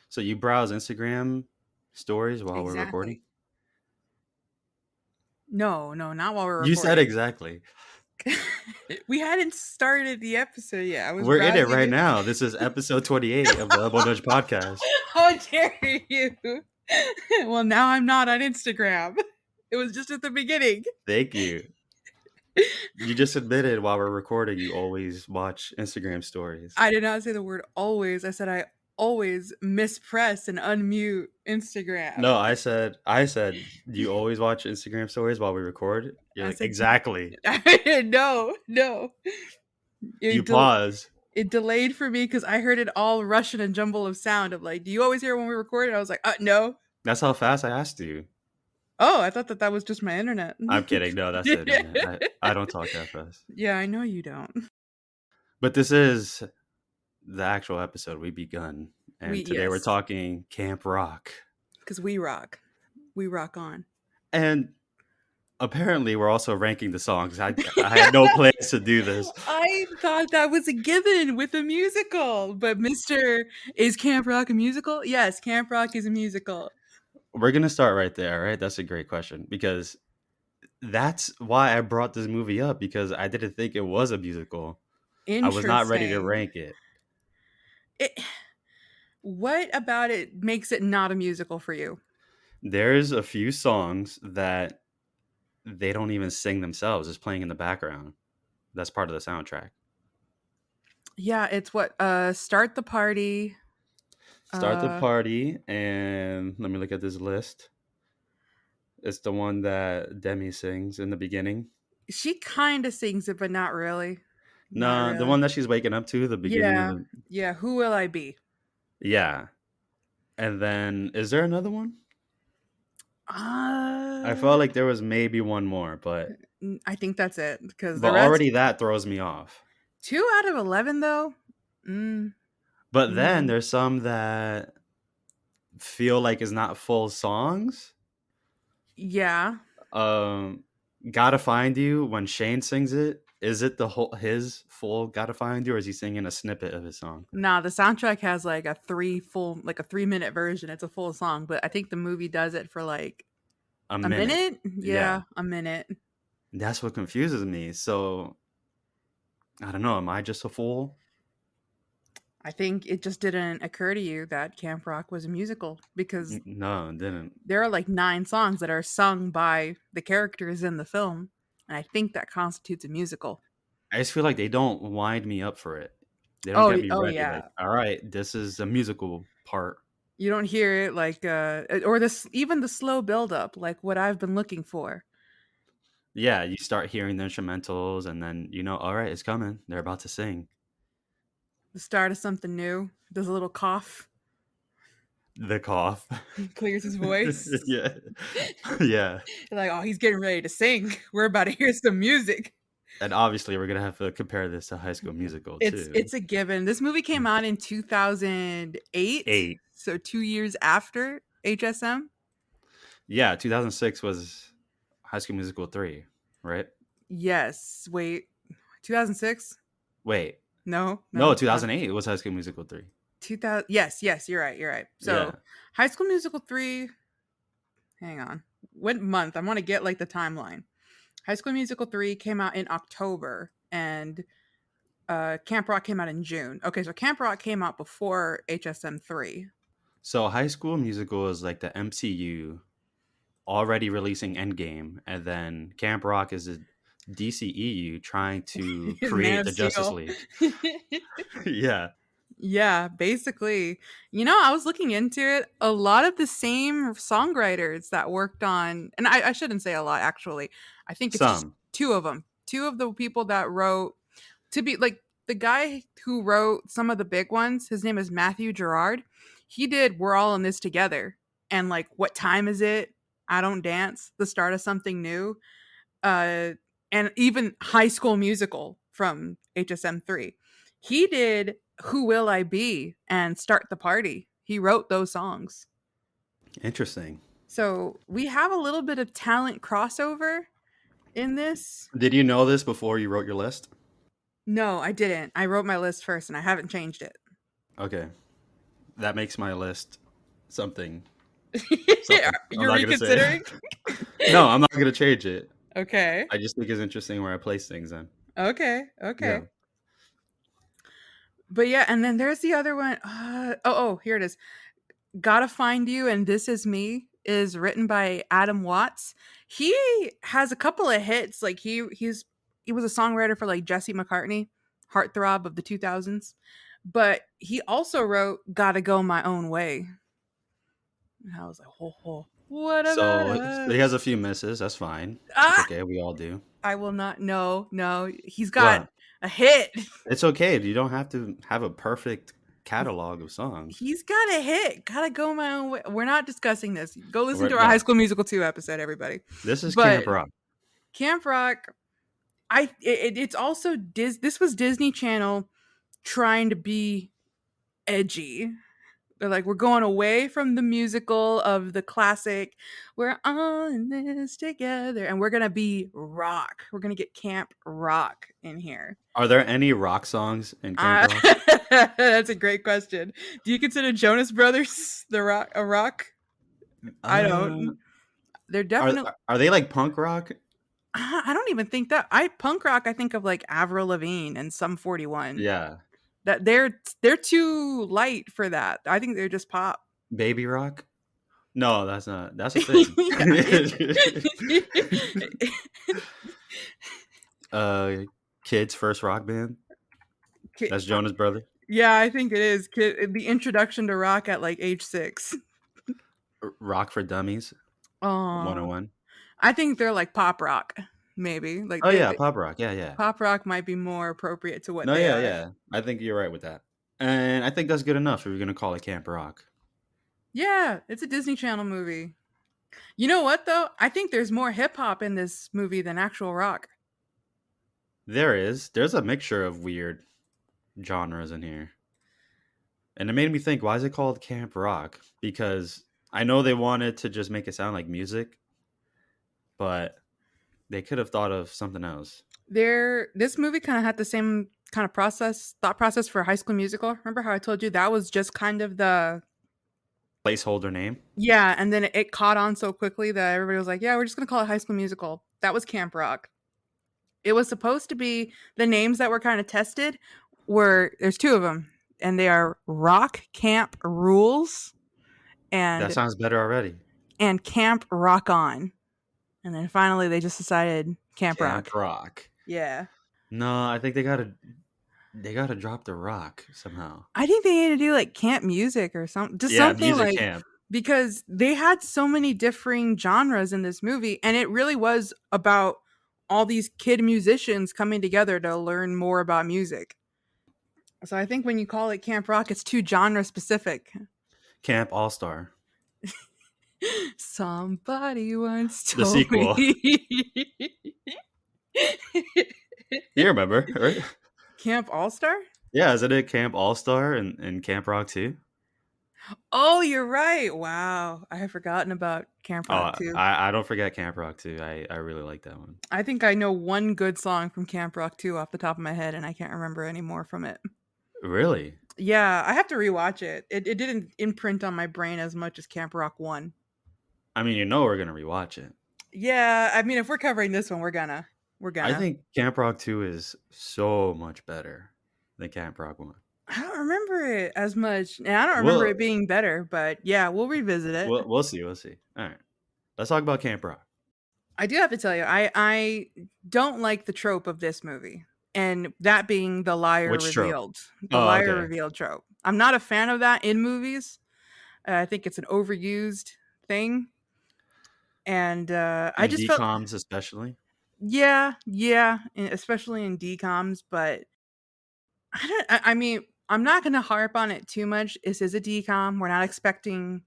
So you browse Instagram stories while we're recording? Exactly. No, not while we're You said recording. exactly. We hadn't started the episode yet. I was We're in it browsing right it. now. This is episode 28 of the Elbow Nudge podcast. How dare you? Well, now I'm not on Instagram. It was just at the beginning. Thank you. You just admitted while we're recording you always watch Instagram stories. I did not say the word always. I said I always mispress and unmute Instagram. No, I said you always watch Instagram stories while we record. You're I like, said exactly. no. You It, del- pause. it delayed for me because I heard it all Russian and jumble of sound of like, do you always hear when we record? And I was like, no. That's how fast I asked you. Oh, I thought that was just my internet. I'm kidding. No, that's the internet. I don't talk that fast. Yeah, I know you don't. But this is the actual episode we begun. And today we're Yes, talking Camp Rock. because we rock. We rock on. And apparently we're also ranking the songs. I had no plans to do this. I thought that was a given with a musical, but is Camp Rock a musical? Yes, Camp Rock is a musical. We're going to start right there, right? That's a great question because that's why I brought this movie up, because I didn't think it was a musical. I was not ready to Interesting. rank it. What about it makes it not a musical for you? There's a few songs that they don't even sing themselves. It's playing in the background. That's part of the soundtrack. Yeah, it's what Start the Party. Start the Uh Party, and let me look at this list. It's the one that Demi sings in the beginning. she kind of sings it but not really. Not No, the really. one that she's waking up to, the beginning of Yeah. the. Yeah, Who Will I Be? Yeah. And then, is there another one? I Uh felt like there was maybe one more, but I think that's it because the rest already that throws me off. 2 out of 11 though. Mm, But then mm, there's some that feel like it's not full songs. yeah. Um, Gotta Find You, when Shane sings it, is it his full Gotta Find You, or is he singing a snippet of his song? Nah, the soundtrack has like a 3-minute version. It's a full song, but I think the movie does it for like A a minute. minute. Yeah. Yeah, a minute. That's what confuses me. So I don't know. Am I just a fool? I think it just didn't occur to you that Camp Rock was a musical because No, it didn't. there are like 9 songs that are sung by the characters in the film, and I think that constitutes a musical. I just feel like they don't wind me up for it. They don't get me Oh ready. Like, yeah. all right, this is a musical part. You don't hear it like or this even the slow build up like what I've been looking for. Yeah, you start hearing the instrumentals, and then all right, it's coming. They're about to sing. The start of something new. Does a little cough, The cough. clears his voice. Yeah, yeah. You're like, oh, he's getting ready to sing. We're about to hear some music. And obviously, we're gonna have to compare this to High School Musical too. It's a given. This movie came out in 2008, 8. so 2 years after HSM. Yeah, 2006 was High School Musical 3, right? Yes. Wait. 2006? Wait, No. no, 2008 was High School Musical 3. 2000. Yes, you're right. So, Yeah. High School Musical 3, hang on. What month? I want to get like the timeline. High School Musical 3 came out in October and Camp Rock came out in June. Okay, so Camp Rock came out before HSM 3. So High School Musical is like the MCU already releasing Endgame, and then Camp Rock is the DCEU trying to Man create of the Justice Steel. League. Yeah. Yeah, basically. I was looking into it. A lot of the same songwriters that worked on, and I shouldn't say a lot actually. I think it's just Some. 2 of them. 2 of the people that wrote, to be like the guy who wrote some of the big ones, his name is Matthew Gerard. He did We're All in This Together and like What Time Is It? I Don't Dance, The Start of Something New. Uh and even High School Musical from HSM3. He did Who Will I Be and Start the Party. He wrote those songs. Interesting. So we have a little bit of talent crossover in this. Did you know this before you wrote your list? No, I didn't. I wrote my list first and I haven't changed it. Okay. that makes my list something. I'm You're not gonna say reconsidering? it. No, I'm not gonna change it. Okay. I just think it's interesting where I place things in. Okay. Yeah. Okay. But yeah, and then there's the other one. Here it is. Gotta Find You and This Is Me is written by Adam Watts. He has a couple of hits. Like he was a songwriter for like Jesse McCartney, heartthrob of the 2000s. But he also wrote Gotta Go My Own Way. And I was like, what about So he has a us? few misses. That's fine. It's Ah, okay. We all do. I will not. No, no. He's got What? a hit. It's okay. You don't have to have a perfect catalog of songs. He's got a hit. Gotta go my own way. We're not discussing this. Go listen to our High No, School Musical 2 episode, everybody. this is But Camp Rock. Camp Rock, it's also this was Disney Channel trying to be edgy. They're like, we're going away from the musical of the classic. We're all in this together, and we're gonna be rock. We're gonna get Camp Rock in here. Are there any rock songs in Camp Rock? That's a great question. Do you consider Jonas Brothers a rock? I Uh, don't. They're are definitely. are they like punk rock? I don't even think that. I punk rock. I think of like Avril Lavigne and Sum 41. Yeah. That they're too light for that. I think they're just pop. Baby rock? No, that's not. That's a thing. uh, Kids First Rock Band. That's Jonas Brother. Yeah, I think it is. The introduction to rock at like age 6. Rock for Dummies. Oh, 101. I think they're like pop rock, maybe. Like Oh yeah, pop rock. Yeah, yeah. pop rock might be more appropriate to what No, they yeah, are. yeah. I think you're right with that. And I think that's good enough if you're gonna call it Camp Rock. Yeah, it's a Disney Channel movie. You know what though? I think there's more hip hop in this movie than actual rock. There's a mixture of weird genres in here. And it made me think, why is it called Camp Rock? Because I know they wanted to just make it sound like music, but they could have thought of something else. This movie kind of had the same kind of thought process for High School Musical. Remember how I told you that was just kind of the Placeholder name? yeah, and then it caught on so quickly that everybody was like, "Yeah, we're just gonna call it High School Musical." That was Camp Rock. It was supposed to be the names that were kind of tested were there's two of them, and they are Rock Camp Rules That and sounds better already. Camp Rock On. And then finally they just decided Camp Camp Rock. Rock. Yeah. No, I think they gotta drop the rock somehow. I think they need to do like camp music or something. Just Yeah, something music like camp. because they had so many differing genres in this movie and it really was about all these kid musicians coming together to learn more about music. So I think when you call it Camp Rock, it's too genre specific. Camp All Star. Somebody once The told sequel. me. You remember, right? Camp All Star? Yeah, isn't it Camp All Star and Camp Rock too? Oh, you're right. Wow. I have forgotten about Camp Oh, Rock too. I don't forget Camp Rock too. I really like that one. I think I know one good song from Camp Rock 2 off the top of my head, and I can't remember any more from it. Really? Yeah, I have to rewatch it. It didn't imprint on my brain as much as Camp Rock 1. I mean, we're gonna rewatch it. Yeah, I mean, if we're covering this one, we're gonna. I think Camp Rock 2 is so much better than Camp Rock 1. I don't remember it as much, and I don't remember it being better. But yeah, we'll revisit it. We'll see. We'll see. All right, let's talk about Camp Rock. I do have to tell you, I don't like the trope of this movie, and that being the liar Which trope? revealed, the Oh, liar okay. revealed trope. I'm not a fan of that in movies. I think it's an overused thing, and I just felt DComs especially. yeah, especially in DComs. But I don't. I mean, I'm not going to harp on it too much. This is a DCom. We're not expecting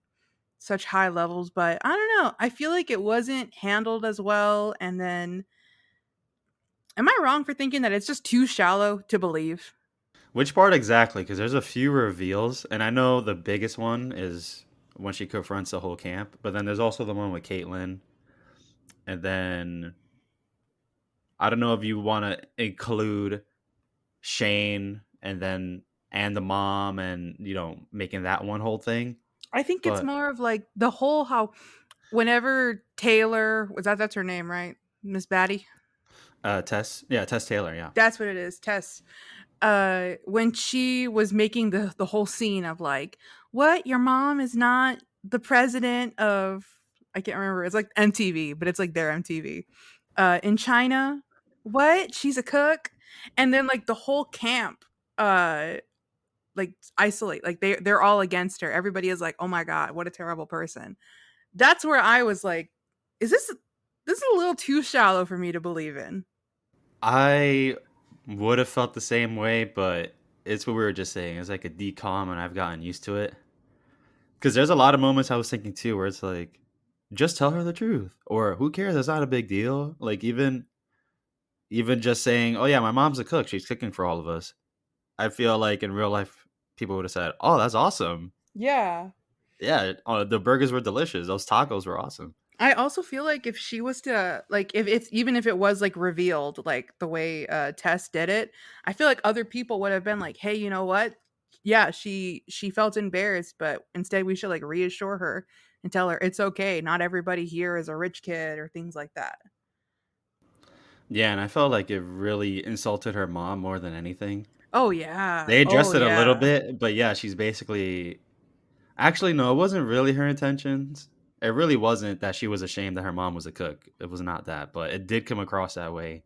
such high levels, but I don't know. I feel like it wasn't handled as well. And then, am I wrong for thinking that it's just too shallow to believe? Which part exactly? Because there's a few reveals, and I know the biggest one is when she confronts the whole camp. But then there's also the one with Caitlyn, and then I don't know if you want to include Shane, and then and the mom, and making that one whole thing. I think it's But more of like the whole how whenever Taylor was that's her name, right? Miss Batty. Tess, yeah, Tess Taylor, yeah. That's what it is, Tess. When she was making the whole scene of like, what, your mom is not the president of, I can't remember, it's like MTV, but it's like their MTV. In China, what? She's a cook? And then like the whole camp uh like isolate, like they're all against her. Everybody is like, oh my god, what a terrible person. That's where I was like, is this is a little too shallow for me to believe in. I would have felt the same way, but it's what we were just saying. It's like a decom, and I've gotten used to it. Because there's a lot of moments I was thinking too, where it's like, just tell her the truth, or who cares? It's not a big deal. Like even just saying, oh yeah, my mom's a cook. She's cooking for all of us. I feel like in real life, people would have said, oh, that's awesome. Yeah. Yeah, the burgers were delicious. Those tacos were awesome. I also feel like if she was to like if even if it was like revealed like the way Tess did it, I feel like other people would have been like, "Hey, you know what? Yeah, she felt embarrassed, but instead we should like reassure her and tell her it's okay. Not everybody here is a rich kid or things like that." Yeah, and I felt like it really insulted her mom more than anything. Oh yeah. They Oh addressed it a little yeah. bit, but yeah, she's basically actually no, it wasn't really her intentions. It really wasn't that she was ashamed that her mom was a cook. It was not that, but it did come across that way.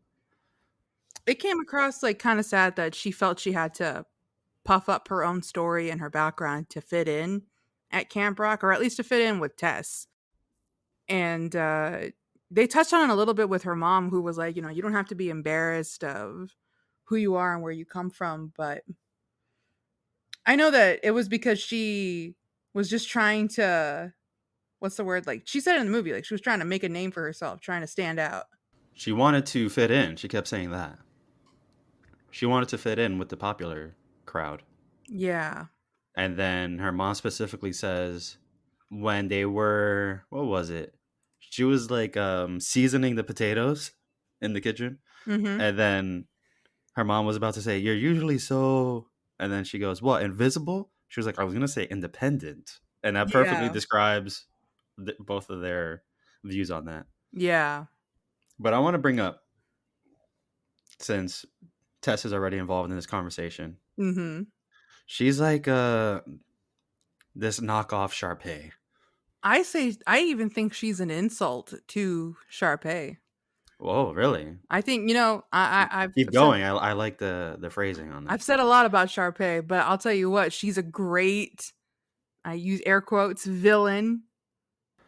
It came across like kind of sad that she felt she had to puff up her own story and her background to fit in at Camp Rock, or at least to fit in with Tess. And they touched on it a little bit with her mom, who was like, you don't have to be embarrassed of who you are and where you come from. But I know that it was because she was just trying to, what's the word? Like she said in the movie, like she was trying to make a name for herself, trying to stand out. She wanted to fit in. She kept saying that. She wanted to fit in with the popular crowd. Yeah. And then her mom specifically says when they were, what was it? She was like seasoning the potatoes in the kitchen. Mm-hmm. And then her mom was about to say, "You're usually so," and then she goes, "What, invisible?" She was like, "I was gonna say independent," and that perfectly Yeah. describes both of their views on that. Yeah. But I want to bring up, since Tess is already involved in this conversation, Mm-hmm. she's like this knockoff Sharpay. I even think she's an insult to Sharpay. Whoa, really? I think, Keep I've said going. I like the phrasing on that. I've said a lot about Sharpay, but I'll tell you what, she's a great, I use air quotes, villain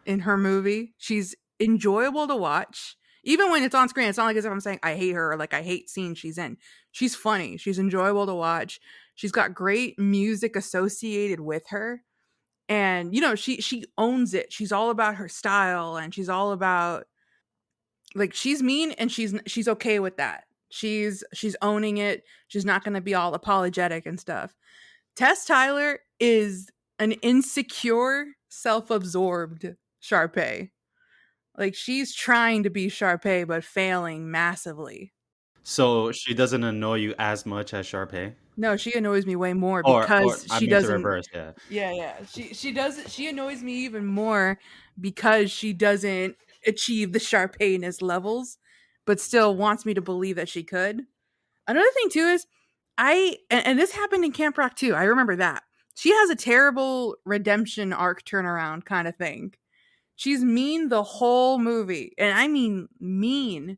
in her movie. She's enjoyable to watch. Even when it's on screen, it's not like as if I'm saying I hate her or like I hate scenes she's in. She's funny. She's enjoyable to watch. She's got great music associated with her. And she owns it. She's all about her style and she's all about like she's mean and she's okay with that. She's owning it. She's not going to be all apologetic and stuff. Tess Tyler is an insecure, self-absorbed Sharpay. Like she's trying to be Sharpay but failing massively. So she doesn't annoy you as much as Sharpay, No, she annoys me way more or because I she mean to doesn't. reverse, yeah. Yeah, yeah. She annoys me even more because she doesn't achieve the Sharpayness levels, but still wants me to believe that she could. Another thing too is and this happened in Camp Rock too. I remember that. She has a terrible redemption arc turnaround kind of thing. She's mean the whole movie, and I mean mean.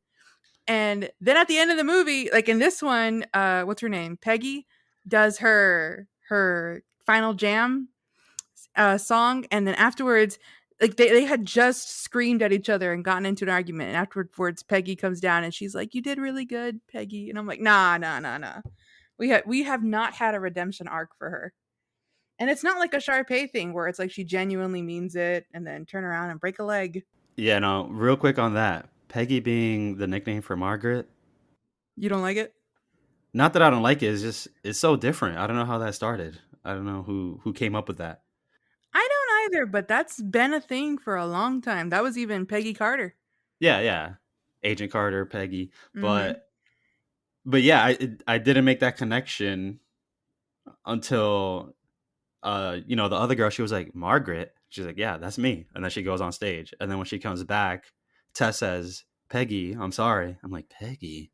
And then at the end of the movie, like in this one, what's her name? Peggy does her final jam song, and then afterwards, like they had just screamed at each other and gotten into an argument. And afterwards, Peggy comes down and she's like, "You did really good, Peggy." And I'm like, "Nah, nah, nah, nah. We have not had a redemption arc for her." And it's not like a Sharpay thing where it's like she genuinely means it and then turn around and break a leg. Yeah, no, real quick on that. Peggy being the nickname for Margaret. You don't like it? Not that I don't like it, it's just it's so different. I don't know how that started. I don't know who came up with that. I don't either, but that's been a thing for a long time. That was even Peggy Carter. Yeah, yeah. Agent Carter, Peggy. Mhm. But yeah, I didn't make that connection until the other girl, she was like, Margaret. She's like, yeah, that's me. And then she goes on stage. And then when she comes back, Tess says, Peggy, I'm sorry. I'm like, Peggy?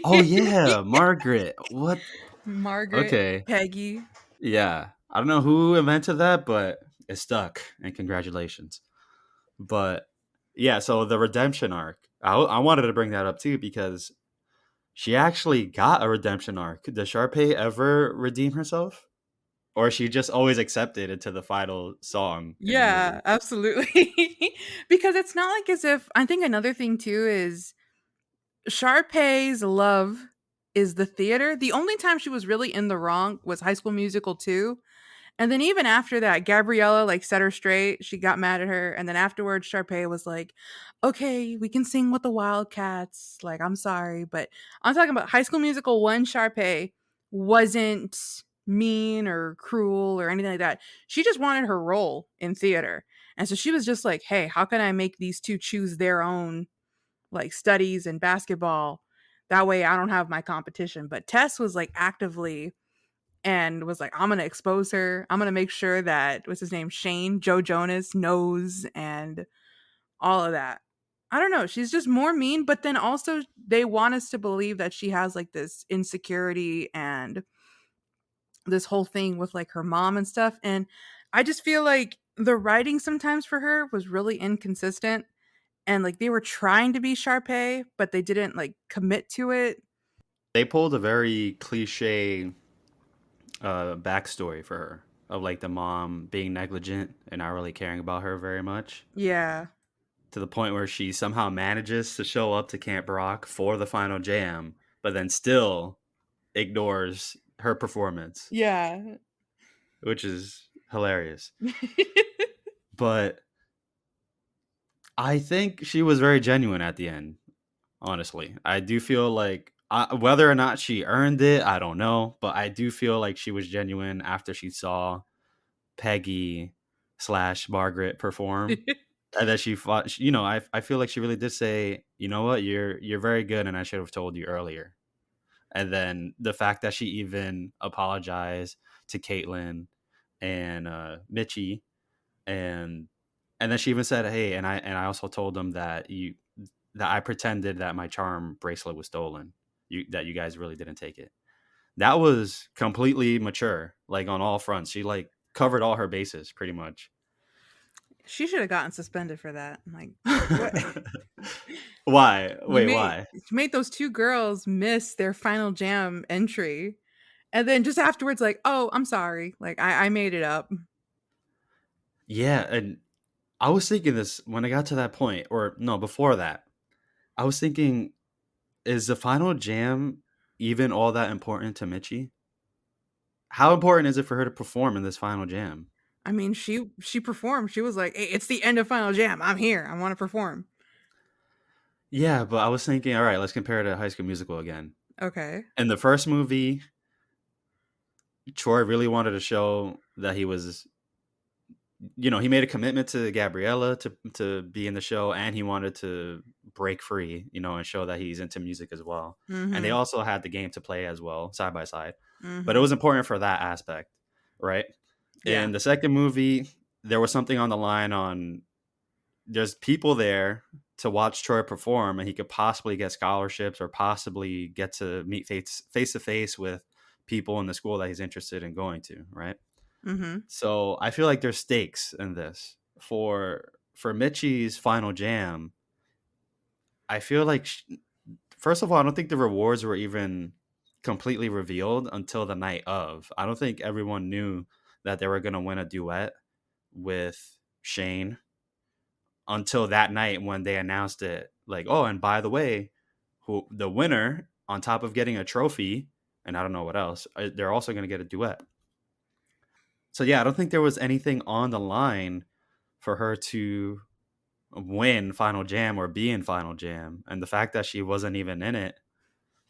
Oh, yeah, Margaret. What? Margaret, Okay. Peggy. Yeah. I don't know who invented that, but it stuck. And congratulations. But yeah, so the redemption arc, I wanted to bring that up too because she actually got a redemption arc. Did Sharpay ever redeem herself? Or she just always accepted into the final song in the Yeah, movie? absolutely. Because it's not like as if I think another thing too is Sharpay's love is the theater. The only time she was really in the wrong was High School Musical 2. And then even after that, Gabriella like set her straight. She got mad at her, and then afterwards, Sharpay was like, "Okay, we can sing with the Wildcats. Like, I'm sorry, but I'm talking about High School Musical 1. Sharpay wasn't mean or cruel or anything like that. She just wanted her role in theater, and so she was just like, "Hey, how can I make these two choose their own like studies and basketball? That way, I don't have my competition." But Tess was like actively and was like, I'm gonna expose her. I'm gonna make sure that what's his name, Shane, Joe Jonas knows and all of that. I don't know. She's just more mean, but then also they want us to believe that she has like this insecurity and this whole thing with like her mom and stuff. And I just feel like the writing sometimes for her was really inconsistent. And like they were trying to be Sharpay, but they didn't like commit to it. They pulled a very cliche backstory for her of like the mom being negligent and not really caring about her very much Yeah. to the point where she somehow manages to show up to Camp Rock for the final jam, but then still ignores her performance, Yeah. which is hilarious. But I think she was very genuine at the end. Honestly, I do feel like whether or not she earned it, I don't know, but I do feel like she was genuine after she saw Peggy slash Margaret perform, and that she fought. I feel like she really did say, you know what, you're very good, and I should have told you earlier. And then the fact that she even apologized to Caitlin and Mitchie, and and then she even said, hey, and I also told them that I pretended that my charm bracelet was stolen. That you guys really didn't take it. That was completely mature, like on all fronts. She like covered all her bases pretty much. She should have gotten suspended for that. I'm like, what? Why? You Wait, made why? you made those two girls miss their final jam entry. And then just afterwards, like, oh, I'm sorry. Like, I made it up. Yeah, and I was thinking this when I got to that point, or no, before that. I was thinking, is the final jam even all that important to Mitchie? How important is it for her to perform in this final jam? I mean, she performed. She was like, hey, it's the end of final jam. I'm here. I want to perform. Yeah, but I was thinking, all right, let's compare it to High School Musical again. Okay. In the first movie, Troy really wanted to show that he was, he made a commitment to Gabriella to be in the show, and he wanted to break free, and show that he's into music as well. And they Mm-hmm. also had the game to play as well, side by side. But it Mm-hmm. was important for that aspect, right? Yeah. In the second movie, there was something on the line on there's people there to watch Troy perform, and he could possibly get scholarships or possibly get to meet face to face with people in the school that he's interested in going to, right? Mm-hmm. So I feel like there's stakes in this for Mitchie's final jam. I feel like first of all, I don't think the rewards were even completely revealed until the night of. I don't think everyone knew that they were going to win a duet with Shane until that night when they announced it. Like, oh, and by the way, who the winner, on top of getting a trophy, and I don't know what else, they're also going to get a duet. So yeah, I don't think there was anything on the line for her to win Final Jam or be in Final Jam, and the fact that she wasn't even in it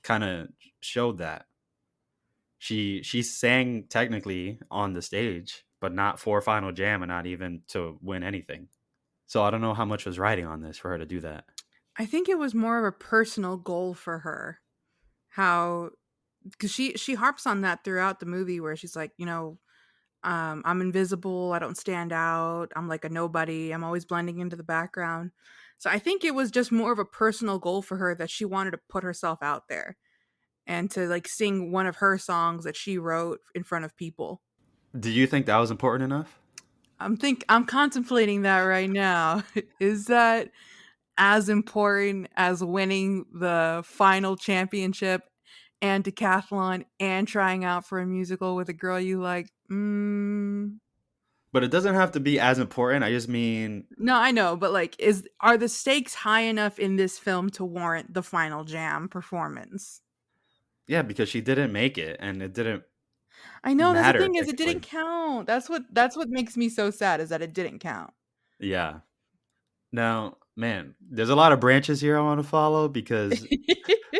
kind of showed that she sang technically on the stage, but not for Final Jam and not even to win anything. So I don't know how much was riding on this for her to do that. I think it was more of a personal goal for her. How because she harps on that throughout the movie where she's like, I'm invisible, I don't stand out, I'm like a nobody, I'm always blending into the background. So I think it was just more of a personal goal for her that she wanted to put herself out there and to like sing one of her songs that she wrote in front of people. Do you think that was important enough? I'm contemplating that right now. Is that as important as winning the final championship and decathlon and trying out for a musical with a girl you like? But it doesn't have to be as important. I just mean, No, I know, but like, is are the stakes high enough in this film to warrant the final jam performance? yeah, because she didn't make it and it didn't I know that's the matter thing is it didn't technically. count. That's what makes me so sad is that it didn't count. Yeah. Now, man, there's a lot of branches here I want to follow because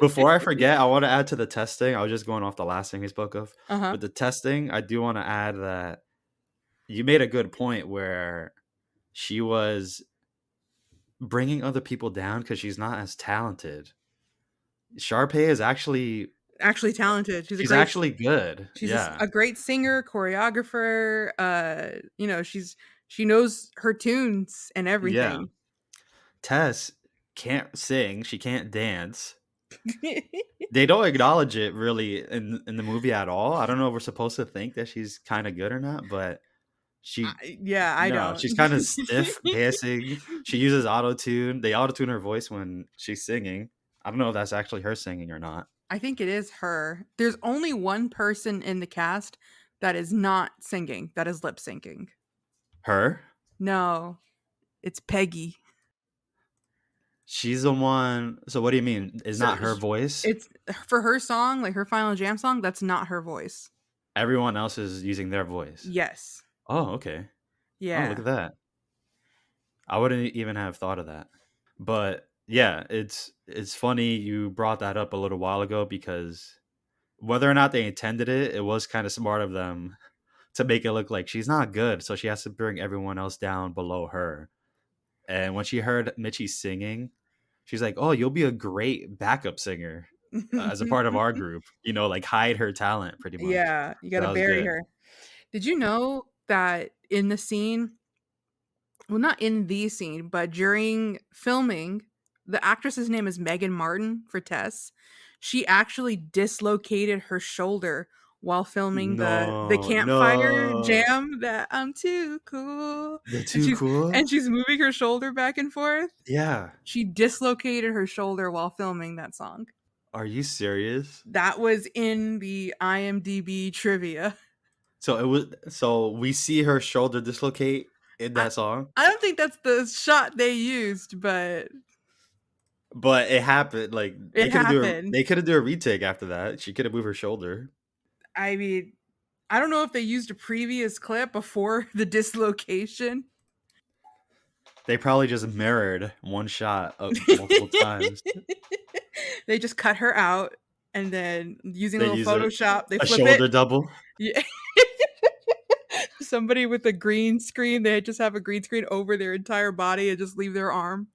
before I forget, I want to add to the testing. I was just going off the last thing we spoke of. Uh-huh. With the testing, I do want to add that you made a good point where she was bringing other people down because she's not as talented. Sharpay is actually Actually talented. she's actually good. She's Yeah. a great singer, choreographer. She knows her tunes and Yeah. everything. Tess can't sing, she can't dance. They don't acknowledge it really in the movie at all. I don't know if we're supposed to think that she's kind of good or not, but she Yeah, I no, don't. she's kind of stiff dancing. She uses auto tune. They auto tune her voice when she's singing. I don't know if that's actually her singing or not. I think it is her. There's only one person in the cast that is not singing, that is lip syncing. Her? No, it's Peggy. She's the one. So what do you mean? Is So not her voice? it's for her song, like her final jam song, that's not her voice. Everyone else is using their voice. Yes. Oh, okay. Oh, look Yeah. at that. I wouldn't even have thought of that. But yeah, it's funny you brought that up a little while ago because whether or not they intended it, it was kind of smart of them to make it look like she's not good, so she has to bring everyone else down below her. And when she heard Mitchie singing, she's like, "Oh, you'll be a great backup singer as a part of our group." Like hide her talent pretty much. Yeah, you So gotta that was bury good. her. Did you know that in the scene, well, not in the scene, but during filming, the actress's name is Megan Martin for Tess. She actually dislocated her shoulder while filming the No, Campfire no, Jam that I'm too cool. they're And too she's cool. moving her shoulder back and forth. Yeah, She dislocated her shoulder while filming that song. are you serious? That was in the IMDb trivia. So we see her shoulder dislocate in I, that song, I don't think that's the shot they used, but but it happened. Like it happened. they could have do a retake after that. She could have moved her shoulder. I mean, I don't know if they used a previous clip before the dislocation. They probably just mirrored one shot multiple times. They just cut her out and then using a They little use Photoshop, they a flip it. shoulder double. Yeah. Somebody with a green screen, they just have a green screen over their entire body and just leave their arm.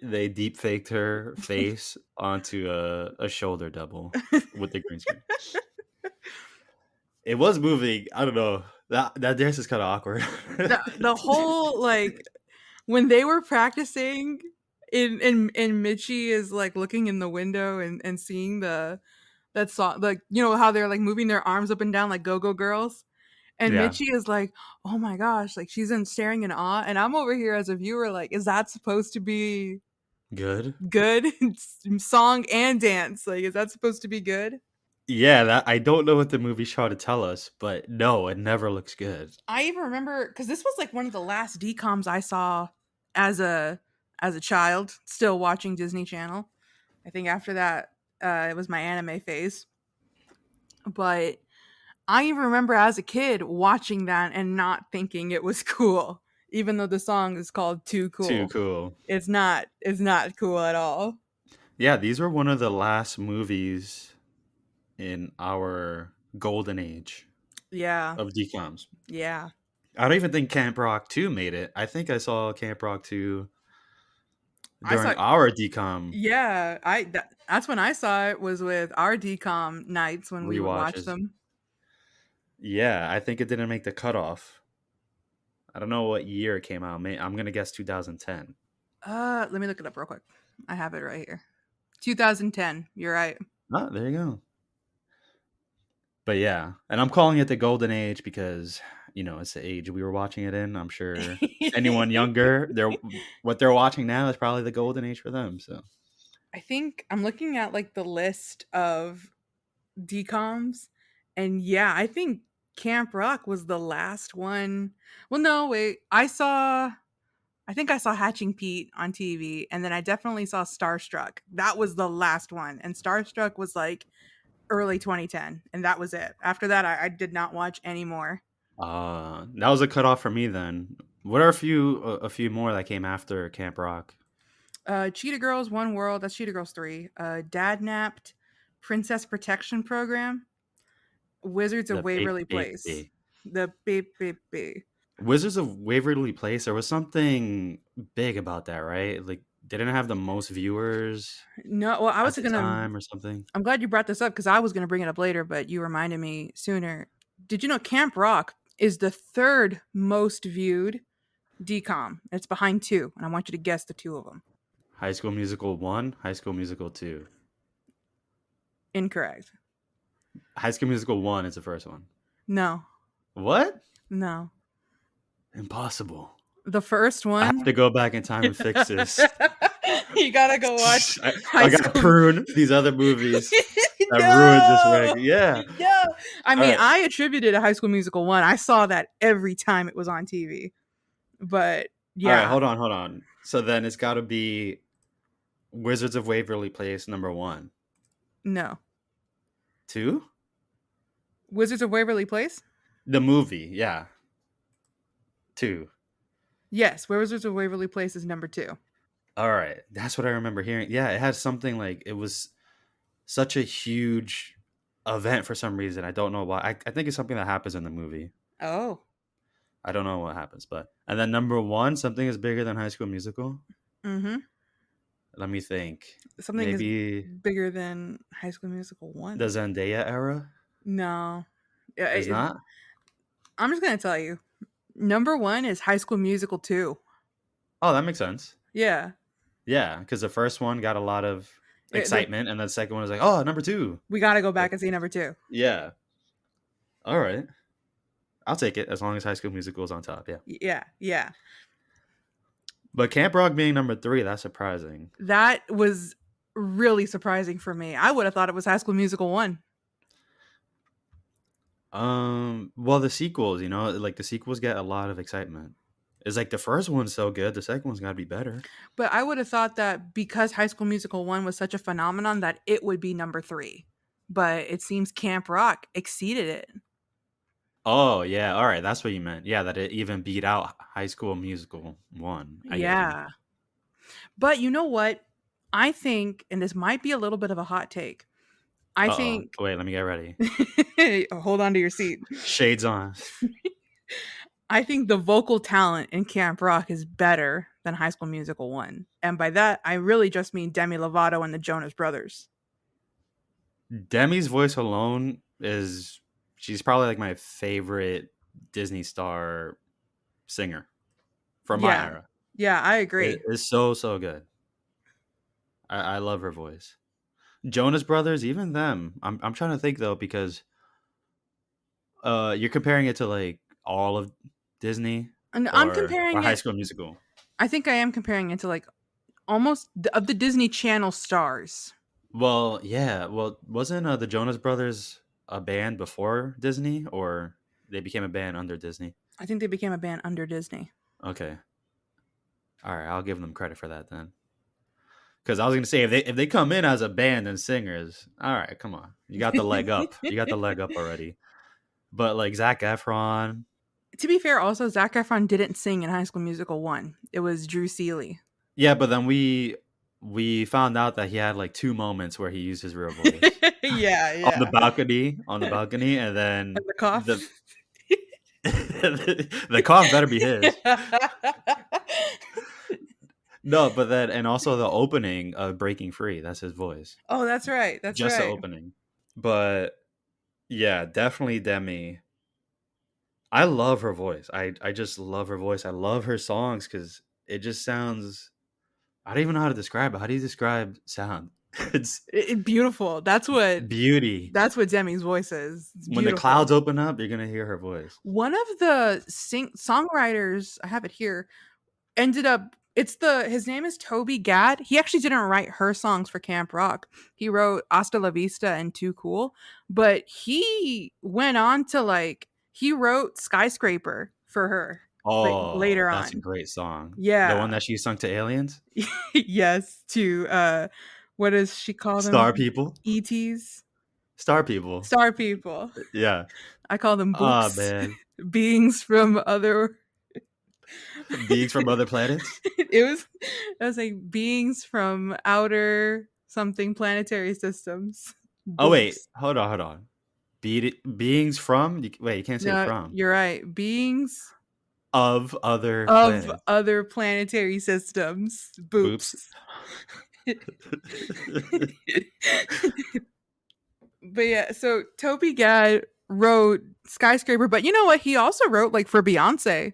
They deep faked her face onto a shoulder double with the green screen. It was moving. I don't know. That dance is kind of awkward. The whole like when they were practicing and Mitchie is like looking in the window and seeing that song, like how they're like moving their arms up and down like go-go girls. And Yeah, Mitchie is like, oh my gosh, like she's in staring in awe. And I'm over here as a viewer, like, is that supposed to be good. good? Song and dance. Like, is that supposed to be good? Yeah, that I don't know what the movie's trying to tell us, but no, it never looks good. I even remember because this was like one of the last DComs I saw as a child, still watching Disney Channel. I think after that, it was my anime phase. But I even remember as a kid watching that and not thinking it was cool, even though the song is called "Too Too Cool." cool. It's not. It's not cool at all. Yeah, these were one of the last movies in our golden age Yeah. of DComs. Yeah. I don't even think Camp Rock 2 made it. I think I saw Camp Rock 2 I during saw. our decom Yeah, that's when I saw it, was with our decom nights when we would watch rewatches. them. Yeah, I think it didn't make the cutoff. I don't know what year it came out. I'm gonna guess 2010. Let me look it up real quick. I have it right here. 2010. You're right. Oh, there you go. But yeah, and I'm calling it the golden age because it's the age we were watching it in. I'm sure anyone younger, what they're watching now is probably the golden age for them. So I think I'm looking at like the list of decoms, and yeah, I think Camp Rock was the last one. Well, no, wait. I think I saw Hatching Pete on TV, and then I definitely saw Starstruck. That was the last one, and Starstruck was like early 2010, and that was it. After that, I did not watch anymore. that was a cutoff for me then. What are a few more that came after Camp Rock? Cheetah Girls, One World. That's Cheetah Girls 3. Dad Napped, Princess Protection Program, Wizards of The Waverly Place. The beep beep beep. Wizards of Waverly Place. There was something big about that, right? Like, didn't it have the most viewers No, well, I at was the gonna. time or something? I'm glad you brought this up because I was gonna bring it up later, but you reminded me sooner. Did you know Camp Rock is the third most viewed decom? It's behind two, and I want you to guess the two of them. High School Musical 1, High School Musical 2. Incorrect. High School Musical 1 is the first one. No, What? no. Impossible. The first I have one. to go back in time and fix this. You gotta go watch. I gotta prune these other movies that ruined this way. Yeah. No. I mean, right. I attributed a High School Musical 1. I saw that every time it was on TV. But All right, yeah, hold on. So then it's got to be Wizards of Waverly Place number 1. no. 2? Wizards of Waverly Place? The movie, yeah. 2. Yes, Wizards of Waverly Place is number 2. All right, that's what I remember hearing. Yeah, it has something like it was such a huge event for some reason. I don't know why. I think it's something that happens in the movie. Oh. I don't know what happens, and then number 1, something is bigger than High School Musical. Mm-hmm. Let me think. Something Maybe is bigger than High School Musical 1. the Zendaya era No. Yeah, is not. I'm just gonna tell you. Number 1 is High School Musical 2. Oh, that makes sense. Yeah. Yeah, because the first one got a lot of excitement, and the second one was like, oh, number 2. We gotta go back and see number 2. Yeah. All right. I'll take it as long as High School Musical is on top. Yeah. Yeah. But Camp Rock being number 3, that's surprising. That was really surprising for me. I would have thought it was High School Musical 1. Well, the sequels, like the sequels get a lot of excitement. It's like the first one's so good, the second one's got to be better. But I would have thought that because High School Musical 1 was such a phenomenon that it would be number 3. But it seems Camp Rock exceeded it. Oh, yeah. All right. That's what you meant. Yeah, that it even beat out High School Musical 1. Yeah. But you know what? I think, and this might be a little bit of a hot take. I think. Wait, let me get ready. Hold on to your seat. Shades on. I think the vocal talent in Camp Rock is better than High School Musical 1. And by that, I really just mean Demi Lovato and the Jonas Brothers. Demi's voice alone she's probably like my favorite Disney star singer from my era. Yeah, I agree. It's so good. I love her voice. Jonas Brothers, even them. I'm trying to think though, because you're comparing it to like all of Disney. And I'm comparing or High School Musical. I think I am comparing it to like almost of the Disney Channel stars. Well, yeah. Well, wasn't the Jonas Brothers a band before Disney, or they became a band under Disney? I think they became a band under Disney. Okay. All right, I'll give them credit for that then. Because I was going to say, if they come in as a band and singers, all right, come on. You got the leg up. You got the leg up already. But like Zac Efron. To be fair, also, Zac Efron didn't sing in High School Musical 1. It was Drew Seeley. Yeah, but then we found out that he had like 2 moments where he used his real voice. Yeah. On the balcony, and then and the cough. The cough better be his. No, but then and also the opening of Breaking Free, that's his voice. Oh, that's right. That's Just the right. opening. But yeah, definitely Demi. I love her voice. I just love her voice. I love her songs because it just sounds. I don't even know how to describe it. How do you describe sound? It's Beautiful. beauty. That's what Demi's voice is. It's When the beautiful. clouds open up, you're gonna hear her voice. One of the songwriters, I have it here, ended up it's the his name is Toby Gad. He actually didn't write her songs for Camp Rock. He wrote Hasta La Vista and Too Cool, but he went on to he wrote Skyscraper for her like Oh, later that's a on. great song. The one Yeah. that she sung to aliens, Yes, to what does she call them? Star People, ETs? Star People. Star people. Yeah. I call them Ah, boops. man, Beings from other beings from other planets. it was like beings from outer something planetary systems. Oh wait, Boops. hold on. Beings from? Wait, you can't say No, from. you're right. Beings Of other of planets. other planetary systems. Boops. Boops. But yeah, so Toby Gad wrote Skyscraper, but you know what? He also wrote like for Beyonce.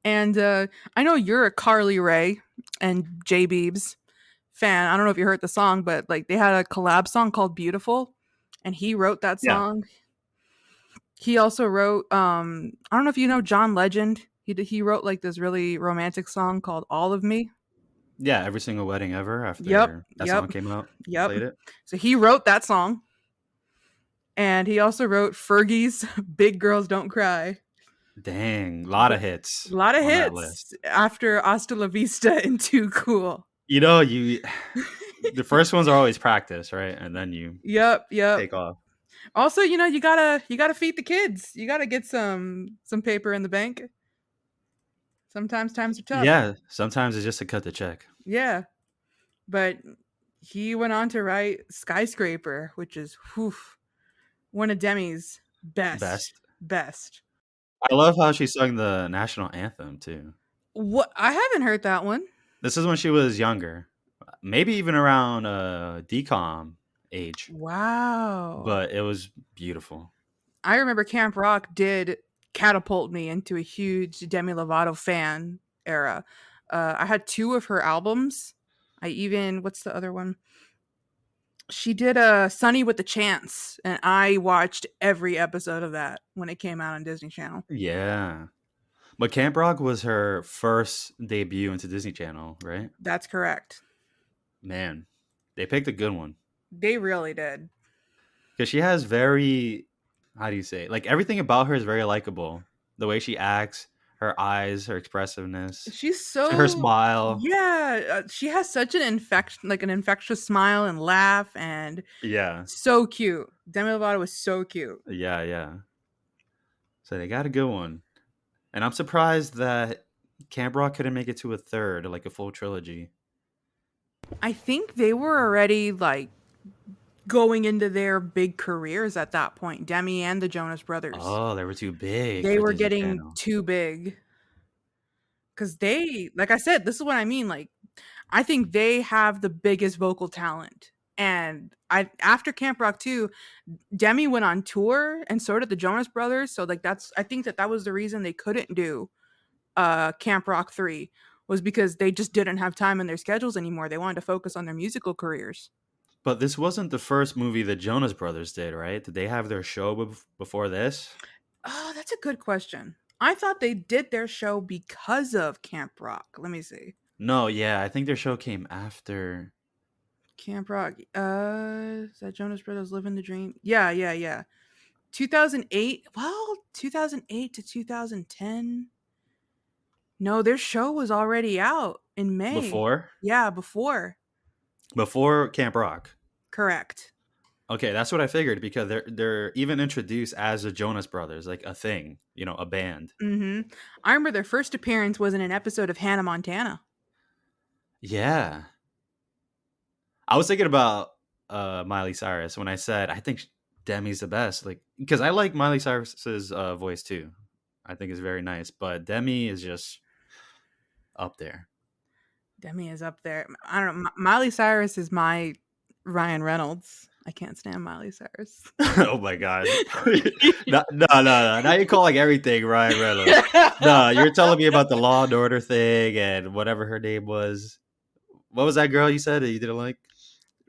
And I know you're a Carly Rae and J Beebs fan. I don't know if you heard the song, but like they had a collab song called Beautiful, and he wrote that Yeah. song. He also wrote I don't know if you know John Legend. He wrote like this really romantic song called All of Me. Yeah, every single wedding ever Yep, after that yep, song came out, yep. played it. So he wrote that song. And he also wrote Fergie's Big Girls Don't Cry. Dang, a lot of hits A lot of on that hits list. after Hasta La Vista and Too Cool. You know, the first ones are always practice, right? And then you Yep, yep. take off. Also, you know, you gotta feed the kids. You gotta get some paper in the bank. Sometimes times are tough. Yeah, sometimes it's just to cut the check. Yeah. But he went on to write Skyscraper, which is one of Demi's best. Best. Best. I love how she sung the national anthem too. What I haven't heard that one. This is when she was younger, maybe even around decom age, Wow. but it was beautiful. I remember Camp Rock did catapult me into a huge Demi Lovato fan era. I had 2 of her albums. What's the other one? She did a Sunny with the Chance, and I watched every episode of that when it came out on Disney Channel. Yeah, but Camp Rock was her first debut into Disney Channel, right? That's correct. Man, they picked a good one They really did. because she has very, how do you say, like everything about her is very likable. The way she acts, her eyes, her expressiveness, She's her so smile. yeah, she has such an infectious smile and laugh, and Yeah, so cute. Demi Lovato was so cute. yeah. So they got a good one, and I'm surprised that Camp Rock couldn't make it to a third, like a full trilogy. I think they were already like going into their big careers at that point. Demi and the Jonas Brothers. Oh, they were too big They for were Disney getting Channel. too big. Cause they, like I said, this is what I mean. Like, I think they have the biggest vocal talent. And after Camp Rock 2, Demi went on tour and so did the Jonas Brothers. So like I think that was the reason they couldn't do Camp Rock 3 was because they just didn't have time in their schedules anymore. They wanted to focus on their musical careers. But this wasn't the first movie the Jonas Brothers did, right? Did they have their show before this? Oh, that's a good question. I thought they did their show because of Camp Rock. Let me see. No, yeah, I think their show came after. Camp Rock. Is that Jonas Brothers Living the Dream? Yeah. 2008. Well, 2008 to 2010. No, their show was already out in May. Before? Yeah, before. Before Camp Rock. Correct. Okay, that's what I figured because they're even introduced as the Jonas Brothers, like a thing, a band. Mm-hmm. I remember their first appearance was in an episode of Hannah Montana. Yeah. I was thinking about Miley Cyrus when I said I think Demi's the best, like because I like Miley Cyrus's voice too. I think it's very nice, but Demi is just up there. Demi is up there. I don't know. Miley Cyrus is my Ryan Reynolds. I can't stand Miley Cyrus. Oh my god. No, no, no, no. Now you're calling everything Ryan Reynolds. No, you're telling me about the Law and Order thing and whatever her name was. What was that girl you said that you didn't like?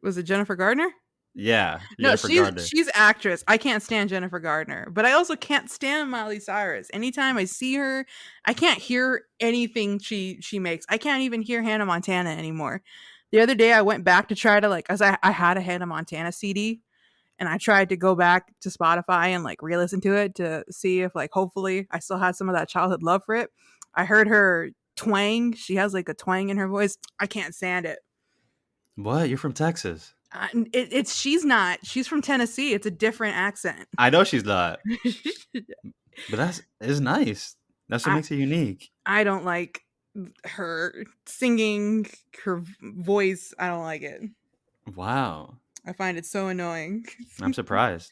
Was it Jennifer Gardner? Yeah, No, Jennifer Gardner. she's actress. I can't stand Jennifer Gardner, but I also can't stand Miley Cyrus. Anytime I see her, I can't hear anything she makes. I can't even hear Hannah Montana anymore. The other day I went back to try to like, cause I had a Hannah Montana CD, and I tried to go back to Spotify and like re-listen to it to see if like hopefully I still had some of that childhood love for it. I heard her twang. She has like a twang in her voice. I can't stand it. What? You're from Texas. It's she's not. She's from Tennessee. It's a different accent. I know she's not, but it's nice. That's what makes it unique. I don't like her singing, her voice. I don't like it. Wow. I find it so annoying. I'm surprised.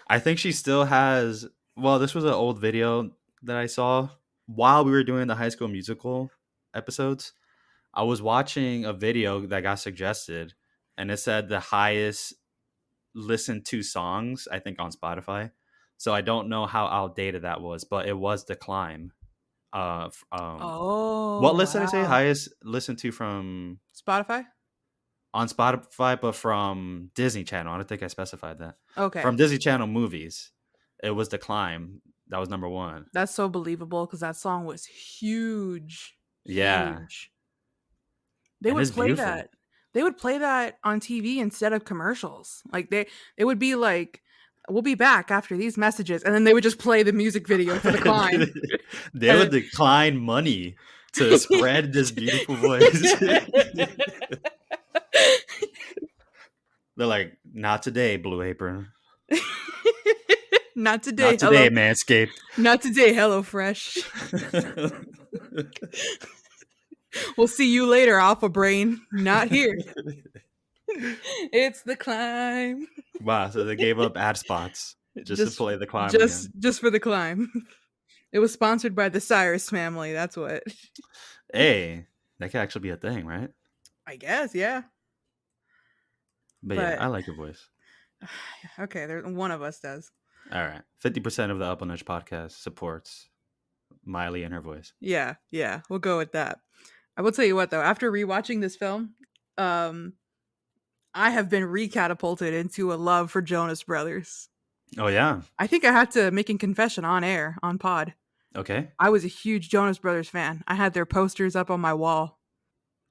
I think she still has. Well, this was an old video that I saw while we were doing the High School Musical episodes. I was watching a video that got suggested, and it said the highest listened to songs, I think, on Spotify. So I don't know how outdated that was, but it was The Climb. What list did I say? Highest listened to from Spotify? On Spotify, but from Disney Channel. I don't think I specified that. Okay. From Disney Channel movies, it was The Climb. That was number one. That's so believable because that song was huge. Yeah. Huge. They would play that. They would play that on TV instead of commercials. Like it would be like, we'll be back after these messages, and then they would just play the music video for The Climb. They would decline money to spread this beautiful voice. They're like, not today, Blue Apron. Not today. Not today, Manscaped. Not today, HelloFresh. We'll see you later, Alpha Brain. Not here. It's The Climb. Wow, so they gave up ad spots just to play The Climb just for The Climb. It was sponsored by the Cyrus family. That's what. Hey, that could actually be a thing, right? I guess, yeah. But yeah, I like your voice. Okay, one of us does. All right. 50% of the Up on Edge podcast supports Miley and her voice. Yeah, we'll go with that. I will tell you what, though, after rewatching this film, I have been recatapulted into a love for Jonas Brothers. Oh, yeah? I think I had to make a confession on air, on pod. Okay. I was a huge Jonas Brothers fan. I had their posters up on my wall.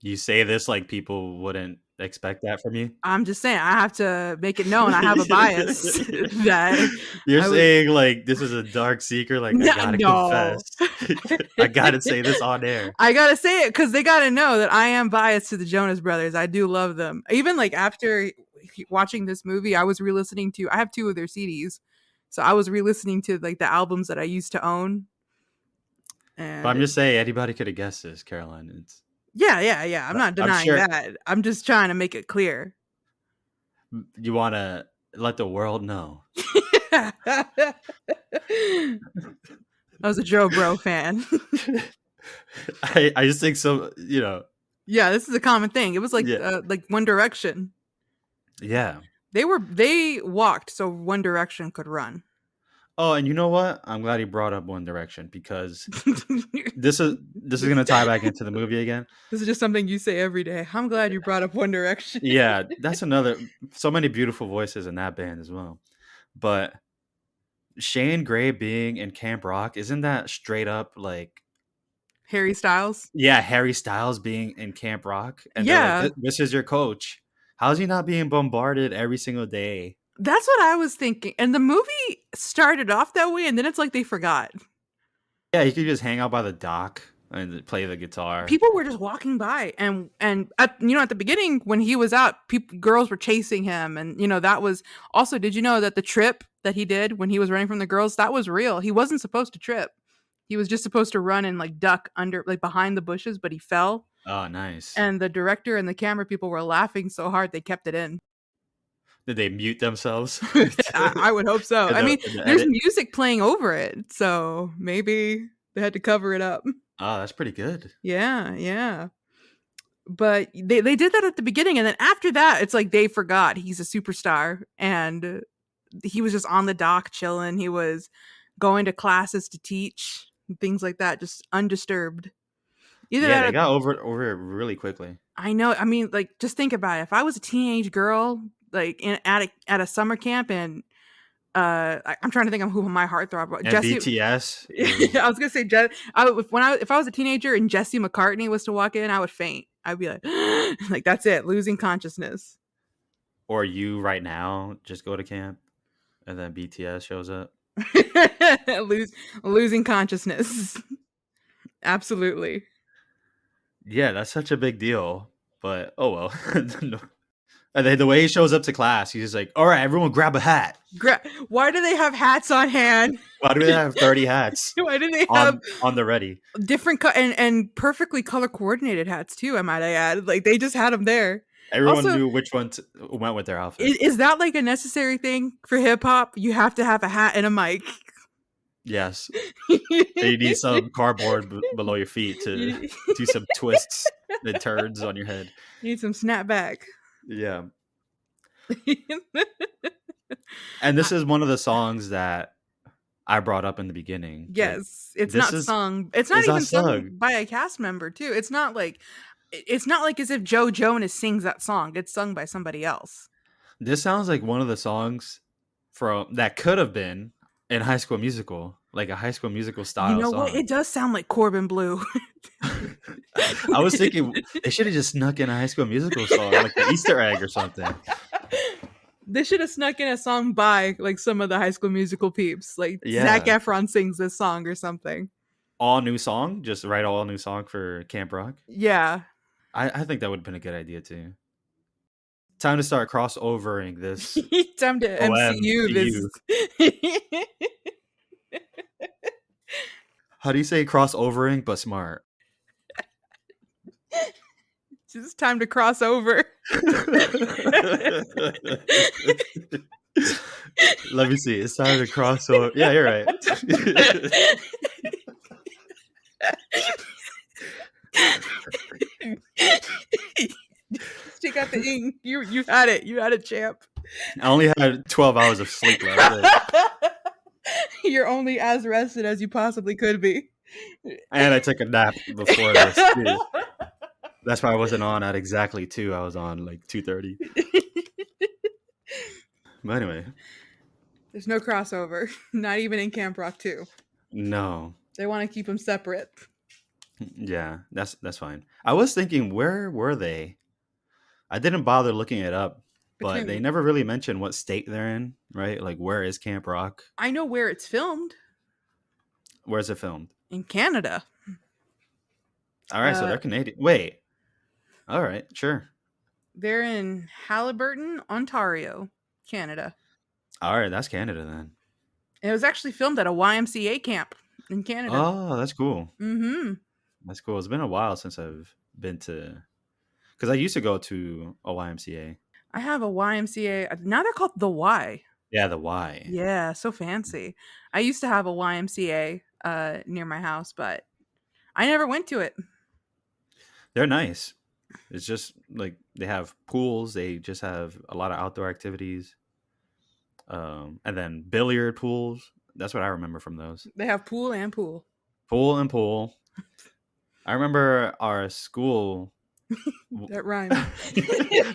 You say this like people wouldn't expect that from you? I'm just saying, I have to make it known I have a bias. That You're saying like this is a dark secret? Like, I gotta confess. I gotta say this on air. I gotta say it because they gotta know that I am biased to the Jonas Brothers. I do love them. Even like after watching this movie, I was re-listening to, I have 2 of their CDs. So I was re-listening to like the albums that I used to own. And but I'm just saying, anybody could have guessed this, Caroline. It's Yeah. I'm not denying that. I'm just trying to make it clear. You want to let the world know. I was a Joe Bro fan. I just think so, Yeah, this is a common thing. It was like One Direction. Yeah. They walked so One Direction could run. Oh, and you know what? I'm glad you brought up One Direction because this is going to tie back into the movie again. This is just something you say every day. I'm glad you brought up One Direction. Yeah, that's so many beautiful voices in that band as well. But Shane Gray being in Camp Rock, isn't that straight up like Harry Styles? Yeah, Harry Styles being in Camp Rock. And yeah, this is your coach. How's he not being bombarded every single day? That's what I was thinking. And the movie started off that way, and then it's like they forgot. Yeah, he could just hang out by the dock and play the guitar. People were just walking by, and at the beginning when he was out, girls were chasing him, and that was also. Did you know that the trip that he did when he was running from the girls, that was real? He wasn't supposed to trip. He was just supposed to run and like duck under, like behind the bushes, but he fell. Oh, nice. And the director and the camera people were laughing so hard they kept it in. Did they mute themselves? I would hope so. I mean, there's music playing over it, so maybe they had to cover it up. Oh, that's pretty good. Yeah. But they did that at the beginning, and then after that, it's like they forgot he's a superstar, and he was just on the dock chilling. He was going to classes to teach, things like that, just undisturbed. Either Yeah, that they or got over it really quickly. I know. I mean, like, just think about it. If I was a teenage girl, like at a summer camp, and I'm trying to think of who my heartthrob was. And Jesse. BTS is I was gonna say if I was a teenager and Jesse McCartney was to walk in, I would faint. I'd be like, like that's it, losing consciousness. or you right now just go to camp and then BTS shows up. Losing consciousness. Absolutely. Yeah, that's such a big deal. But oh well. And then the way he shows up to class, he's just like, "All right, everyone, grab a hat." Why do they have hats on hand? Why do they have 30 hats Why do they have on the ready? different and perfectly color coordinated hats too? I might add, like they just had them there. Everyone Also, knew which one went with their outfit. is that like a necessary thing for hip hop? You have to have a hat and a mic. Yes. And you need some cardboard below your feet to do some twists and turns on your head. You need some snapback. Yeah. And this is one of the songs that I brought up in the beginning. Yes, like, it's not sung. It's not even sung by a cast member too. It's not like as if Joe Jonas sings that song. It's sung by somebody else. This sounds like one of the songs from that could have been in High School Musical, like a High School Musical style You know song. what? It does sound like Corbin Blue. I was thinking they should have just snuck in a High School Musical song, like the Easter egg or something. They should have snuck in a song by like some of the High School Musical peeps. Like Zac Efron sings this song or something. All new song? Just write all new song for Camp Rock? Yeah. I think that would have been a good idea too. Time to start crossovering this. Time to MCU this. How do you say crossovering but smart? It's just time to cross over. Let me see. It's time to cross over. Yeah, you're right. Take out the ink. You had it. You had it, champ. I only had 12 hours of sleep last night. You're only as rested as you possibly could be. And I took a nap before this too. That's why I wasn't on at exactly 2. I was on like 2:30. But anyway. There's no crossover. Not even in Camp Rock 2. No. They want to keep them separate. Yeah, that's fine. I was thinking, where were they? I didn't bother looking it up, but they never really mentioned what state they're in, right? Like, where is Camp Rock? I know where it's filmed. Where's it filmed? In Canada. All right, so they're Canadian. Wait. All right, sure. They're in Haliburton, Ontario, Canada. All right, that's Canada then. And it was actually filmed at a YMCA camp in Canada. Oh, that's cool. Mm-hmm. That's cool. It's been a while since I've been to... Because I used to go to a YMCA. I have a YMCA. Now they're called the Y. Yeah, the Y. Yeah, so fancy. I used to have a YMCA near my house, but I never went to it. They're nice. It's just like they have pools. They just have a lot of outdoor activities. And then billiard pools. That's what I remember from those. They have pool and pool. Pool and pool. I remember our school... That rhymes.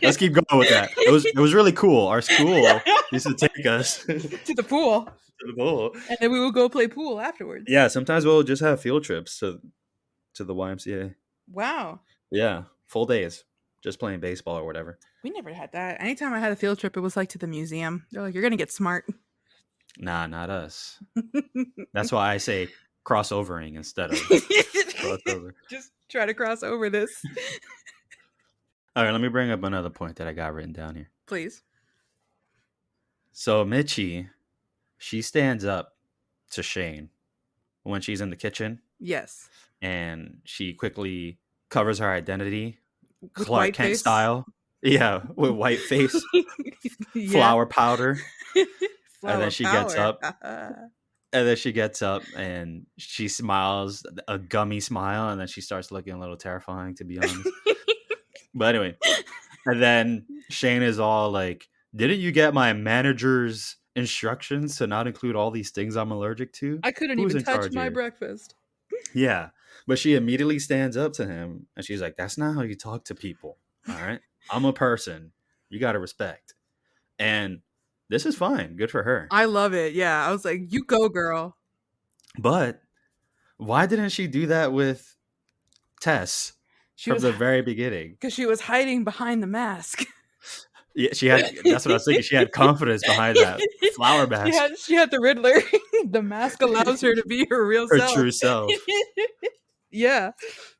Let's keep going with that. It was really cool. Our school used to take us to the pool. To the pool. And then we would go play pool afterwards. Yeah, sometimes we'll just have field trips to the YMCA. Wow. Yeah, full days. Just playing baseball or whatever. We never had that. Anytime I had a field trip, it was like to the museum. They're like, you're going to get smart. Nah, not us. That's why I say crossovering instead of crossover. Just try to cross over this. All right, let me bring up another point that I got written down here. Please. So Mitchie, she stands up to Shane when she's in the kitchen. Yes. And she quickly covers her identity, with Clark Kent style. Yeah, with white face, flour powder. Flour and then she power. gets up. And then she gets up and she smiles, a gummy smile, and then she starts looking a little terrifying, to be honest. But anyway, and then Shane is all like, "Didn't you get my manager's instructions to not include all these things I'm allergic to? I couldn't Who's even in touch charge my here?" breakfast. Yeah. But she immediately stands up to him and she's like, "That's not how you talk to people. All right. I'm a person. You got to respect." And this is fine. Good for her. I love it. Yeah. I was like, you go, girl. But why didn't she do that with Tess She from was the very beginning? because she was hiding behind the mask. Yeah, she had, that's what I was thinking. She had confidence behind that flower mask, she had the Riddler. The mask allows her to be her real her self. true self. Yeah.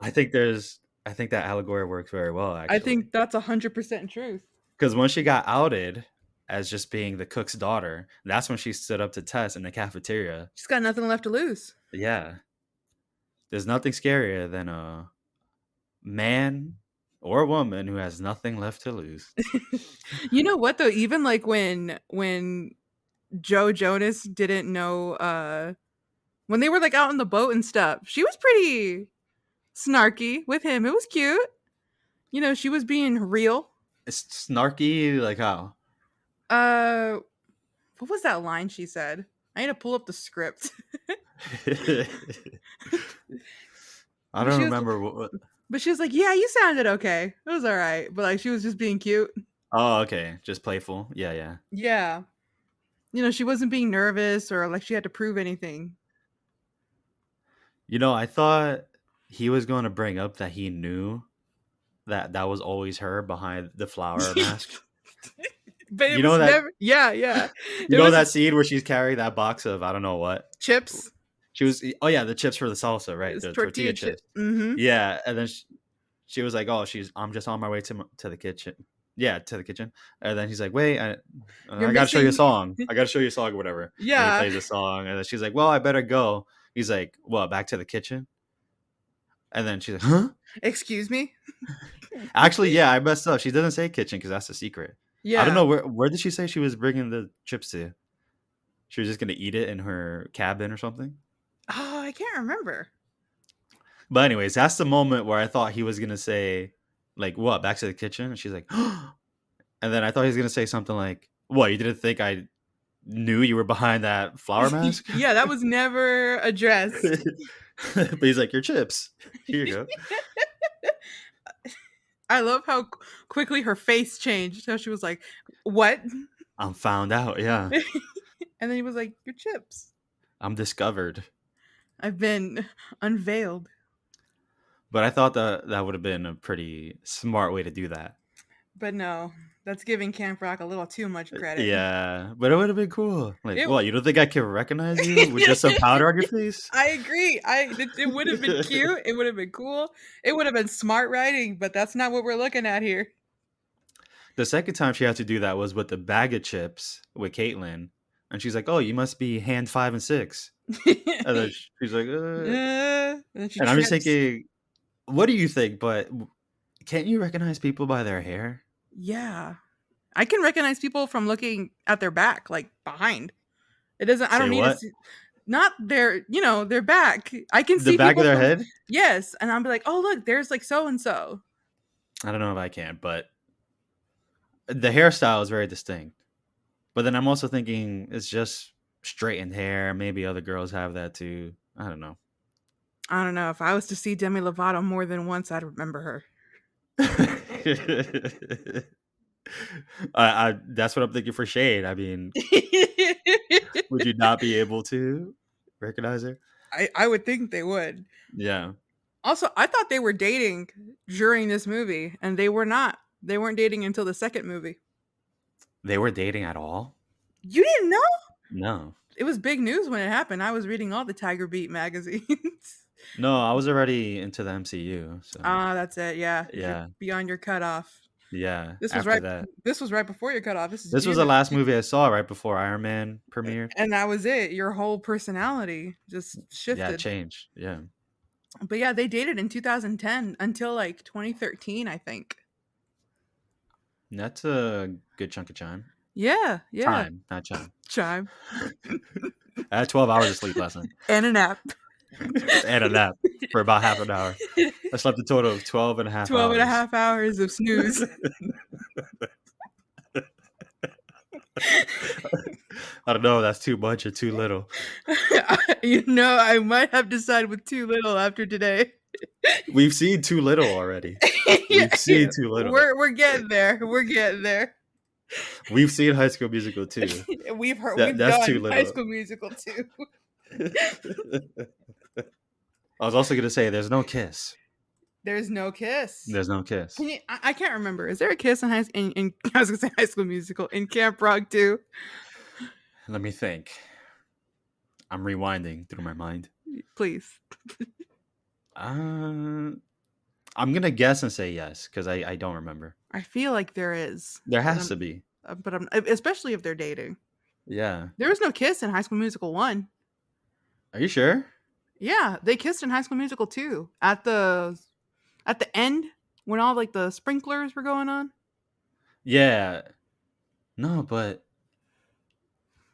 I think that allegory works very well, I actually. think that's 100% truth. Because when she got outed as just being the cook's daughter, that's when she stood up to Tess in the cafeteria. She's got nothing left to lose. Yeah. There's nothing scarier than a man or a woman who has nothing left to lose. You know what though? Even like when Joe Jonas didn't know when they were like out on the boat and stuff, she was pretty snarky with him. It was cute. You know, she was being real. It's snarky, like how? Uh what was that line she said? I need to pull up the script. I But don't she was remember what. but she was like, "Yeah, you sounded okay. It was all right." But like she was just being cute. Oh, okay. Just playful. Yeah, yeah. Yeah. You know, she wasn't being nervous or like she had to prove anything. You know, I thought he was going to bring up that he knew that that was always her behind the flower mask. But it You know was that never yeah. you It know was that scene where she's carrying that box of I don't know what. chips. She was oh yeah, the chips for the salsa, right? It's The tortilla tortilla chip. chips. Mhm. Yeah, and then she was like, "Oh, I'm just on my way to the kitchen." Yeah, to the kitchen. And then he's like, "Wait, You're I got to show you a missing song. I got to show you a song or whatever." And he Yeah. plays a song and then she's like, "Well, I better go." He's like, "What, back to the kitchen?" And then she's like, "Huh?" Excuse me? Actually, yeah, I messed up. She doesn't say kitchen because that's the secret. I don't Yeah. know where did she say she was bringing the chips to? She was just gonna eat it in her cabin or something. Oh, I can't remember. But anyways, that's the moment where I thought he was gonna say, like, "What? Back to the kitchen?" And she's like, and then I thought he was gonna say something like, "What? You didn't think I knew you were behind that flower mask?" Yeah, that was never addressed. But he's like, "Your chips. Here you go." I love how quickly her face changed. So she was like, "What?" I'm found out. Yeah, And then he was like, "Your chips. I'm discovered. I've been unveiled." But I thought that that would have been a pretty smart way to do that. But no, that's giving Camp Rock a little too much credit. Yeah, but it would have been cool. Like, It what? You don't think I can recognize you with just some powder on your face? I agree. It would have been cute. It would have been cool. It would have been smart writing, but that's not what we're looking at here. The second time she had to do that was with the bag of chips with Caitlin, and she's like, "Oh, you must be hand 5 and 6." And then she's like, And then she and I'm just trips. thinking, what do you think? But can't you recognize people by their hair? Yeah. I can recognize people from looking at their back, like behind. It doesn't I Say don't need to what? see not their, their back. I can The see back of people their from head? yes, and I'll be like, "Oh, look, there's like so and so." I don't know if I can, but the hairstyle is very distinct. But then I'm also thinking it's just straightened hair. Maybe other girls have that too. I don't know. I don't know. If I was to see Demi Lovato more than once, I'd remember her. I that's what I'm thinking for Shade. I mean, would you not be able to recognize her? I would think they would. Yeah, Also, I thought they were dating during this movie, and they were not. They weren't dating until the second movie. they were dating at all. You didn't know? No, It was big news when it happened. I was reading all the Tiger Beat magazines. no, I was already into the MCU. So Ah, that's it. Yeah, you're yeah, beyond your cutoff. yeah. This was After right. that, This was right before your cutoff. This is this was the last movie I saw right before Iron Man premiered. and that was it. Your whole personality just Yeah, it shifted. changed. Yeah, But yeah, they dated in 2010 until like 2013, I think. that's a good chunk of time. Yeah, yeah. Time, not chime. Chime I had 12 hours of sleep last night. and a nap. and a nap for about half an hour. I slept a total of 12 and a half 12 and a hours. half hours of snooze. I don't know if that's too much or too little. I might have decided with too little after today. We've seen too little already. We've seen too little. We're getting there. We're getting there. We've seen High School Musical too. We've heard. That's We've done too little. High School Musical too. I was also gonna say there's no kiss. There's no kiss. There's no kiss. Can you? I can't remember. Is there a kiss in I was gonna say High School Musical in Camp Rock too? Let me think. I'm rewinding through my mind. Please. I'm gonna guess and say yes because I don't remember. I feel like there is. There has to be. But I'm especially if they're dating. Yeah. There was no kiss in High School Musical 1. Are you sure? Yeah, they kissed in High School Musical 2 at the end when all like the sprinklers were going on. Yeah. No, but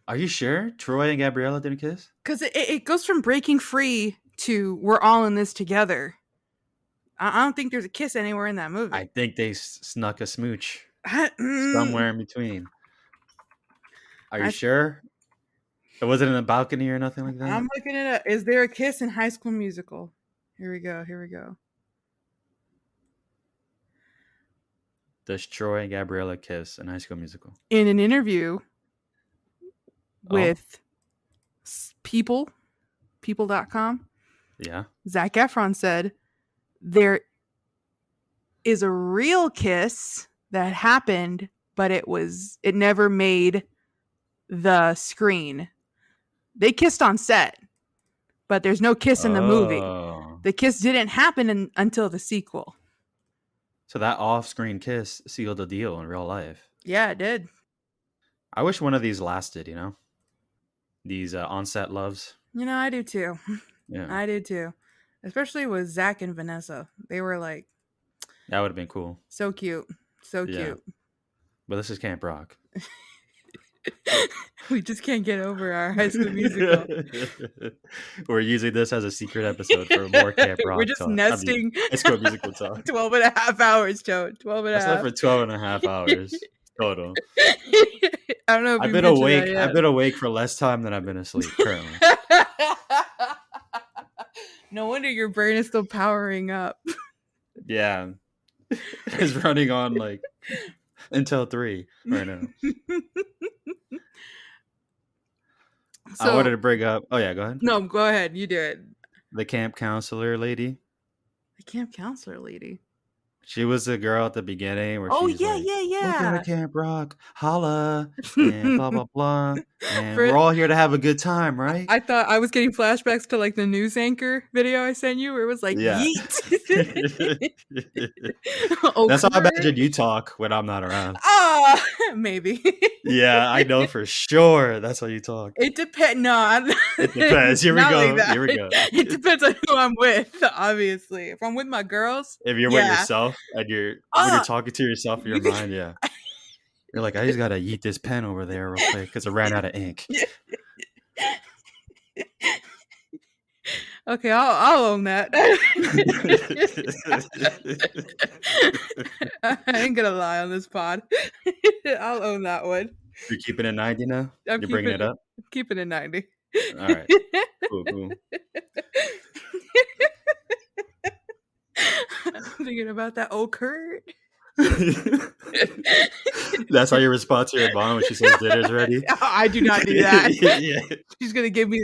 are you sure Troy and Gabriella didn't kiss? Because it goes from breaking free to we're all in this together. I don't think there's a kiss anywhere in that movie. I think they snuck a smooch somewhere in between. Are you sure? It wasn't in the balcony or nothing like that? I'm looking it up. Is there a kiss in High School Musical? Here we go. Does Troy and Gabriella kiss in High School Musical? In an interview with people.com, yeah, Zac Efron said there is a real kiss that happened, but it never made the screen. They kissed on set, but there's no kiss in the movie. The kiss didn't happen until the sequel. So that off-screen kiss sealed the deal in real life. Yeah, it did. I wish one of these lasted, These on-set loves. I do too. Yeah. I do too. Especially with Zach and Vanessa. They were like... That would have been cool. So cute. So cute. But this is Camp Rock. We just can't get over our High School Musical. We're using this as a secret episode for more Camp Rock. We're just nesting High School Musical talk. 12 and a half hours, Joe. 12 and a half. That's for 12 and a half hours total. I don't know if I've been awake. I've been awake for less time than I've been asleep currently. No wonder your brain is still powering up. Yeah. It's running on like until 3 right now. So, I wanted to bring up. Oh yeah, go ahead. No, go ahead. You do it. The camp counselor lady. The camp counselor lady. She was the girl at the beginning where she's yeah. Welcome to Camp Rock, holla, and blah blah blah, and we're all here to have a good time, right? I thought I was getting flashbacks to like the news anchor video I sent you, where it was like, yeet. That's how I imagine you talk when I'm not around. Maybe. Yeah, I know for sure. That's how you talk. It depends. No, it depends. Here we go. Like Here we go. It depends on who I'm with. Obviously, if I'm with my girls, if you're with yourself and when you're talking to yourself in your mind, yeah, you're like, I just gotta yeet this pen over there real quick because I ran out of ink. Okay, I'll own that. I ain't gonna lie on this pod. I'll own that one. You're keeping it 90 now? You're bringing it up? I'm keeping it 90. All right. Cool. I'm thinking about that old Kurt. That's how you respond to your mom when she says dinner's ready? I do not do that. Yeah. She's going to give me...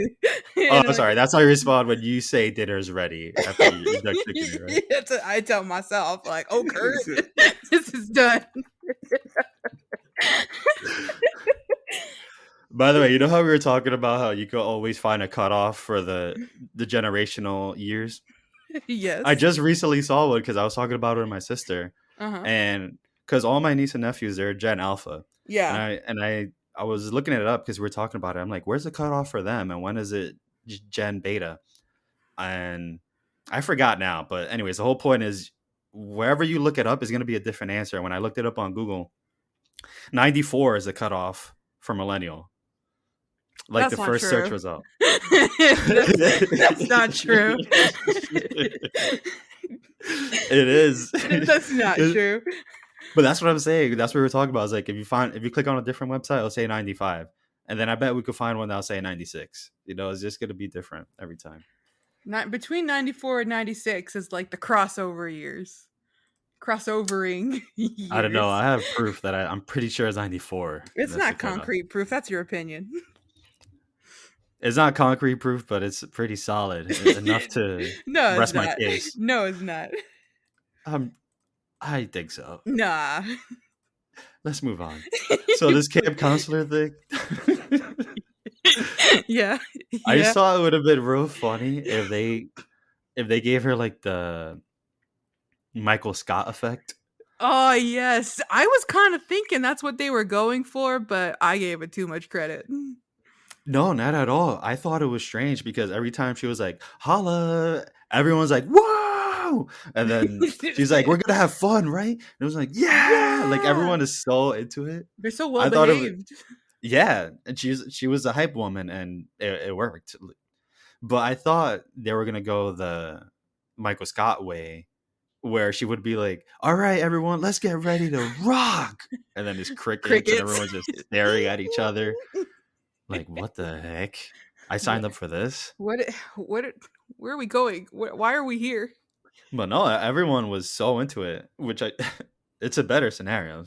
I'm sorry. That's how you respond when you say dinner's ready after you're done cooking it, right? That's what I tell myself, like, oh, Kurt, this is done. By the way, you know how we were talking about how you could always find a cutoff for the generational years? Yes. I just recently saw one because I was talking about it with my sister. And because all my niece and nephews, they're Gen Alpha. Yeah. And I was looking it up because we were talking about it. I'm like, where's the cutoff for them? And when is it Gen Beta? And I forgot now. But anyways, the whole point is wherever you look it up is going to be a different answer. When I looked it up on Google, 94 is the cutoff for millennial. Like the That's not first search true. result. That's not true. It is. That's not true. But that's what I'm saying. That's what we were talking about. Is like if you click on a different website, it'll say 95. And then I bet we could find one that'll say 96. You know, it's just gonna be different every time. Not between 94 and 96 is like the crossover years. Crossovering I don't know. years. I have proof that I'm pretty sure it's 94. It's That's the not cutoff. concrete proof. That's your opinion. It's not concrete proof, but it's pretty solid enough to No, it's rest my not. case. No, it's not. I think so. Nah. Let's move on. So this camp counselor thing. Yeah. I just thought it would have been real funny if they gave her like the Michael Scott effect. Oh, yes. I was kind of thinking that's what they were going for, but I gave it too much credit. No, not at all. I thought it was strange because every time she was like, holla, everyone's like, whoa. And then she's like, we're going to have fun, right? And it was like, yeah. Like everyone is so into it. They're so well I thought it was, behaved. yeah. And she was a hype woman and it worked. But I thought they were going to go the Michael Scott way where she would be like, all right, everyone, let's get ready to rock. And then there's crickets. And everyone's just staring at each other. Like, what the heck? I signed up for this. Where are we going? Why are we here? But no, everyone was so into it, which it's a better scenario.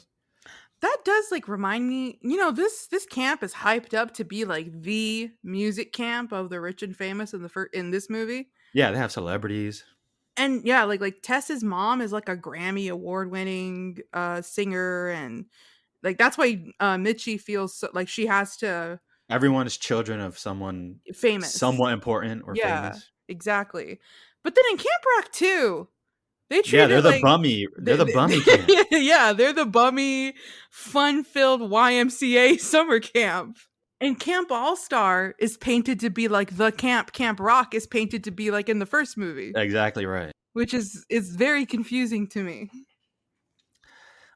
That does like remind me, this camp is hyped up to be like the music camp of the rich and famous in this movie. Yeah, they have celebrities. And yeah, like Tess's mom is like a Grammy award winning singer, and like that's why Mitchie feels like she has to. Everyone is children of someone Famous, somewhat important or famous. Exactly. But then in Camp Rock too, they treat they're it the like bummy. They're the bummy camp. Yeah, they're the bummy, fun-filled YMCA summer camp. And Camp All-Star is painted to be like the camp. Camp Rock is painted to be like in the first movie. Exactly right. Which is very confusing to me.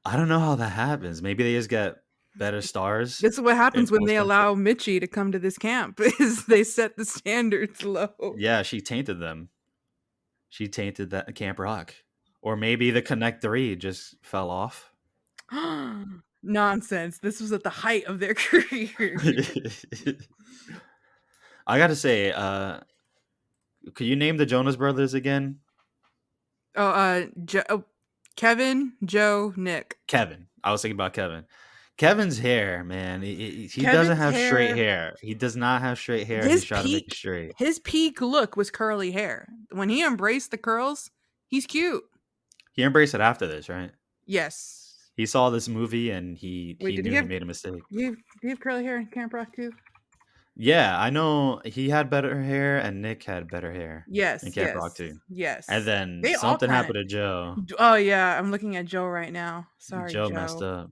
I don't know how that happens. Maybe they just get better stars. This is what happens when they allow Mitchie to come to this camp, is they set the standards low. Yeah, she tainted them. She tainted that Camp Rock. Or maybe the Connect 3 just fell off. Nonsense. This was at the height of their career. I gotta say, could you name the Jonas Brothers again? Kevin, Joe, Nick. Kevin. I was thinking about Kevin. Kevin's hair, man. He doesn't have straight hair. He does not have straight hair. He's trying to make it straight. His peak look was curly hair. When he embraced the curls, he's cute. He embraced it after this, right? Yes. He saw this movie and he knew he made a mistake. Do you have curly hair in Camp Rock too? Yeah, I know he had better hair and Nick had better hair. Yes. In Camp Rock too. Yes. And then something happened to Joe. Oh yeah, I'm looking at Joe right now. Sorry, Joe. Messed up.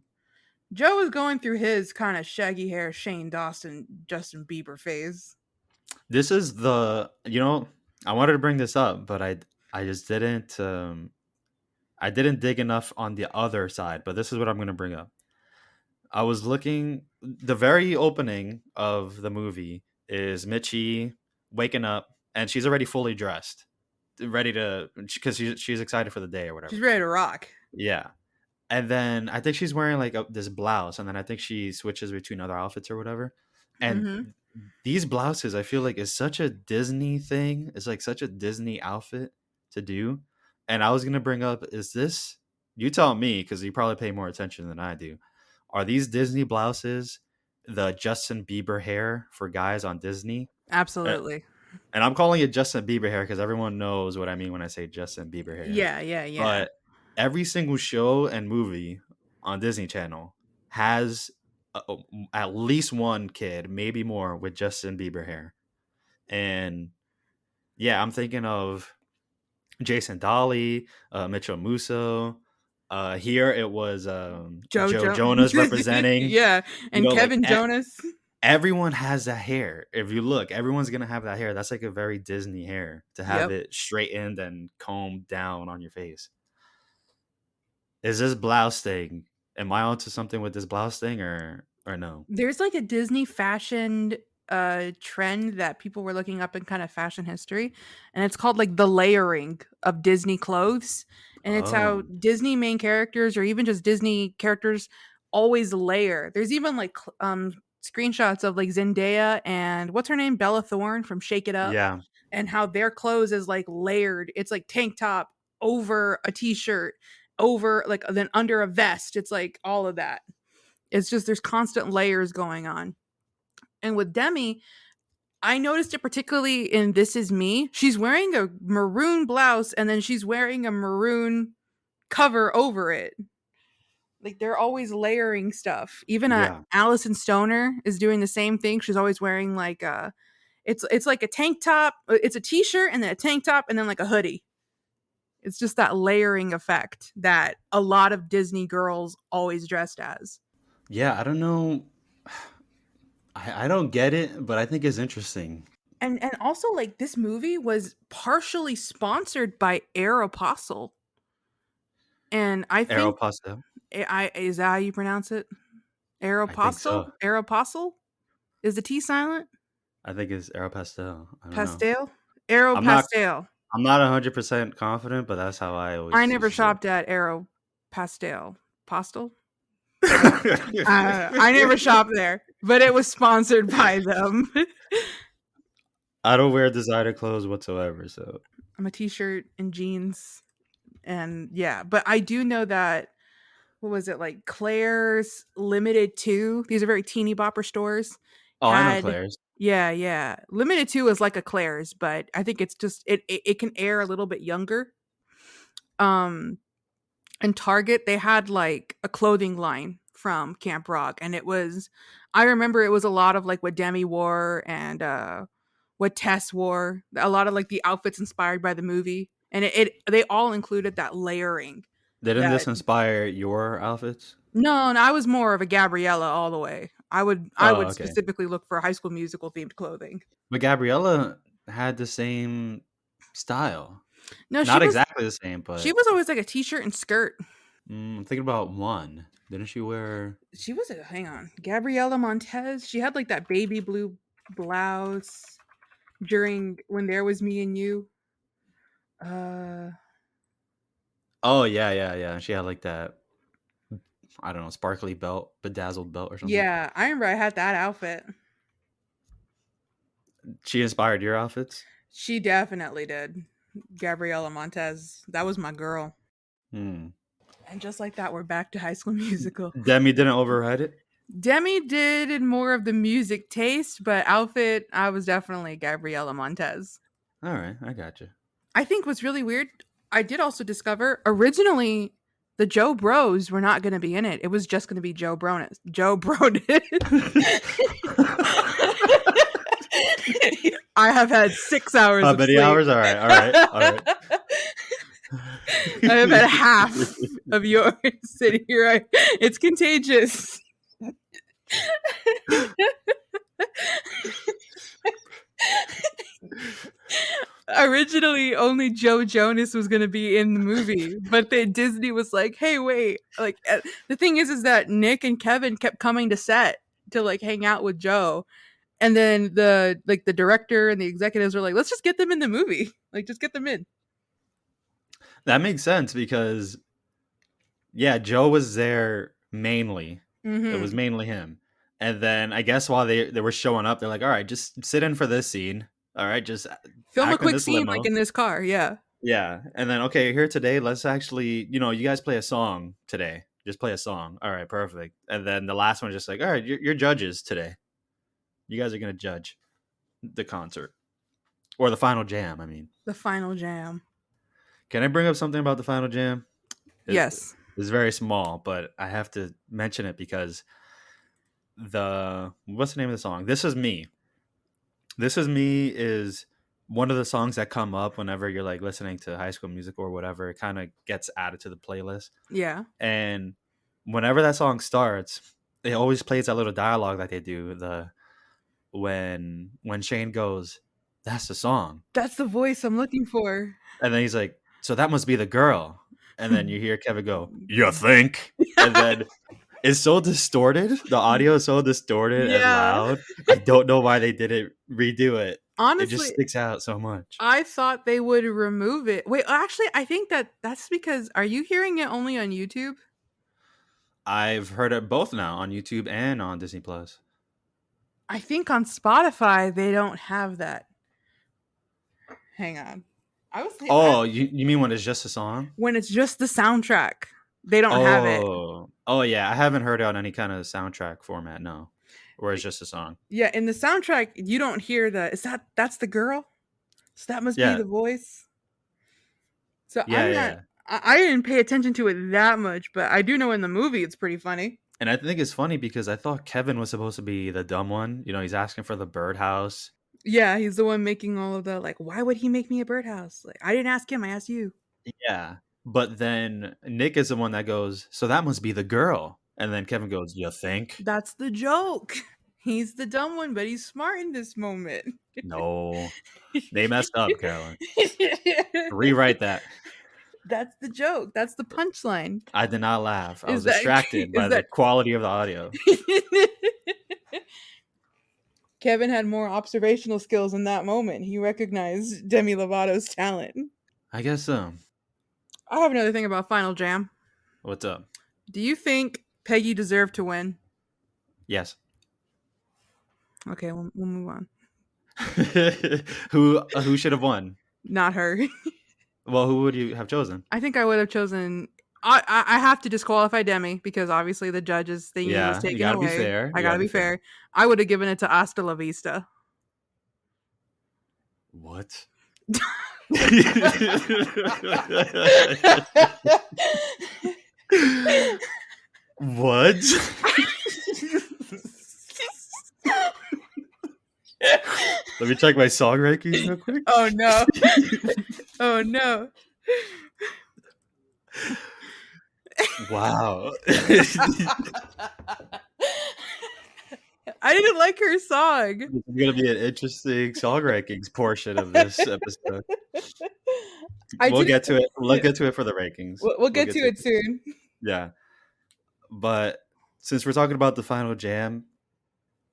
Joe was going through his kind of shaggy hair, Shane Dawson, Justin Bieber phase. This is I wanted to bring this up, but I just didn't I didn't dig enough on the other side, but this is what I'm going to bring up. I was looking, the very opening of the movie is Mitchie waking up and she's already fully dressed, ready to, because she's excited for the day or whatever. She's ready to rock. Yeah. And then I think she's wearing like this blouse, and then I think she switches between other outfits or whatever. And these blouses, I feel like, is such a Disney thing. It's like such a Disney outfit to do. And I was going to bring up, is this, you tell me, because you probably pay more attention than I do. Are these Disney blouses the Justin Bieber hair for guys on Disney? Absolutely. And I'm calling it Justin Bieber hair because everyone knows what I mean when I say Justin Bieber hair. Yeah. But every single show and movie on Disney Channel has at least one kid, maybe more, with Justin Bieber hair. And yeah, I'm thinking of Jason Dolly, Mitchell Musso. Here it was Joe Jonas representing. Yeah, and Kevin Jonas. Everyone has that hair. If you look, everyone's going to have that hair. That's like a very Disney hair to have it straightened and combed down on your face. Is this blouse thing? Am I onto something with this blouse thing or no? There's like a Disney fashioned a trend that people were looking up in kind of fashion history, and it's called like the layering of Disney clothes. And it's how Oh, Disney main characters or even just Disney characters always layer. There's even like screenshots of like Zendaya and what's her name? Bella Thorne from Shake It Up, yeah. and how their clothes is like layered. It's like tank top over a t-shirt, over like then under a vest. It's like all of that. It's just there's constant layers going on. And with Demi, I noticed it particularly in This Is Me. She's wearing a maroon blouse and then she's wearing a maroon cover over it. Like they're always layering stuff. Even Yeah. Allison Stoner is doing the same thing. She's always wearing like a it's like a tank top, it's a t-shirt and then a tank top and then like a hoodie. It's just that layering effect that a lot of Disney girls always dressed as. Yeah, I don't know. I don't get it, but I think it's interesting. And also like this movie was partially sponsored by Aeropostale. And I think Aeropostale? I is that how you pronounce it? I think Aeropostale? so. Aeropostale? Is the T silent? I think it's Aeropostale. I don't know. Pastel? I'm not Aeropostale. I'm not 100% confident, but that's how I I always never used to say shopped at Aeropostale. Postal? it. I never shopped there, but it was sponsored by them. I don't wear designer clothes whatsoever, so I'm a t-shirt and jeans and yeah, but I do know that what was it like Claire's Limited 2, these are very teeny bopper stores, oh, I know had Claire's. yeah, yeah. Limited 2 is like a Claire's, but I think it's just it can air a little bit younger. Um and Target, they had like a clothing line from Camp Rock, and it was I remember it was a lot of like what Demi wore and what Tess wore, a lot of like the outfits inspired by the movie, and it they all included that layering. Didn't That this inspire your outfits? no, and I was more of a Gabriella all the way. I Oh, would okay. specifically look for High School Musical themed clothing. But Gabriella had the same style. No, Not exactly the same, she but was always like a t-shirt and skirt. I'm thinking about one. Didn't she wear? She was a hang on. Gabriella Montez, she had like that baby blue blouse during when there was me and you. Uh Oh yeah, yeah, yeah. She had like that. I don't know, sparkly belt, bedazzled belt or something. yeah, I remember I had that outfit. She inspired your outfits. She definitely did. Gabriella Montez, that was my girl. Hmm. And just like that, we're back to High School Musical. Demi didn't override it. Demi did more of the music taste, but outfit, I was definitely Gabriella Montez. All right, I got you. I think what's really weird, I did also discover originally the Joe Bros were not going to be in it. It was just going to be Joe Bronis. Joe Bronis. I have had 6 hours How of many sleep. hours? All right, all right, all right. I have had half of yours sitting here. It's contagious. Originally, only Joe Jonas was going to be in the movie, but then Disney was like, "Hey, wait!" Like the thing is that Nick and Kevin kept coming to set to like hang out with Joe, and then the director and the executives were like, "Let's just get them in the movie. Like, just get them in." That makes sense because yeah, Joe was there mainly. It was Mm-hmm. mainly him. And then I guess while they were showing up, they're like, "All right, just sit in for this scene. All right, just Film a act in quick this scene like limo." in this car. Yeah. Yeah. And then okay, here today, let's actually, you guys play a song today. Just play a song. All right, perfect. And then the last one just like, "All right, you're judges today. You guys are going to judge the concert or the final jam, I mean." The final jam. Can I bring up something about the final jam? Yes. It's very small, but I have to mention it because what's the name of the song? This Is Me. This Is Me is one of the songs that come up whenever you're like listening to High School Music or whatever. It kind of gets added to the playlist. Yeah. And whenever that song starts, it always plays that little dialogue that they do. When Shane goes, "That's the song." That's the voice I'm looking for. And then he's like, "So that must be the girl." And then you hear Kevin go, "You think?" And then It's so distorted. The audio is so distorted and Yeah. loud. I don't know why they didn't redo it. It just Honestly, sticks out so much. I thought they would remove it. Wait, actually, I think that's because are you hearing it only on YouTube? I've heard it both now on YouTube and on Disney Plus. I think on Spotify they don't have that. Hang on. Oh, you mean when it's just a song? When it's just the soundtrack, they don't have it. Oh yeah. I haven't heard it on any kind of soundtrack format. No, where it's just a song. Yeah, in the soundtrack, you don't hear that's the girl? So that must be Yeah, the voice. So yeah, yeah. I didn't pay attention to it that much, but I do know in the movie it's pretty funny. And I think it's funny because I thought Kevin was supposed to be the dumb one. You know, he's asking for the birdhouse. Yeah, he's the one making all of the like, why would he make me a birdhouse? Like, I didn't ask him, I asked you. Yeah. But then Nick is the one that goes, so that must be the girl. And then Kevin goes, you think? That's the joke. He's the dumb one, but he's smart in this moment. No. They messed up, Carolyn. Rewrite that. That's the joke. That's the punchline. I did not laugh. I Is was that- distracted by is the that- quality of the audio. Kevin had more observational skills in that moment. He recognized Demi Lovato's talent. I guess so. I have another thing about Final Jam. What's up? Do you think Peggy deserved to win? Yes. Okay, we'll move on. Who should have won? Not her. Well, who would you have chosen? I think I would have chosen. I have to disqualify Demi because obviously the judges thingy Yeah, was you taken gotta away. be fair. I You gotta be fair. I would have given it to Hasta La Vista. What? What? Let me check my song rankings real quick. Oh no! Oh no! Wow. I didn't like her song. It's gonna be an interesting song rankings portion of this episode. We'll get to it. We'll get to it for the rankings. We'll get to it soon. Yeah. But since we're talking about the Final Jam,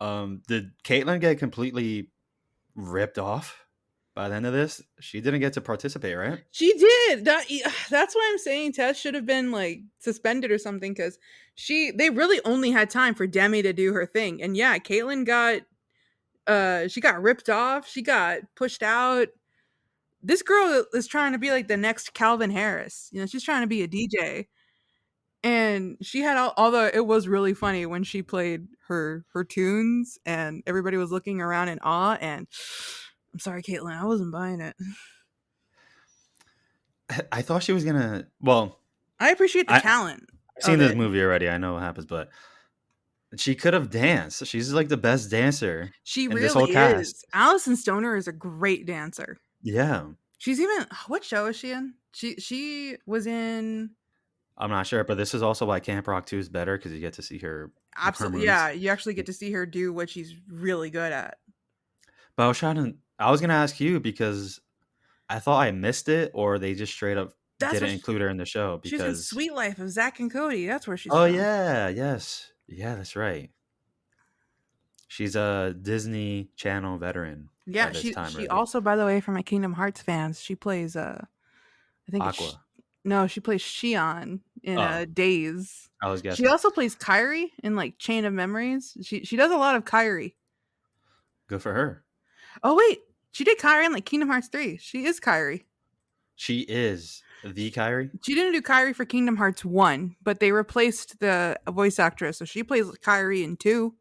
did Caitlyn get completely ripped off by the end of this? She didn't get to participate, right? She did. That's why I'm saying Tess should have been like suspended or something because they really only had time for Demi to do her thing. And yeah, Caitlyn she got ripped off. She got pushed out. This girl is trying to be like the next Calvin Harris. You know, she's trying to be a DJ. And she had although it was really funny when she played her tunes and everybody was looking around in awe. And I'm sorry, Caitlyn, I wasn't buying it. I thought she was gonna. Well, I appreciate the talent. I've seen this movie already. I know what happens, but she could have danced. She's like the best dancer. She really this whole cast. is. Allison Stoner is a great dancer. Yeah. She's even. What show is she in? She was in. I'm not sure, but this is also why Camp Rock 2 is better because you get to see her. Absolutely, yeah. You actually get to see her do what she's really good at. But I was gonna ask you because I thought I missed it, or they just straight up didn't include her in the show. Because she's in Sweet Life of Zach and Cody. That's where she's. Oh from. yeah, yes, yeah, that's right. She's a Disney Channel veteran. Yeah, she also, by the way, for my Kingdom Hearts fans, she plays I think Aqua. No, she plays Shion in Days. I was guessing. She also plays Kairi in like Chain of Memories. She does a lot of Kairi. Good for her. Oh wait, she did Kairi in like Kingdom Hearts 3. She is Kairi. She is the Kairi? She didn't do Kairi for Kingdom Hearts 1, but they replaced the voice actress, so she plays Kairi in 2.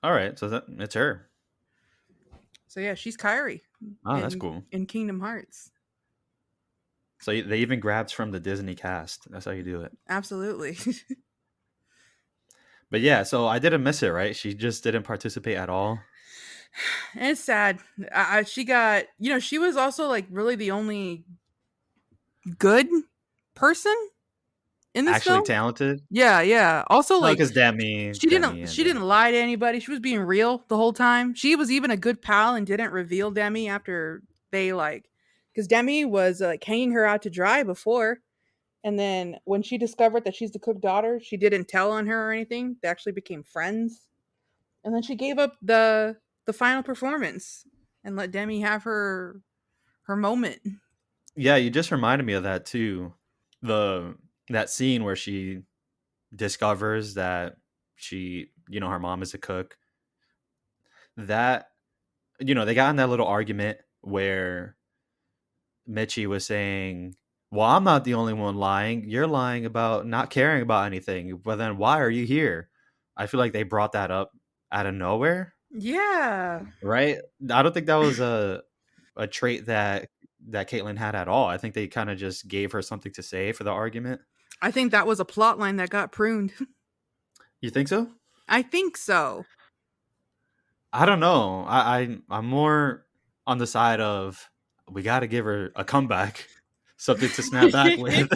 All right, so it's her. So yeah, she's Kairi. Oh, that's cool. In Kingdom Hearts. So they even grabbed from the Disney cast. That's how you do it. Absolutely. But yeah, so I didn't miss it, right? She just didn't participate at all. And it's sad. She got, she was also like really the only good person in this Actually film. Talented. Yeah. Also, like, because Demi. She didn't lie to anybody. She was being real the whole time. She was even a good pal and didn't reveal Demi after they because Demi was like hanging her out to dry before, And then when she discovered that she's the cook daughter, she didn't tell on her or anything. They actually became friends. And then she gave up the final performance and let Demi have her moment. Yeah, you just reminded me of that too. The that scene where she discovers that her mom is a cook. That they got in that little argument where Mitchie was saying, "Well, I'm not the only one lying. You're lying about not caring about anything. But then why are you here?" I feel like they brought that up out of nowhere, Yeah. right? I don't think that was a trait that Caitlyn had at all. I think they kind of just gave her something to say for the argument. I think that was a plot line that got pruned. You think so? I think so. I don't know. I'm more on the side of we got to give her a comeback, something to snap back with.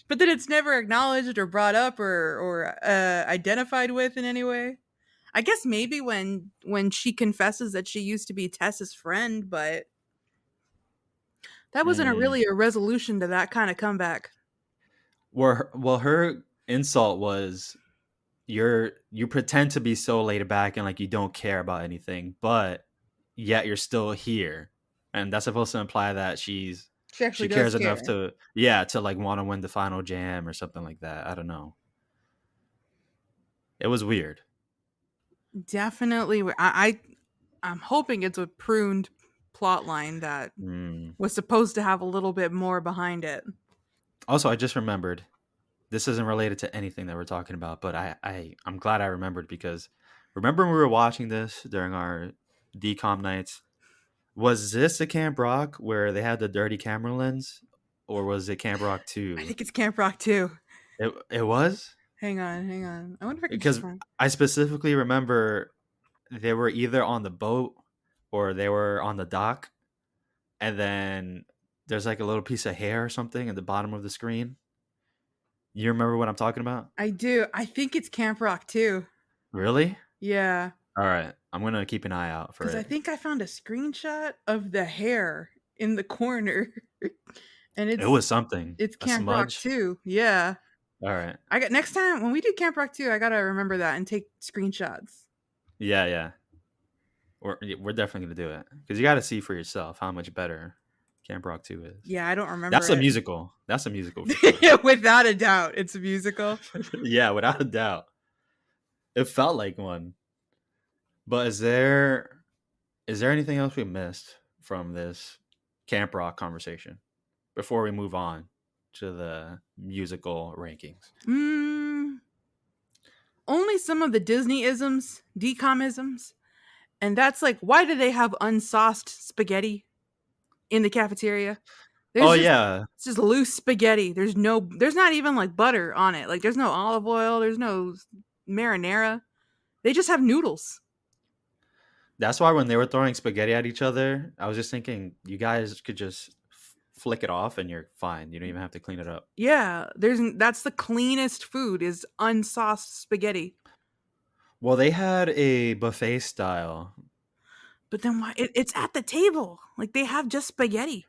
But then it's never acknowledged or brought up or identified with in any way. I guess maybe when she confesses that she used to be Tess's friend, but that wasn't Mm. really a resolution to that kind of comeback. Well, her insult was you pretend to be so laid back and like you don't care about anything, but yet you're still here, and that's supposed to imply that She she actually does cares enough care. to like want to win the final jam or something like that. I don't know. It was weird. Definitely. I'm hoping it's a pruned plot line that Mm. was supposed to have a little bit more behind it. Also, I just remembered this isn't related to anything that we're talking about, but I'm glad I remembered because remember when we were watching this during our decom nights? Was this a Camp Rock where they had the dirty camera lens, or was it Camp Rock I 2? think it's Camp Rock too. It was Hang on, hang on. I wonder if I can just because find. I specifically remember they were either on the boat or they were on the dock, and then there's like a little piece of hair or something at the bottom of the screen. You remember what I'm talking about? I do. I think it's Camp Rock too. Really? Yeah, All right, I'm gonna keep an eye out for because I it. think I found a screenshot of the hair in the corner, and It was something. it's A Camp Rock smudge. too. Yeah, All right. I got next time when we do Camp Rock 2, I gotta remember that and take screenshots. Yeah, yeah. We're definitely gonna do it because you got to see for yourself how much better Camp Rock 2 is. Yeah, I don't remember That's a it. musical. That's a musical for sure. Without a doubt, it's a musical. Yeah, without a doubt. It felt like one. But is there anything else we missed from this Camp Rock conversation before we move on to the musical rankings? Mm, only some of the Disney isms, decom isms, and that's like, why do they have unsauced spaghetti in the cafeteria? Oh There's just yeah, it's just loose spaghetti. There's not even like butter on it. Like there's no olive oil, there's no marinara. They just have noodles. that's why when they were throwing spaghetti at each other, I was just thinking you guys could just flick it off and you're fine. You don't even have to clean it up. Yeah, that's the cleanest food is unsauced spaghetti. Well, they had a buffet style. But then why it's at the table. Like they have just spaghetti.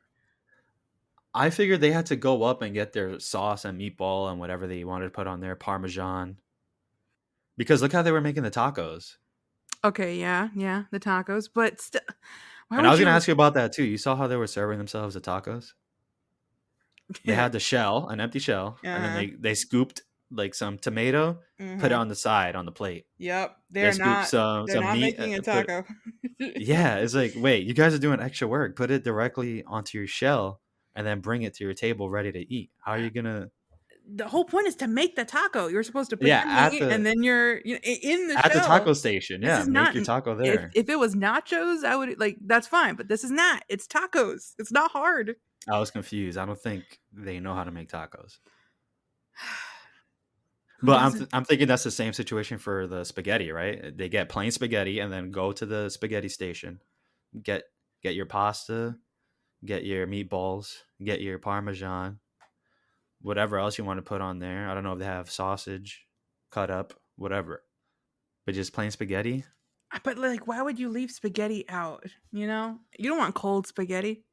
I figured they had to go up and get their sauce and meatball and whatever they wanted to put on there, parmesan. Because look how they were making the tacos. Okay, yeah, yeah, the tacos, but still, why And I would was going to you? ask you about that too. You saw how they were serving themselves the tacos? They had the shell, an empty shell, and then Uh-huh. they scooped like some tomato, put it Mhm. on the side on the plate. Yep, They scooped they're some not meat, making a put taco. yeah, it's like, wait, you guys are doing extra work. Put it directly onto your shell and then bring it to your table ready to eat. How are you gonna The whole point is to make the taco. You're supposed to Yeah, pretend to eat, and then you're in the at the shell. taco station. This Yeah, is make not. your taco If there. if it was nachos, I would like that's fine, but this is not. It's tacos. It's not hard. I was confused. I don't think they know how to make tacos. Who But doesn't? I'm thinking that's the same situation for the spaghetti, right? They get plain spaghetti and then go to the spaghetti station, get get your pasta, get your meatballs, get your parmesan, whatever else you want to put on there. I don't know if they have sausage cut up, whatever. But just plain spaghetti. But like, why would you leave spaghetti out? You don't want cold spaghetti.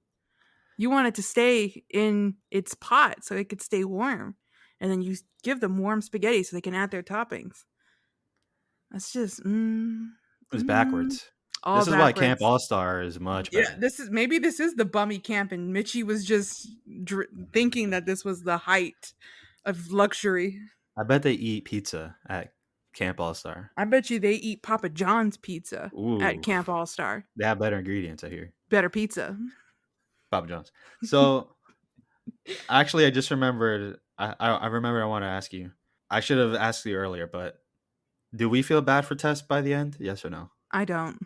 You want it to stay in its pot so it could stay warm. And then you give them warm spaghetti so they can add their toppings. That's just It's mm, backwards. all This is why Camp backwards. All Star is much Yeah, better. this is the bummy camp, and Mitchie was just thinking that this was the height of luxury. I bet they eat pizza at Camp All Star. I bet you they eat Papa John's pizza at Ooh, Camp All Star. they have better ingredients, I hear. Better pizza. Papa John's. So actually, I just remembered. I remember I want to ask you. I should have asked you earlier, but do we feel bad for Tess by the end? Yes or no? I don't.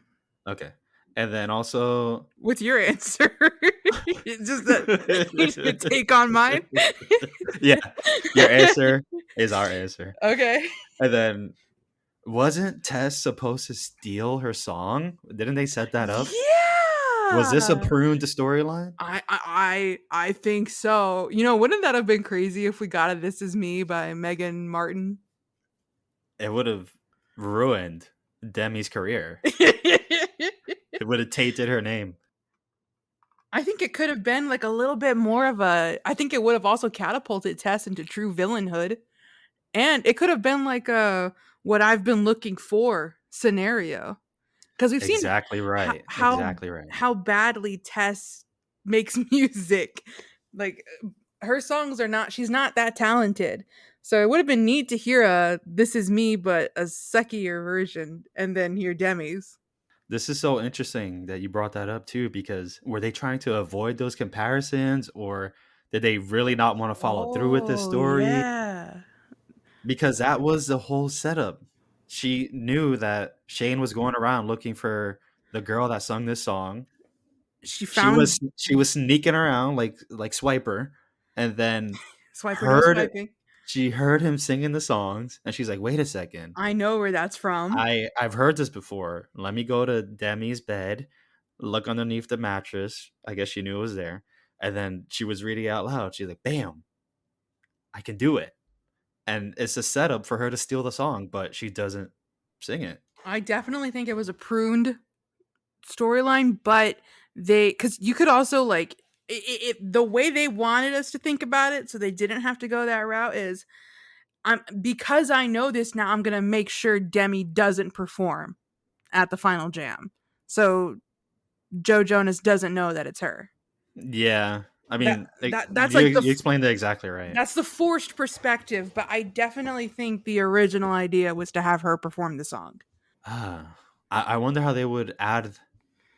Okay. And then also, With your answer, it's just that your take on mine. yeah, your answer is our answer. Okay. And then, wasn't Tess supposed to steal her song? Didn't they set that up? Was this a Yeah. pruned storyline? I think so. You know, wouldn't that have been crazy if we got a "This Is Me" by Megan Martin? It would have ruined Demi's career. It would have tainted her name. I think it could have been like a little bit more of a. I think it would have also catapulted Tess into true villainhood, and it could have been like a "What I've Been Looking For" scenario, because we've seen Exactly how right. how Exactly right. how badly Tess makes music. Like her songs are not. She's not that talented. So it would have been neat to hear a "This Is Me" but a suckier version, and then hear Demi's. This is so interesting that you brought that up too, because were they trying to avoid those comparisons, or did they really not want to follow through with this Oh story? yeah. Because that was the whole setup. She knew that Shane was going around looking for the girl that sung this song. She She found was she was sneaking around like Swiper, and then Swiper no heard swiping. she heard him singing the songs, and she's like, "Wait a second, I know where that's from. I've heard this before. Let me go to Demi's bed, look underneath the mattress. I guess she knew it was there, and then she was reading it out loud. She's like, "Bam, I can do it." And it's a setup for her to steal the song, but she doesn't sing it. I definitely think it was a pruned storyline, but because you could also like the way they wanted us to think about it, so they didn't have to go that route. Is because I know this now, I'm gonna make sure Demi doesn't perform at the final jam, so Joe Jonas doesn't know that it's her. Yeah, I That mean, that's you like you explained it exactly right. that's the forced perspective, but I definitely think the original idea was to have her perform the song. Ah, I wonder how they would add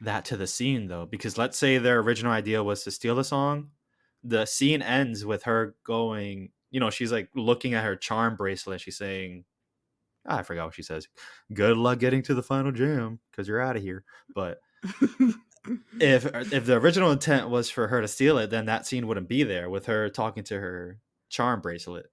that to the scene though, because let's say their original idea was to steal the song. The scene ends with her going, she's like looking at her charm bracelet. She's saying, I forgot what she says. Good luck getting to the final jam because you're out of here. But if the original intent was for her to steal it, then that scene wouldn't be there with her talking to her charm bracelet.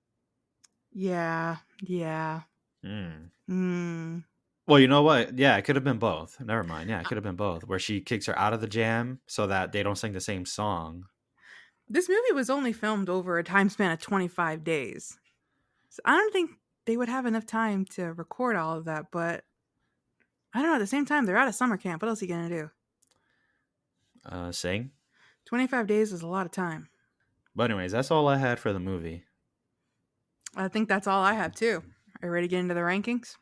Yeah, yeah. Hmm. Mm. Well, you know what? Yeah, it could have been both. Never mind. Yeah, it could have been both. Where she kicks her out of the jam so that they don't sing the same song. This movie was only filmed over a time span of 25 days. So I don't think they would have enough time to record all of that, but I don't know. At the same time, they're out of summer camp. What else are you going to do? Sing. 25 days is a lot of time. But anyways, that's all I had for the movie. I think that's all I have, too. Are you ready to get into the rankings?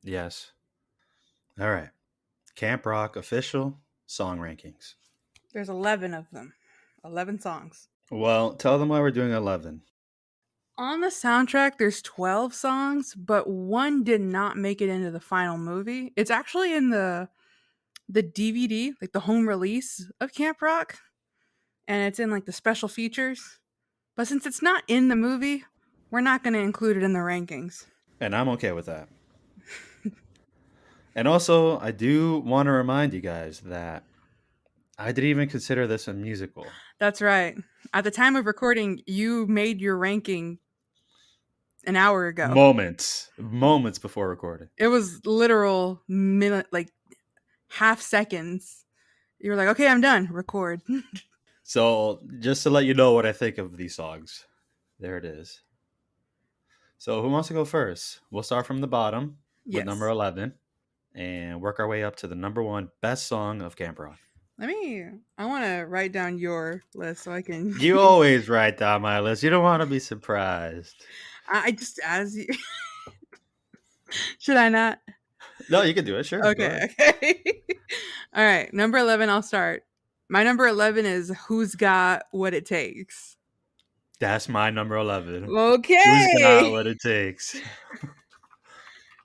Yes. All right. Camp Rock official song rankings. There's 11 of them. 11 songs. Well, tell them why we're doing 11. On the soundtrack, there's 12 songs, but one did not make it into the final movie. It's actually in the DVD, like the home release of Camp Rock, and it's in like the special features. But since it's not in the movie, we're not going to include it in the rankings. And I'm okay with that. And also, I do want to remind you guys that I didn't even consider this a musical. That's right. At the time of recording, you made your ranking an hour ago. Moments before recording. It was literal minute, like half seconds. You were like, okay, I'm done. Record. So, just to let you know what I think of these songs, there it is. So, who wants to go first? We'll start from the bottom with Yes. number 11 and work our way up to the number one best song of Camp Rock. I want to write down your list so I can. You always write down my list. You don't want to be surprised. I just as you. Should I not? No, you can do it. Sure. Go ahead. Okay. All right. Number 11, I'll start. My number 11 is Who's Got What It Takes. That's my number 11. Who's got Okay. what it takes?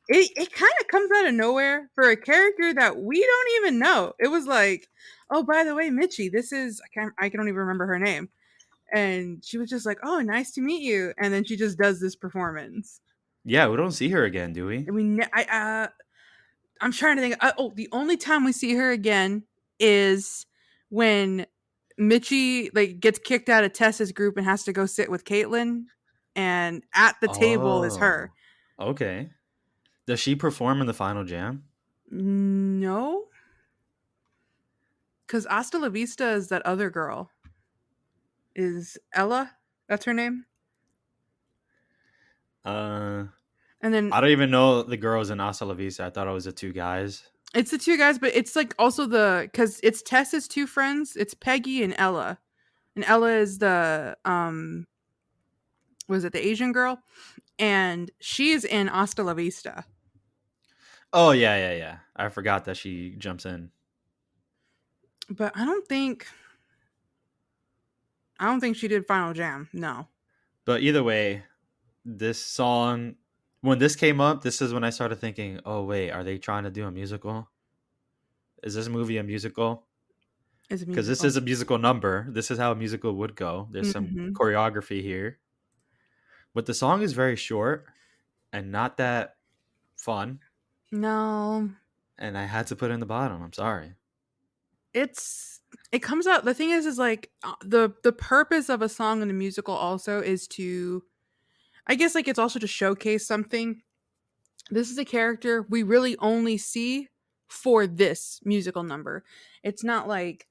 It kind of comes out of nowhere for a character that we don't even know. It was like, oh, by the way, Mitchie, this is I don't even remember her name. And she was just like, oh, nice to meet you. And then she just does this performance. Yeah, we don't see her again, do we? I mean, I'm trying to think. The only time we see her again is when Mitchie like gets kicked out of Tess's group and has to go sit with Caitlin, and at the table is her. Okay. Does she perform in the final jam? No, because Hasta La Vista is that other girl. Is Ella? That's her name. And then I don't even know the girls in Hasta La Vista. I thought it was the two guys. It's the two guys, but it's like also because it's Tess's two friends. It's Peggy and Ella is the was it the Asian girl, and she's in Hasta La Vista. Oh yeah. I forgot that she jumps in. But I don't think she did Final Jam. No. But either way, this song, when this came up, this is when I started thinking, oh wait, are they trying to do a musical? Is this movie a musical? Because this is a musical number. This is how a musical would go. There's some choreography here. But the song is very short and not that fun. No. And I had to put it in the bottom. I'm sorry. It comes out. The thing is like the purpose of a song in a musical also is to, I guess, like it's also to showcase something. This is a character we really only see for this musical number. It's not like,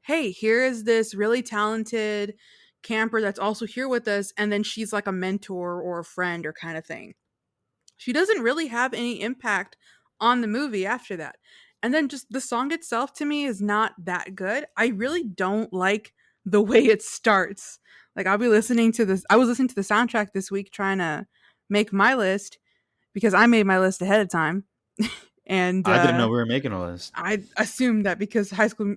hey, here is this really talented camper that's also here with us, and then she's like a mentor or a friend or kind of thing. She doesn't really have any impact on the movie after that. And then just the song itself to me is not that good. I really don't like the way it starts. Like I was listening to the soundtrack this week trying to make my list because I made my list ahead of time. And I didn't know we were making a list. I assumed that because High School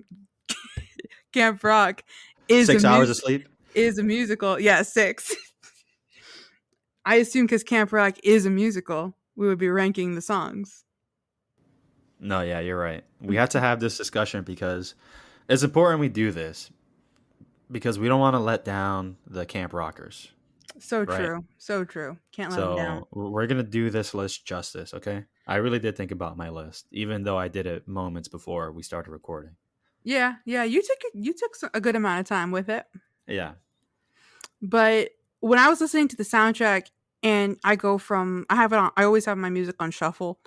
Camp Rock is 6 hours of sleep is a musical. Yeah, 6. I assume because Camp Rock is a musical, we would be ranking the songs. No, yeah, you're right. We have to have this discussion because it's important we do this because we don't want to let down the Camp Rockers. So right? True. So true. Can't let them down. We're going to do this list justice, okay? I really did think about my list, even though I did it moments before we started recording. Yeah. You took a good amount of time with it. Yeah. But when I was listening to the soundtrack and I always have my music on shuffle.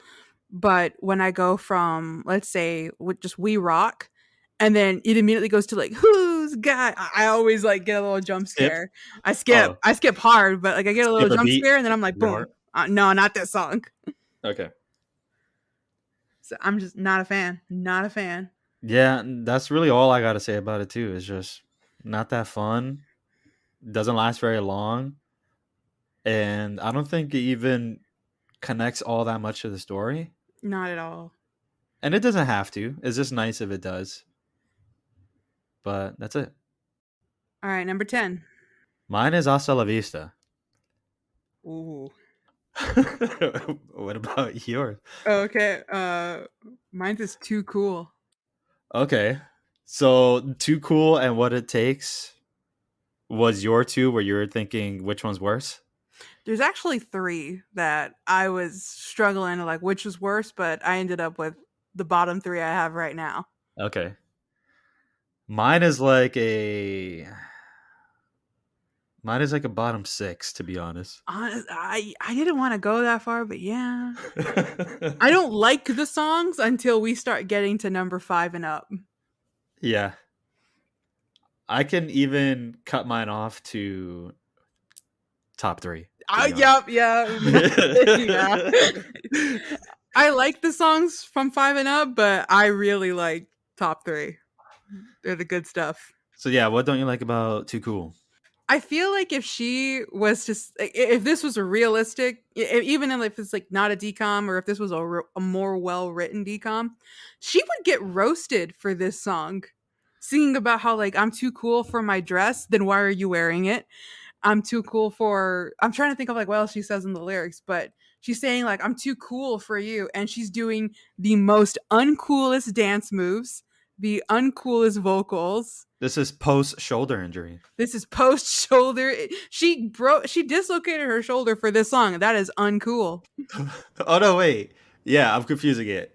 But when I go from, let's say, with just We Rock, and then it immediately goes to like, Who's Got, I always like get a little jump scare. I skip hard, but like I get a little jump scare and then I'm like, boom. No, not that song. Okay. So I'm just not a fan. Not a fan. Yeah, that's really all I got to say about it too. It's just not that fun. Doesn't last very long. And I don't think it even connects all that much to the story. Not at all. And it doesn't have to. It's just nice if it does. But that's it. All right, number 10. Mine is Hasta La Vista. Ooh. What about yours? Okay. Mine's is Too Cool. Okay. So Too Cool and What It Takes was your two where you were thinking which one's worse? There's actually 3 that I was struggling to like which was worse, but I ended up with the bottom 3 I have right now. Okay. Mine is like a bottom 6, to be honest. I didn't want to go that far, but yeah. I don't like the songs until we start getting to number 5 and up. Yeah. I can even cut mine off to top 3. Yeah. I like the songs from 5 and up, but I really like top 3. They're the good stuff. So yeah, what don't you like about Too Cool? I feel like if she was just if this was a realistic, even if it's like not a decom, or if this was a more well written decom, she would get roasted for this song, singing about how like I'm too cool for my dress. Then why are you wearing it? I'm too cool for. I'm trying to think of like what else she says in the lyrics, but she's saying like I'm too cool for you, and she's doing the most uncoolest dance moves, the uncoolest vocals. This is post shoulder injury. This is post shoulder. She dislocated her shoulder for this song. That is uncool. Oh no, wait. Yeah, I'm confusing it.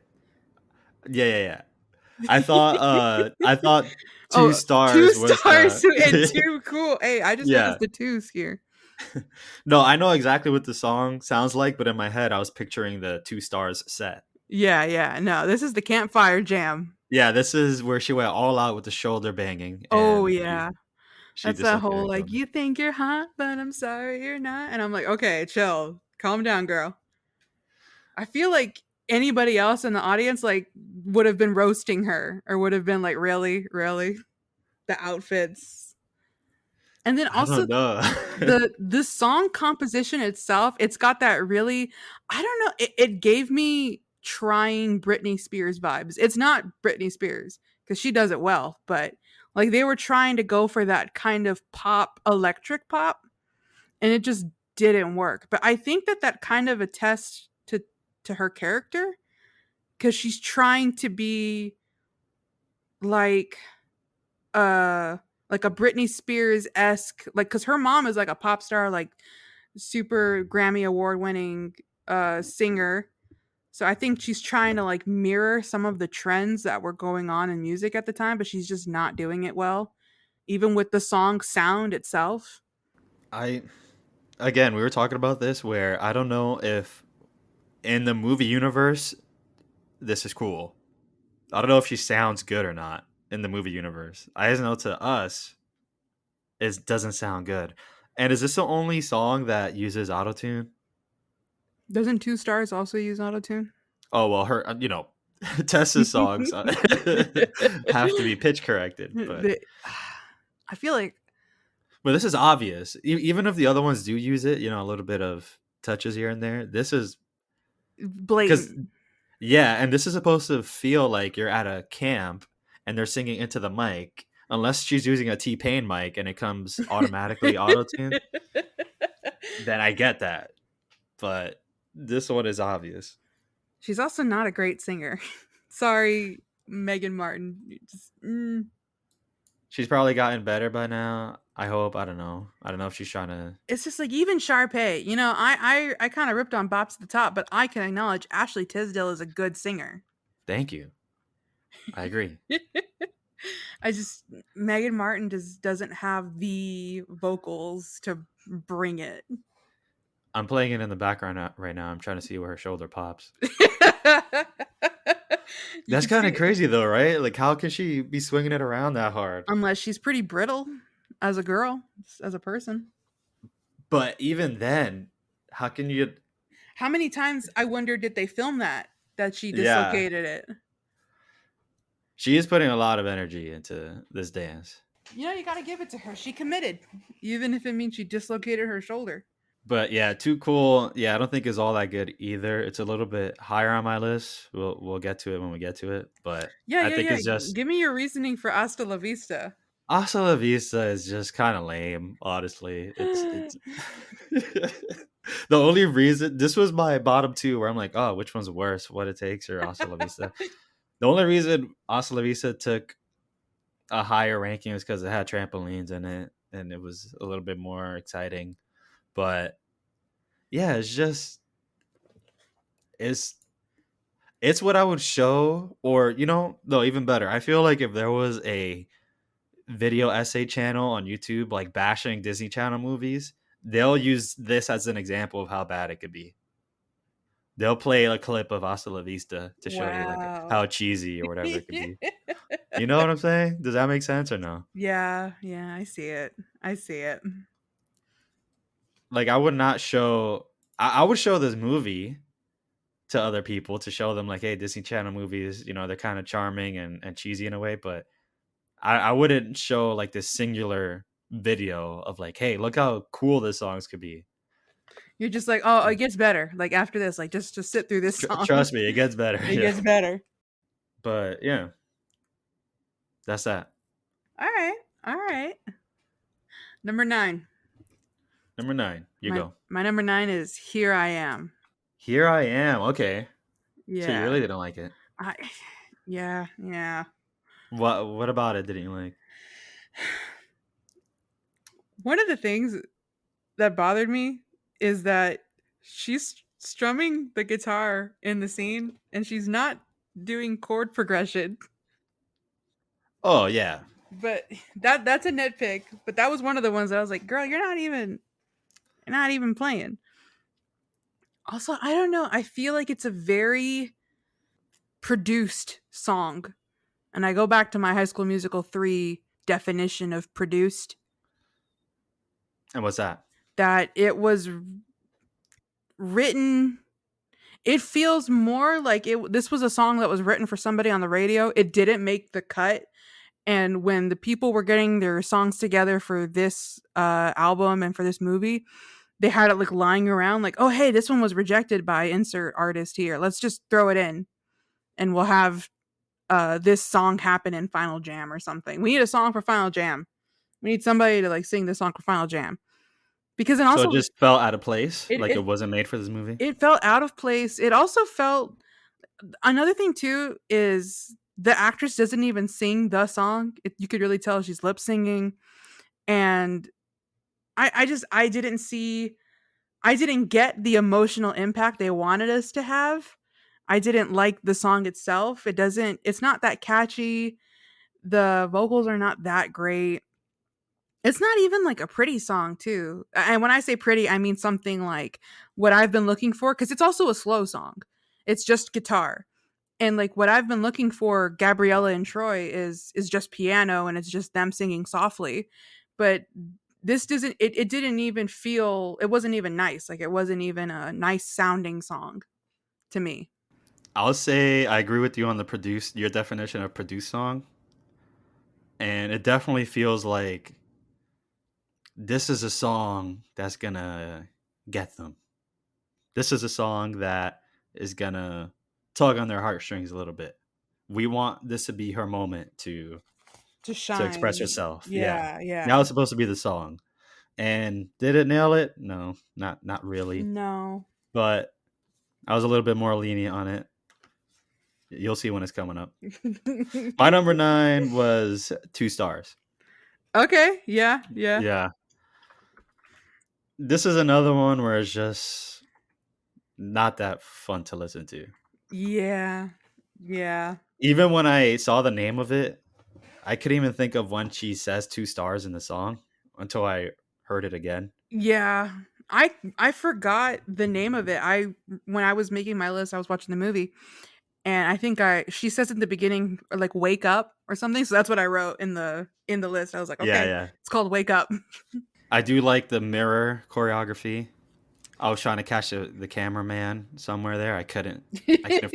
Yeah. I thought two Oh, two stars was stars and the two cool. Hey, I just yeah. noticed the twos here. No, I know exactly what the song sounds like, but in my head I was picturing the 2 stars set. Yeah. No, this is the Campfire Jam. Yeah, this is where she went all out with the shoulder banging, Oh and yeah. she That's that dislocated whole her like shoulder. you think you're hot, but I'm sorry you're not. And I'm like, okay, chill. Calm down, girl. I feel like anybody else in the audience like would have been roasting her or would have been like, really? The outfits. And then I also don't know. the song composition itself, it's got that really, I don't know, it gave me trying Britney Spears vibes. It's not Britney Spears because she does it well, but like they were trying to go for that kind of pop, electric pop, and it just didn't work. But I think that kind of attests to her character because she's trying to be like uh like a Britney Spears esque, like because her mom is like a pop star, like super Grammy award winning singer. So I think she's trying to like mirror some of the trends that were going on in music at the time, but she's just not doing it well, even with the song sound itself. I again, we were talking about this where I don't know if in the movie universe this is cool. I don't know if she sounds good or not in the movie universe. I just know to us it doesn't sound good. And is this the only song that uses autotune? Doesn't Two Stars also use autotune? Oh well, her Tessa's songs have to be pitch corrected, but I feel like this is obvious. Even if the other ones do use it, a little bit of touches here and there. This is because blatant. yeah, and this is supposed to feel like you're at a camp and they're singing into the mic. Unless she's using a T-Pain mic and it comes automatically auto-tuned, then I get that. But this one is obvious. She's also not a great singer. Sorry, Megan Martin. She's probably gotten better by now. I hope. I don't know. I don't know if she's trying to. It's just like even Sharpay. I kind of ripped on Bops at the top, but I can acknowledge Ashley Tisdale is a good singer. Thank you. I agree. I just Megan Martin doesn't have the vocals to bring it. I'm playing it in the background right now. I'm trying to see where her shoulder pops. You That's can kind see of it. crazy though, right? Like, how can she be swinging it around that hard? Unless she's pretty brittle as a girl, as a person. But even then, how can you? How many times I wonder did they film that she Yeah, dislocated it? she is putting a lot of energy into this dance. You got to give it to her. She committed, even if it means she dislocated her shoulder. But yeah, Too Cool. Yeah, I don't think is all that good either. It's a little bit higher on my list. We'll get to it when we get to it. But I think Yeah. it's just Give me your reasoning for Hasta La Vista. Hasta La Vista is just kind of lame. Honestly, it's the only reason this was my bottom 2 where I'm like, oh, which one's worse? What It Takes or Hasta La Vista? The only reason Hasta La Vista took a higher ranking is because it had trampolines in it and it was a little bit more exciting. But yeah, it's it's what I would show, or no, even better. I feel like if there was a video essay channel on YouTube like bashing Disney Channel movies, they'll use this as an example of how bad it could be. They'll play a clip of Hasta La Vista to show you like Wow. how cheesy or whatever it could be. You know what I'm saying? Does that make sense or no? Yeah, I see it. I see it. Like I would not show. I would show this movie, to other people to show them like, hey, Disney Channel movies, they're kind of charming and cheesy in a way, but I wouldn't show like this singular video of like, hey, look how cool this songs could be. You're just like, oh, it gets better. Like after this, like just sit through this song. Trust me, it gets better. It Yeah. gets better. But yeah, that's that. All right. All right. Number 9. Number 9, you go. My number 9 is Here I Am. Here I Am. Okay. So you Yeah. really didn't like it. Yeah. What about it didn't you like? One of the things that bothered me is that she's strumming the guitar in the scene and she's not doing chord progression. Oh yeah. But that's a nitpick. But that was one of the ones that I was like, girl, you're not even playing. Also, I don't know. I feel like it's a very produced song. And I go back to my High School Musical 3 definition of produced. And what's that? That it was written. It feels more like this was a song that was written for somebody on the radio. It didn't make the cut. And when the people were getting their songs together for this album and for this movie, they had it like lying around like, oh, hey, this one was rejected by insert artist here. Let's just throw it in and we'll have this song happen in Final Jam or something. We need a song for Final Jam. We need somebody to like sing this song for Final Jam. Because So it just felt out of place, like it wasn't made for this movie? It felt out of place. It also felt, another thing too is the actress doesn't even sing the song. You could really tell she's lip singing. And I didn't get the emotional impact they wanted us to have. I didn't like the song itself. It's not that catchy. The vocals are not that great. It's not even like a pretty song too. And when I say pretty, I mean something like what I've been looking for, because it's also a slow song. It's just guitar. And like what I've been looking for, Gabriella and Troy, is just piano and it's just them singing softly. But this doesn't, it didn't even feel, it wasn't even nice. Like it wasn't even a nice sounding song to me. I'll say I agree with you on your definition of produced song. And it definitely feels like this is a song that's gonna get them. This is a song that is gonna tug on their heartstrings a little bit. We want this to be her moment to shine, to express herself. Yeah. Now it's supposed to be the song. And did it nail it? No, not really. No. But I was a little bit more lenient on it. You'll see when it's coming up. My number 9 was 2 stars. Okay. Yeah. Yeah. This is another one where it's just not that fun to listen to. Yeah. Even when I saw the name of it, I couldn't even think of when she says 2 stars in the song until I heard it again. Yeah. I forgot the name of it. When I was making my list, I was watching the movie, and I think she says in the beginning like wake up or something. So that's what I wrote in the list. I was like, okay, Yeah. it's called Wake Up. I do like the mirror choreography. I was trying to catch the cameraman somewhere there. I couldn't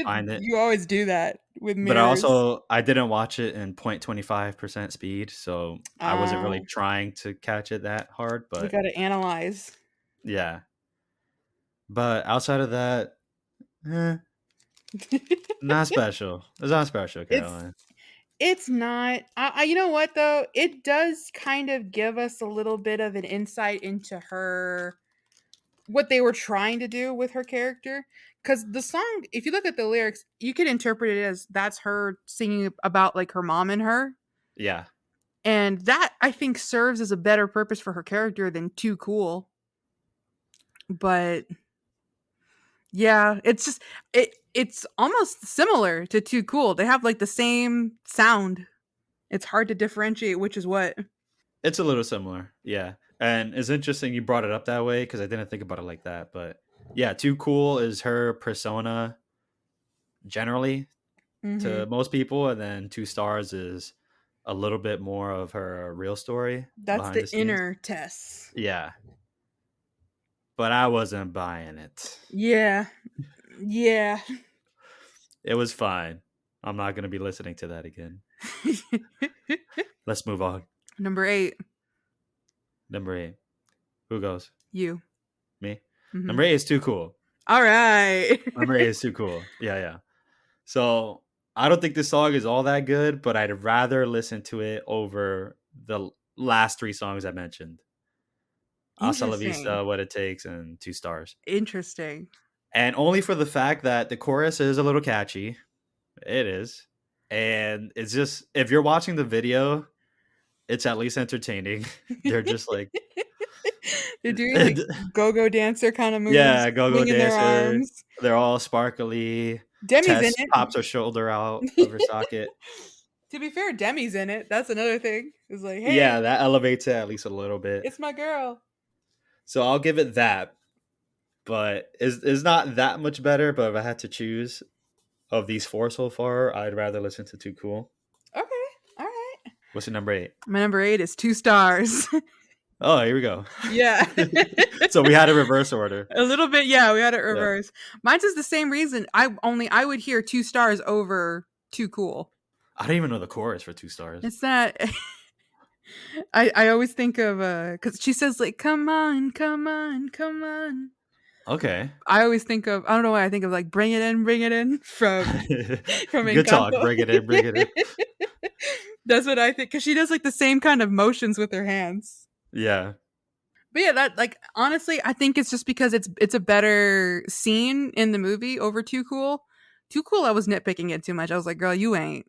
find it. You always do that with mirrors. But I didn't watch it in 0.25% speed, so I wasn't really trying to catch it that hard. But you got to analyze. Yeah. But outside of that, not special. It's not special, Caroline. It's not. You know what though? It does kind of give us a little bit of an insight into her, what they were trying to do with her character. Because the song, if you look at the lyrics, you could interpret it as that's her singing about like her mom and her. Yeah. And that I think serves as a better purpose for her character than Too Cool. But yeah, it's just it's almost similar to Too Cool. They have like the same sound. It's hard to differentiate which is what. It's a little similar. Yeah. And it's interesting you brought it up that way because I didn't think about it like that. But yeah, Too Cool is her persona generally to most people. And then 2 stars is a little bit more of her real story. That's the inner Tess. Yeah. But I wasn't buying it. Yeah. Yeah. It was fine. I'm not gonna be listening to that again. Let's move on. Number 8, Number 8. Who goes? you. Me. Hmm. Number 8 is Too Cool. All right. Number 8 is Too Cool. Yeah, yeah. So I don't think this song is all that good, but I'd rather listen to it over the last 3 songs I mentioned. Hasta La Interesting. Vista, What It Takes, and 2 Stars. Interesting. And only for the fact that the chorus is a little catchy. It is. And it's just, if you're watching the video, it's at least entertaining. They're just like, They're doing like go-go dancer kind of moves, yeah, go-go swinging their dancer. arms. They're all sparkly. Demi's in Tess pops her shoulder out of her it. socket. To be fair, Demi's in it. That's another thing. It's like, hey, Yeah, that elevates it at least a little bit. it's my girl. So I'll give it that. But it's not that much better. But if I had to choose of these 4 so far, I'd rather listen to Too Cool. Okay. All right. What's your number 8? My number 8 is 2 Stars. Oh, here we go. Yeah. So we had a reverse order. A little bit, yeah, we had it reverse. Mine's is the same reason. I would hear 2 Stars over Too Cool. I don't even know the chorus for 2 Stars. It's not I always think of because she says like come on, come on, come on. Okay. I always think of, I don't know why I think of like bring it in from Good talk. Encanto. Bring it in, bring it in. That's what I think, because she does like the same kind of motions with her hands. Yeah. But yeah, that like honestly, I think it's just because it's a better scene in the movie over Too Cool. Too Cool, I was nitpicking it too much. I was like, girl, you ain't.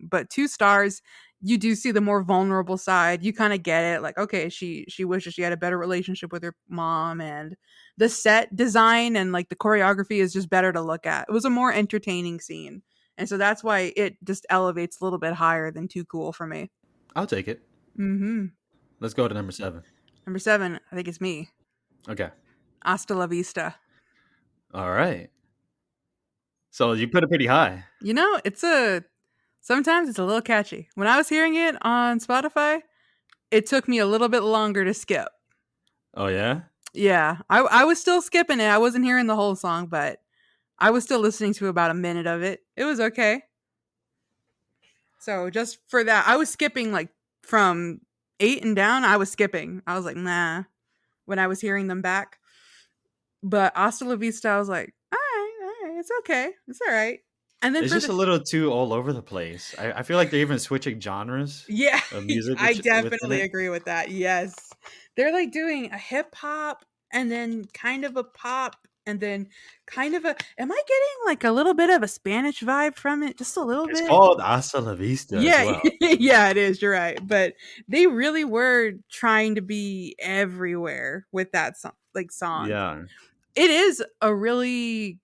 But 2 Stars, you do see the more vulnerable side. You kind of get it. Like, okay, she wishes she had a better relationship with her mom, and the set design and like the choreography is just better to look at. It was a more entertaining scene. And so that's why it just elevates a little bit higher than Too Cool for me. I'll take it. Mm-hmm. Let's go to number 7. Number 7, I think it's me. Okay. Hasta La Vista. All right. So you put it pretty high. You know, sometimes it's a little catchy. When I was hearing it on Spotify, it took me a little bit longer to skip. Oh, yeah? Yeah, I was still skipping it. I wasn't hearing the whole song, but I was still listening to about a minute of it. It was okay. So just for that, I was skipping like from 8 and down. I was skipping. I was like, nah, when I was hearing them back. But Hasta La Vista, I was like, all right, it's okay. It's all right. And then It's just a little too all over the place. I feel like they're even switching genres yeah, of music I within definitely it. agree with that. Yes. They're like doing a hip hop and then kind of a pop and then kind of a, am I getting like a little bit of a Spanish vibe from it? Just a little It's bit. called Hasta La Vista as Yeah, well. yeah, it is. You're right. But they really were trying to be everywhere with that song. Yeah. It is a really,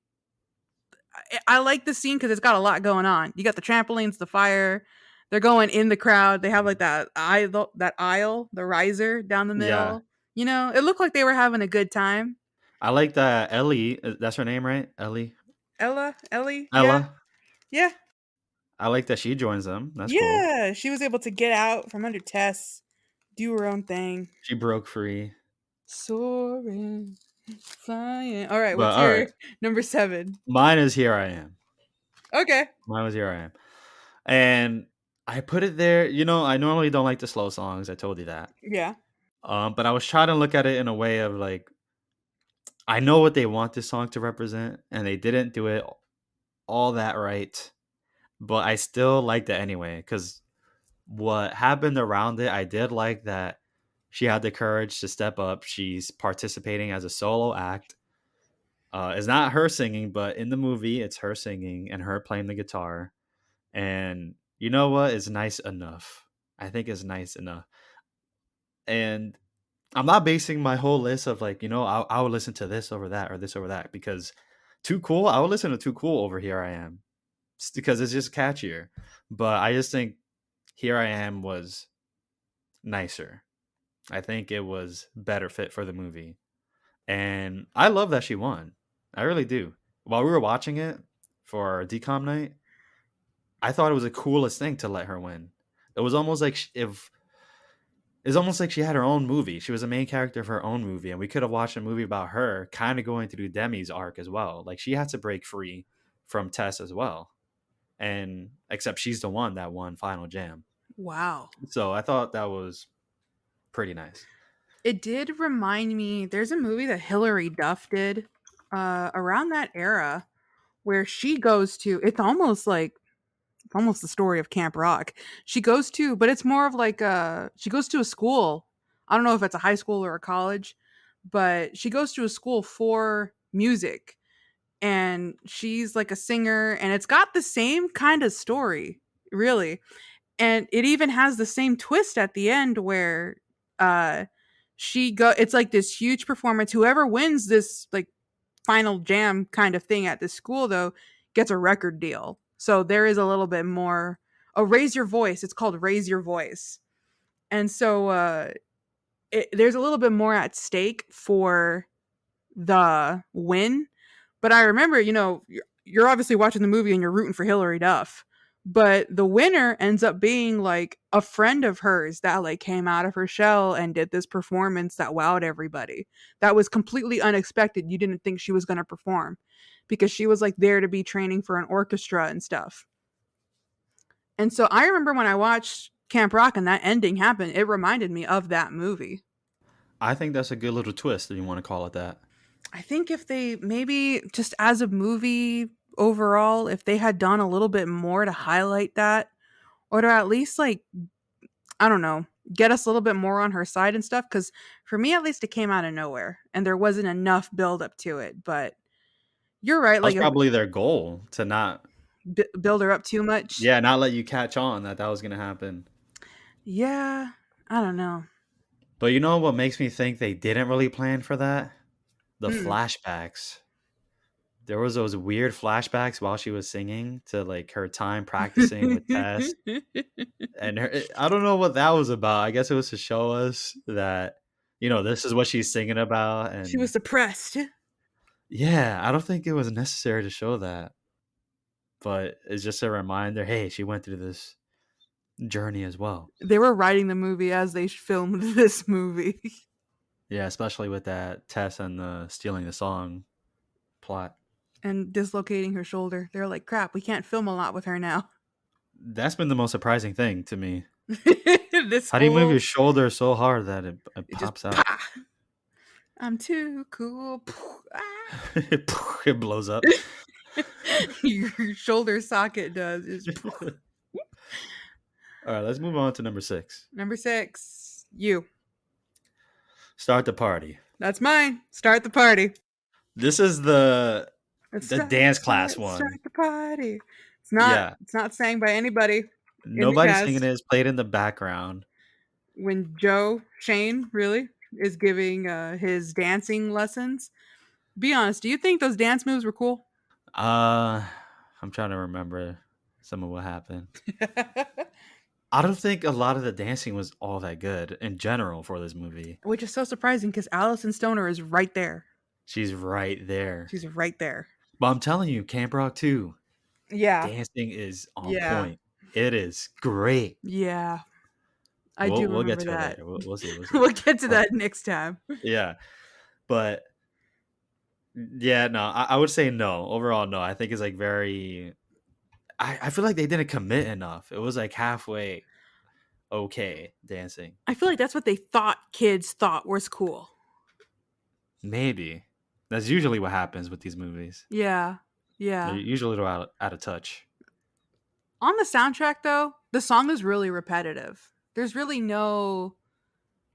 I like the scene because it's got a lot going on. You got the trampolines, the fire. They're going in the crowd. They have like that aisle, the riser down the Yeah. middle. You know, it looked like they were having a good time. I like that Ellie, that's her name, right? Ellie? Ellie, yeah, Ella? yeah, I like that she joins them. That's cool. yeah. She was able to get out from under Tess, do her own thing, She broke free. soaring, flying. All right, But what's all your right. number 7? Mine is Here I Am. Okay, Mine was Here I Am. And I put it there. You know, I normally don't like the slow songs. I told you that. yeah, But I was trying to look at it in a way of like, I know what they want this song to represent, and they didn't do it all that right. But I still liked it anyway, because what happened around it, I did like that she had the courage to step up. She's participating as a solo act. It's not her singing, but in the movie, it's her singing and her playing the guitar. And you know what? It's nice enough. I think it's nice enough. And I'm not basing my whole list of like, I would listen to this over that or this over that, because Too Cool, I would listen to Too Cool over Here I Am. It's because it's just catchier. But I just think Here I Am was nicer. I think it was better fit for the movie. And I love that she won. I really do. While we were watching it for our decom night, I thought it was the coolest thing to let her win. It was almost like if It's almost like she had her own movie. She was a main character of her own movie, and we could have watched a movie about her kind of going through Demi's arc as well. Like she had to break free from Tess as well. And except she's the one that won Final Jam. Wow. So I thought that was pretty nice. It did remind me, there's a movie that Hilary Duff did around that era where she goes to, it's almost the story of Camp Rock. She goes to, but it's more of like she goes to a school. I don't know if it's a high school or a college, but she goes to a school for music, and she's like a singer, and it's got the same kind of story, really. And it even has the same twist at the end where uh it's like this huge performance. Whoever wins this like final jam kind of thing at this school though gets a record deal. So there is a little bit more. Oh, Raise Your Voice. It's called Raise Your Voice. And so there's a little bit more at stake for the win. But I remember, you're obviously watching the movie and you're rooting for Hilary Duff. But the winner ends up being like a friend of hers that like came out of her shell and did this performance that wowed everybody. That was completely unexpected. You didn't think she was going to perform because she was like there to be training for an orchestra and stuff. And so I remember when I watched Camp Rock and that ending happened, it reminded me of that movie. I think that's a good little twist, if you want to call it that. I think if they maybe just as a movie overall, if they had done a little bit more to highlight that, or to at least like, I don't know, get us a little bit more on her side and stuff. Because for me, at least, it came out of nowhere and there wasn't enough build up to it. But you're right, That was like if probably their goal to not, build her up too much. yeah, not let you catch on that was going to happen. Yeah, I don't know. But you know what makes me think they didn't really plan for that? The Mm. flashbacks. There was those weird flashbacks while she was singing to like her time practicing with Tess, and I don't know what that was about. I guess it was to show us that this is what she's singing about, She was and suppressed. yeah, I don't think it was necessary to show that, but it's just a reminder. Hey, she went through this journey as well. They were writing the movie as they filmed this movie. Yeah, especially with that Tess and the stealing the song plot. And dislocating her shoulder. They're like, crap, we can't film a lot with her now. That's been the most surprising thing to me. This How do you move whole your shoulder so hard that it it just pops out? pah. I'm too cool. It blows up. Your shoulder socket does. All right, let's move on to number 6. Number 6, you. Start the party. That's mine. Start the party. This is the Let's dance class start one. the party. Yeah. It's not sang by anybody in the Nobody's cast. singing it. It's played in the background. When Shane really is giving his dancing lessons. Be honest, do you think those dance moves were cool? I'm trying to remember some of what happened. I don't think a lot of the dancing was all that good in general for this movie. Which is so surprising because Allison Stoner is right there. She's right there. She's right there. But I'm telling you, Camp Rock 2, Yeah. dancing is on Yeah. point. It is great. Yeah. I do remember we'll get to that. it later. We'll see. We'll get to that next time. Yeah. But yeah, no, I would say no. Overall, no. I think it's like very. I feel like they didn't commit enough. It was like halfway okay dancing. I feel like that's what they thought kids thought was cool. Maybe. That's usually what happens with these movies. Yeah. They're Yeah. usually out of touch. On the soundtrack, though, the song is really repetitive. There's really no.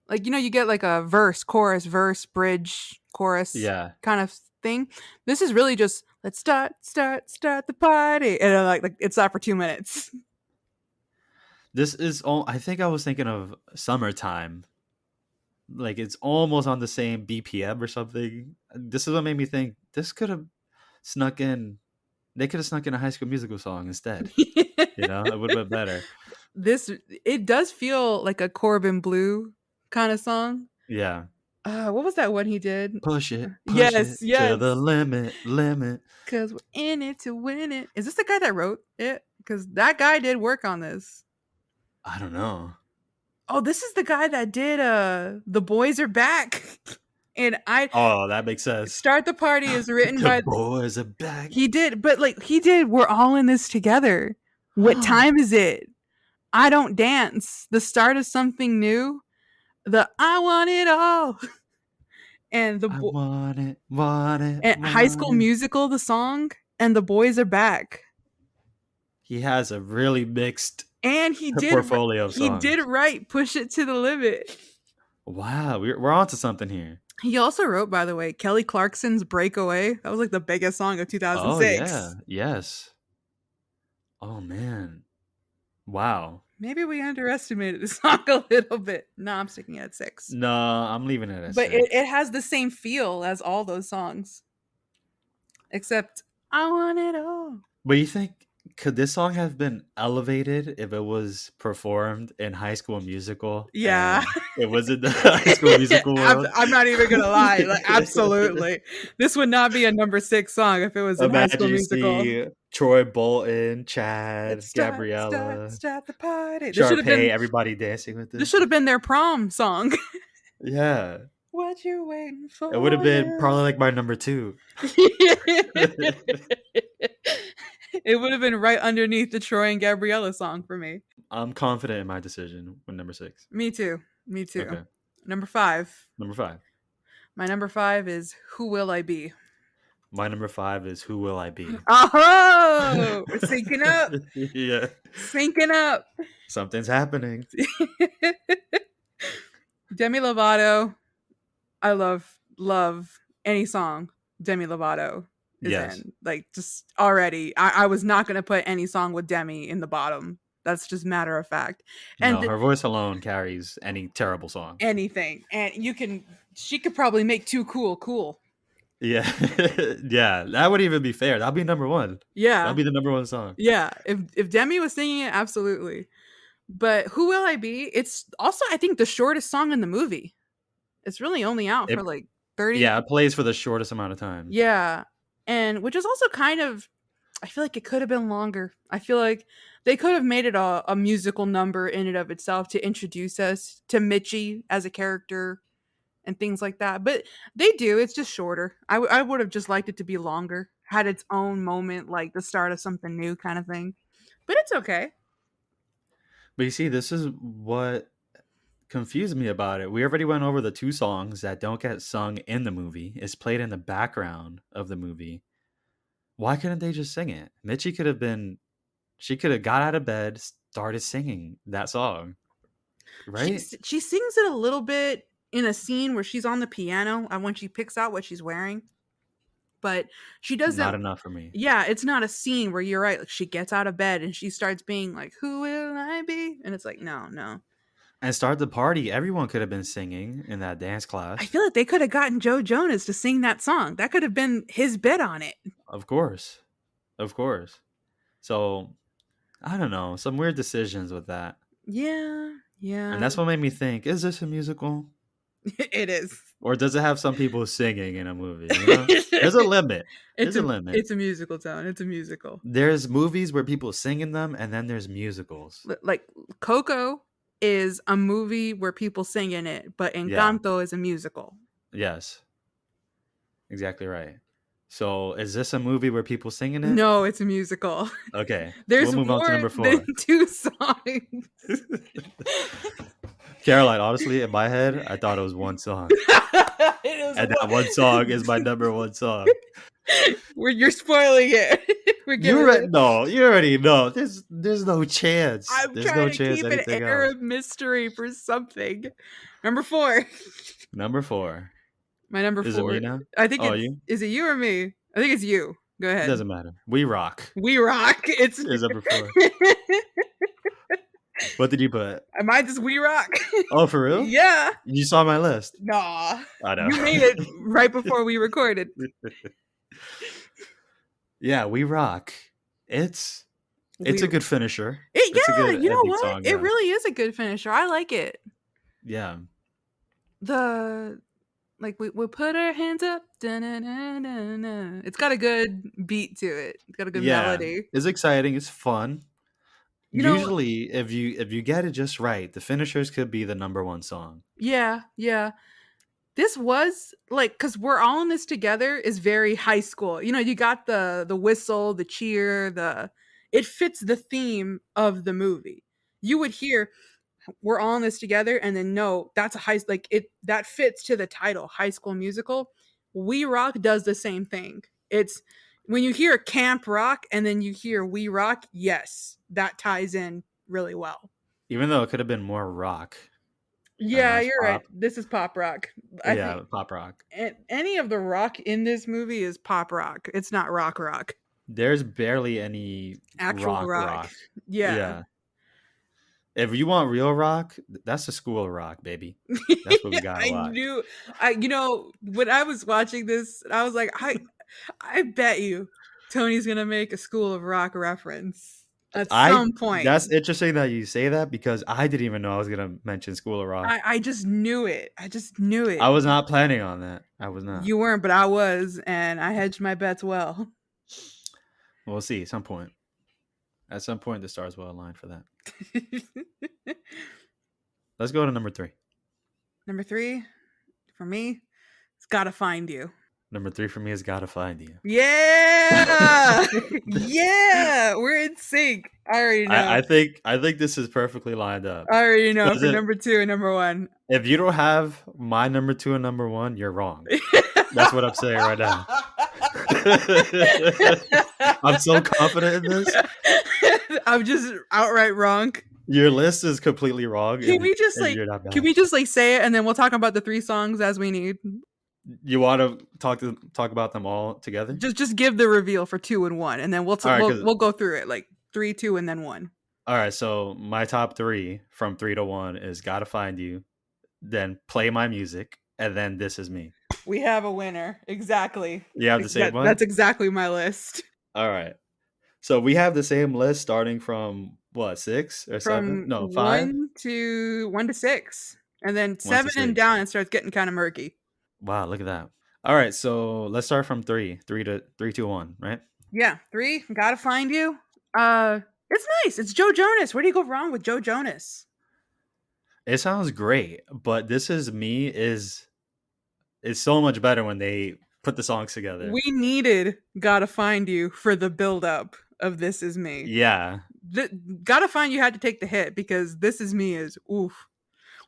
Like, you get like a verse, chorus, verse, bridge, chorus Yeah. kind of thing. This is really just, let's start the party. And like it's that for 2 minutes. This is all. I think I was thinking of Summertime. Like it's almost on the same BPM or something. This is what made me think this could have snuck in. They could have snuck in a High School Musical song instead. It would have been better. It does feel like a Corbin Blue kind of song. Yeah. What was that one he did? Push it Yes. to the limit. Because we're in it to win it. Is this the guy that wrote it? Because that guy did work on this. I don't know. Oh, this is the guy that did The Boys Are Back. And I Oh, that makes sense. Start the Party is written The by boys are back. he did, but like he did We're All in This Together. What time is it? I Don't Dance. The Start of Something New. The I Want It All. And I want it, want it, and High want School it. Musical, the song, and The Boys Are Back. He has a really mixed And portfolio of he did songs. write Push It to the Limit. Wow, we're onto something here. He also wrote, by the way, Kelly Clarkson's Breakaway. That was like the biggest song of Oh 2006. yeah, yes. Oh man, wow. Maybe we underestimated the song a little bit. No, I'm sticking at 6. No, I'm leaving it at But 6. it has the same feel as all those songs. Except, I Want It All. But you think, could this song have been elevated if it was performed in High School Musical? Yeah. It was in the High School Musical world. I'm not even going to lie. Like, absolutely. This would not be a number 6 song if it was in High School Imagine you Musical. see Troy Bolton, Chad, Gabriella, Start the party. Sharpay, everybody dancing with This this. should have been their prom song. Yeah. What you waiting for? It would have been probably like my number 2. It would have been right underneath the Troy and Gabriella song for me. I'm confident in my decision with number 6. Me too. Okay. Number 5. Number 5. My number 5 is Who Will I Be? My number 5 is Who Will I Be? Oh, we're syncing up. Yeah. Syncing up. Something's happening. Demi Lovato. I love any song Demi Lovato is in. Like, just already, I was not going to put any song with Demi in the bottom. That's just matter of fact. And no, her voice alone carries any terrible song. Anything. And she could probably make Too Cool. Yeah. Yeah, that would even be fair. That'd be number 1. Yeah. That'd be the number 1 song. Yeah. If Demi was singing it, absolutely. But Who Will I Be? It's also, I think, the shortest song in the movie. It's really only out for like 30. Yeah, it plays for the shortest amount of time. Yeah. And which is also kind of, I feel like it could have been longer. I feel like they could have made it a musical number in and of itself to introduce us to Mitchie as a character and things like that. But they do. It's just shorter. I would have just liked it to be longer. Had its own moment, like the start of something new kind of thing. But it's okay. But you see, this is what confused me about it. We already went over the 2 songs that don't get sung in the movie. It's played in the background of the movie. Why couldn't they just sing it? Mitchie could have been, she could have got out of bed, started singing that song. Right? She sings it a little bit in a scene where she's on the piano and when she picks out what she's wearing. But she doesn't. Not enough for me. Yeah, it's not a scene where you're right. Like, she gets out of bed and she starts being like, "Who will I be?" And it's like, no. And Start the Party, everyone could have been singing in that dance class. I feel like they could have gotten Joe Jonas to sing that song. That could have been his bit on it. Of course. So, I don't know. Some weird decisions with that. Yeah. And that's what made me think, is this a musical? It is. Or does it have some people singing in a movie? You know? There's a limit. There's a limit. It's a musical, Tone. It's a musical. There's movies where people sing in them, and then there's musicals. Like Coco is a movie where people sing in it, but Encanto is a musical. Yes. Exactly right. So is this a movie where people sing in it? No, it's a musical. Okay. There's we'll move on to number 4. than 2 songs. Caroline, honestly, in my head, I thought it was 1 song. And that 1 song is my number 1 song. You're spoiling it. You already know. There's no chance. There's no chance keep an air of mystery for something. Number 4. Number 4. My number 4. Is it me now? I think is it you or me? I think it's you. Go ahead. It doesn't matter. We rock. It's number 4. What did you put? Mine just We Rock. Oh, for real? Yeah. You saw my list. Nah. I know. You made it right before we recorded. Yeah, We Rock. It's a good finisher. You know what? Song, it really is a good finisher. I like it. Yeah. We put our hands up. Da-na-na-na-na. It's got a good beat to it. It's got a good melody. It's exciting. It's fun. You know, Usually, if you get it just right, the finishers could be the number one song. yeah, yeah. This was like because we're all in this together is very high school. You know, you got the whistle, the cheer, the it fits the theme of the movie. You would hear we're all in this together, and then no, that's a high like it that fits to the title, High School Musical. We Rock does the same thing. It's when you hear Camp Rock and then you hear We Rock, yes, that ties in really well. Even though it could have been more rock and Yeah, less you're right. pop. This is pop rock. I think Yeah, pop rock. any of the rock in this movie is pop rock. It's not rock rock. There's barely any Actual rock rock. rock. Yeah. Yeah. If you want real rock, that's the school of rock, baby. That's what we got a I lot. knew I you know, when I was watching this, I was like, I bet you Tony's gonna make a School of Rock reference at some point. That's interesting that you say that because I didn't even know I was gonna mention School of Rock. I just knew it. I just knew I it. was not planning on that. I was not. You weren't, but I was, and I hedged my bets well. We'll see at some point. At some point, the stars will align for that. Let's go to number 3. Number 3 for me, it's Gotta Find You. Number 3 for me is Gotta Find You. Yeah, yeah, we're in sync. I already know. I think this is perfectly lined up. I already know Does for it- number 2 and number 1. If you don't have my number 2 and number 1, you're wrong. That's what I'm saying right now. I'm so confident in this. I'm just outright wrong. Your list is completely wrong. Can we just and you're not bad. can we just like say it and then we'll talk about the 3 songs as we need? You want to talk about them all together? Just give the reveal for 2 and 1, and then we'll All right, we'll go through it like 3, 2, and then 1. All right, so my top 3 from 3 to 1 is Gotta Find You, then Play My Music, and then This Is Me. We have a winner. Exactly. You have the same one? That's exactly my list. All right. So we have the same list starting from what, 6 or 7? From No, 5? 1 to 6. And then 1 to 7 and 6. down it starts getting kind of murky. Wow, look at that. All right, so let's start from 3 to 3, 2, 1, right? Yeah, 3, Gotta Find You. It's nice. It's Joe Jonas. Where do you go wrong with Joe Jonas? It sounds great, but This Is Me is so much better when they put the songs together. We needed Gotta Find You for the build up of This Is Me. Yeah. Gotta Find You had to take the hit because This Is Me is oof.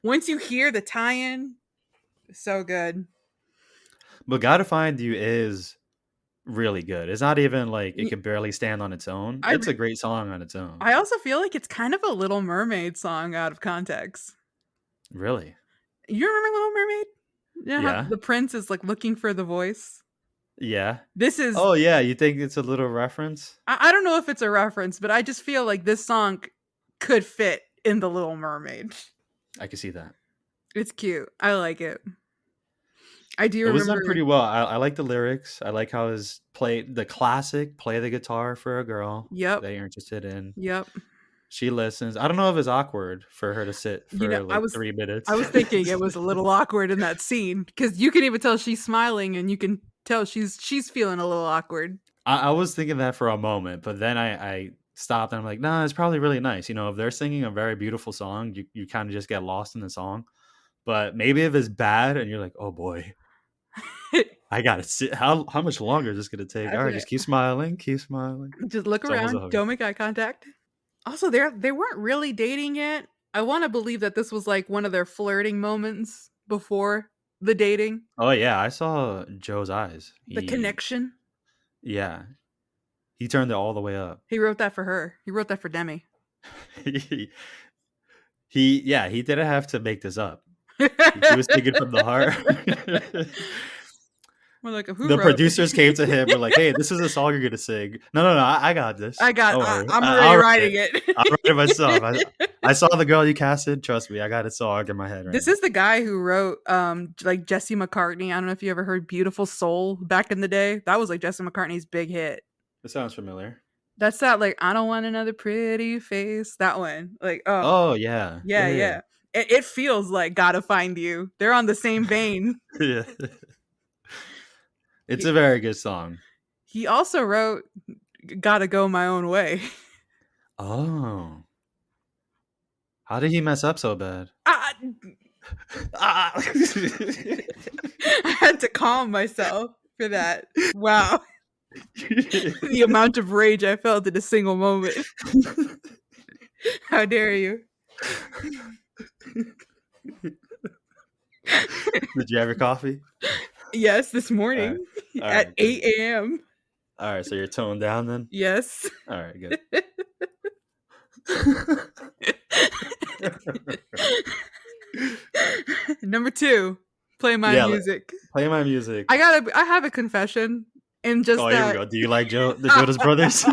Once you hear the tie-in, so good. But Gotta Find You is really good. It's not even like it can barely stand on its own. It's a great song on its own. I also feel like it's kind of a Little Mermaid song out of context. Really? You remember Little Mermaid? Yeah. How the prince is like looking for the voice. Yeah. This is Oh yeah, you think it's a little reference? I don't know if it's a reference, but I just feel like this song could fit in the Little Mermaid. I can see that. It's cute. I like it. I do It remember was done pretty well. I like the lyrics. I like how his play the classic play the guitar for a girl Yep. that you're interested in. Yep. She listens. I don't know if it's awkward for her to sit for like 3 minutes. I was thinking it was a little awkward in that scene because you can even tell she's smiling and you can tell she's feeling a little awkward. I was thinking that for a moment, but then I stopped and I'm like, nah, it's probably really nice. You know, if they're singing a very beautiful song, you kind of just get lost in the song. But maybe if it's bad and you're like, oh boy, I gotta sit. How much longer is this gonna take? All right, just keep smiling, keep smiling. Just look It's almost around. over. Don't make eye contact. Also, they weren't really dating yet. I want to believe that this was like one of their flirting moments before the dating. Oh yeah, I saw Joe's eyes. The connection. Yeah, he turned it all the way up. He wrote that for her. He wrote that for Demi. he didn't have to make this up. He was thinking from the heart. We're like, The wrote producers came to him. We're like, "Hey, this is a song you're gonna sing." No, I got this. I'm Don't worry. already I'll write writing it. I'll write it myself. I saw the girl you casted. Trust me, I got a song in my head. Right This now. is the guy who wrote like Jesse McCartney. I don't know if you ever heard "Beautiful Soul" back in the day. That was like Jesse McCartney's big hit. It sounds familiar. That's that like I don't want another pretty face. That one. Like Oh yeah. yeah. It feels like Gotta Find You. They're on the same vein. Yeah. It's a very good song. He also wrote "Gotta Go My Own Way." Oh. How did he mess up so bad? Ah! Ah! I had to calm myself for that. Wow. The amount of rage I felt in a single moment. How dare you? Did you have your coffee? Yes, this All morning right. All at right, 8 good. a.m. All right, so you're toned down then? Yes. All right, good. Number 2, play my Yeah, music. play my music. I have a confession in just Oh, here we that. go. Do you like the Jonas Brothers?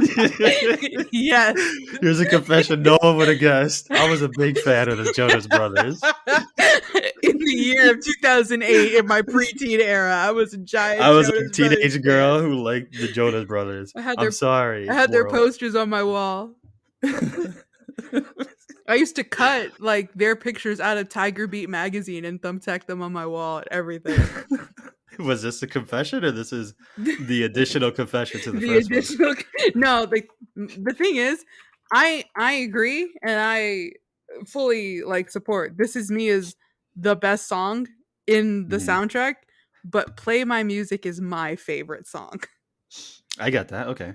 Yes. Here's a confession no one would have guessed. I was a big fan of the Jonas Brothers. In the year of 2008, in my preteen era, I was a giant I was a Jonas Brothers teenage girl who liked the Jonas Brothers. fan. I'm sorry, I had their world. posters on my wall. I used to cut like their pictures out of Tiger Beat magazine and thumbtack them on my wall and everything. Was this a confession or this is the additional confession to the The first one? additional no, the thing is, I agree and I fully like support This Is Me is the best song in the Mhm. soundtrack, but Play My Music is my favorite song. I got that. Okay.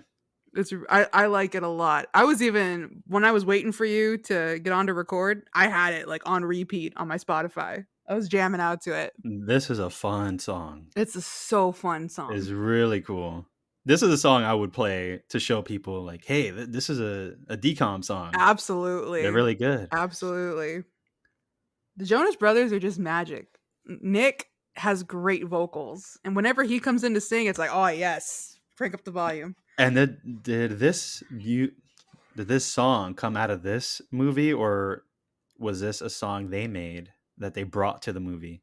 I like it a lot. I was even when I was waiting for you to get on to record, I had it like on repeat on my Spotify. I was jamming out to it. This is a fun song. It's a so fun song. It's really cool. This is a song I would play to show people like, hey, this is a decom song. Absolutely. They're really good. Absolutely. The Jonas Brothers are just magic. Nick has great vocals, and whenever he comes in to sing, it's like, oh yes, crank up the volume. And did this song come out of this movie, or was this a song they made that they brought to the movie?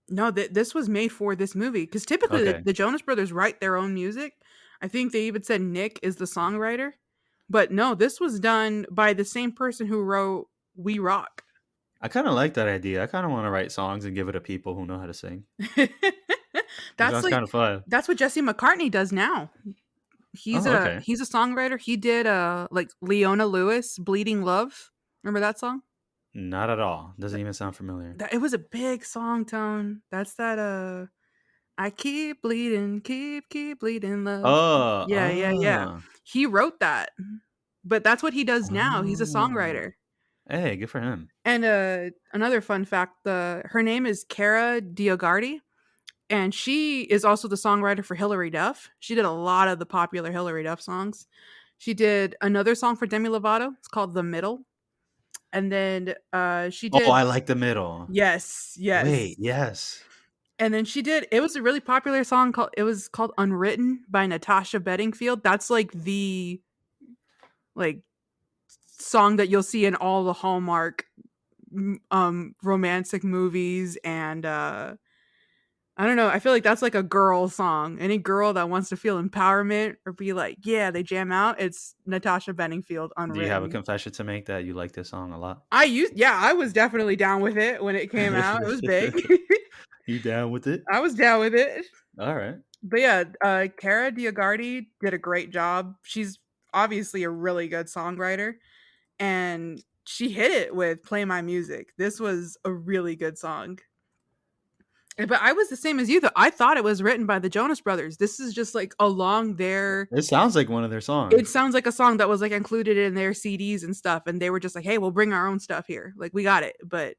No, this was made for this movie because typically Okay. the Jonas Brothers write their own music. I think they even said Nick is the songwriter, but no, this was done by the same person who wrote "We Rock." I kind of like that idea. I kind of want to write songs and give it to people who know how to sing. That's That's kind of fun. that's what Jesse McCartney does now. He's okay. he's a songwriter. He did like Leona Lewis, "Bleeding Love." Remember that song? Not at all. Doesn't even sound familiar. It was a big song, Tone. That's that I keep bleeding, keep bleeding love. Oh, Yeah. He wrote that. But that's what he does now. He's a Oh. songwriter. Hey, good for him. And another fun fact, her name is Cara Diogardi, and she is also the songwriter for Hilary Duff. She did a lot of the popular Hilary Duff songs. She did another song for Demi Lovato. It's called The Middle. And then she did Oh, I like The Middle. Yes. Wait, yes. And then it was a really popular song called Unwritten by Natasha Bedingfield. That's like the song that you'll see in all the Hallmark romantic movies, and I don't know, I feel like that's like a girl song. Any girl that wants to feel empowerment or be like, yeah, they jam out, it's Natasha Bedingfield, Unwritten. Do you have a confession to make that you like this song a lot? I was definitely down with it when it came out. It was big. You down with it? I was down with it. All right. But yeah, Cara Diogardi did a great job. She's obviously a really good songwriter, and she hit it with Play My Music. This was a really good song. But I was the same as you, though. I thought it was written by the Jonas Brothers. This is just like along their... It sounds like one of their songs. It sounds like a song that was like included in their CDs and stuff, and they were just like, hey, we'll bring our own stuff here. Like, we got it. But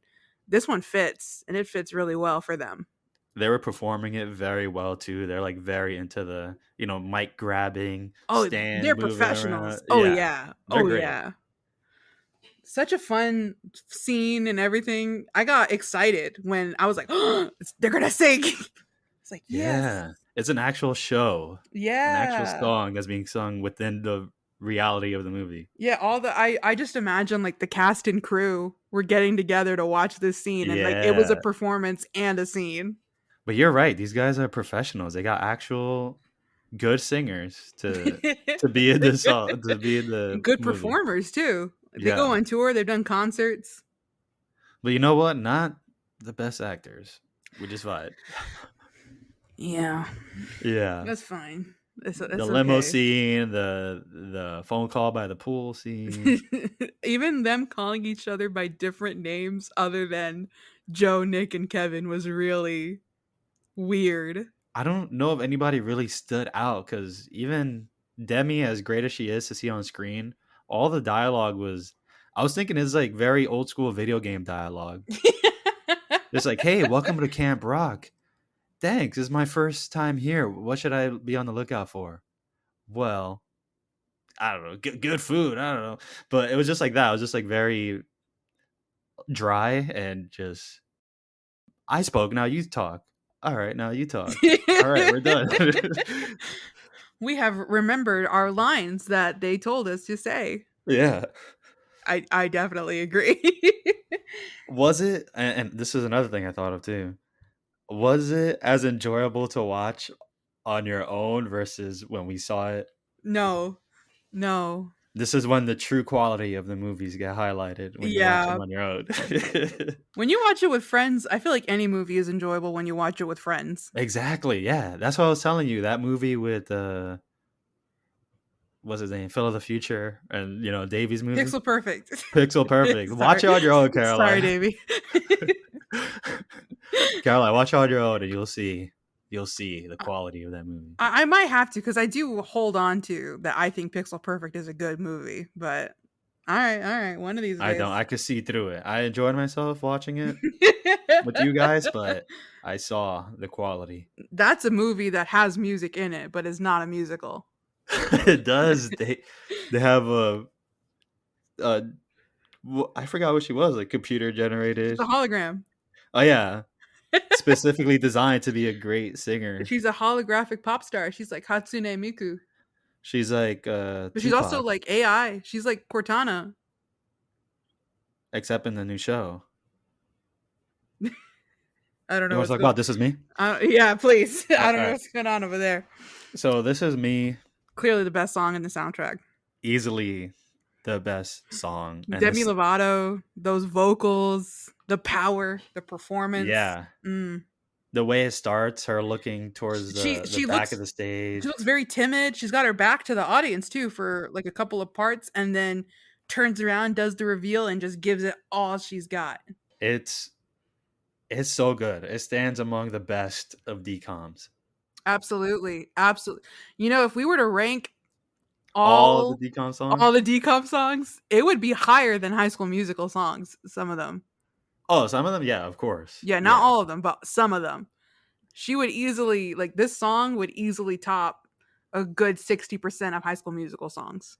this one fits, and it fits really well for them. They were performing it very well too. They're like very into the, mic grabbing. Oh, stand they're moving professionals. around. Oh yeah. They're Oh great. yeah. Such a fun scene and everything. I got excited when I was like, oh, they're gonna sing. It's like, yes. Yeah. It's an actual show. Yeah. An actual song that's being sung within the reality of the movie. Yeah, I just imagine like the cast and crew were getting together to watch this scene, and like it was a performance and a scene. But you're right. These guys are professionals. They got actual good singers to be in the song, to be in the good movie. Performers too. They go on tour. They've done concerts. But you know what? Not the best actors. We just vibe. Yeah. Yeah. That's fine. The It's limo okay. scene, the phone call by the pool scene. Even them calling each other by different names other than Joe, Nick, and Kevin was really weird. I don't know if anybody really stood out because even Demi, as great as she is to see on screen, all the dialogue was. I was thinking it's like very old school video game dialogue. It's like, hey, welcome to Camp Rock. Thanks, this is my first time here. What should I be on the lookout for? Well, I don't know. Good food. I don't know. But it was just like that. It was just like very dry and just. I spoke. Now you talk. All right. Now you talk. All right. We're done. We have remembered our lines that they told us to say. Yeah. I definitely agree. Was it? And this is another thing I thought of too. Was it as enjoyable to watch on your own versus when we saw it? No. No. This is when the true quality of the movies get highlighted when you watch Yeah. them on your own. When you watch it with friends, I feel like any movie is enjoyable when you watch it with friends. Exactly. Yeah, that's what I was telling you. That movie with what's his name, Phil of the Future, and Davy's movie, Pixel Perfect. Pixel Perfect. Watch it Sorry. on your own, Sorry, Caroline. Davey. Caroline, watch it on your own, and you'll see the quality of that movie. I might have to because I do hold on to that. I think Pixel Perfect is a good movie, but all right. One of these days. I don't. I could see through it. I enjoyed myself watching it with you guys, but I saw the quality. That's a movie that has music in it, but is not a musical. It does. They have I forgot what she was, like computer generated. She's a hologram. Oh yeah, specifically designed to be a great singer. She's a holographic pop star. She's like Hatsune Miku. She's like But she's Tupac, also like AI. She's like Cortana. except in the new show. I don't know You want what's to talk going about This Is Me? Yeah, please. I don't know Alright. what's going on over there. So This Is Me, Clearly the best song in the soundtrack. easily the best song. And Demi Lovato, those vocals, the power, the performance. Yeah. The way it starts, her looking towards the back of the stage. She looks very timid. She's got her back to the audience too for like a couple of parts, and then turns around, does the reveal, and just gives it all she's got. It's so good. It stands among the best of DComs. Absolutely. If we were to rank All the DCom songs? all the DCOM songs, it would be higher than High School Musical songs, some of them. Oh, some of them? Yeah, of course. Yeah, not all of them, but some of them. She would easily, like, this song would easily top a good 60% of High School Musical songs.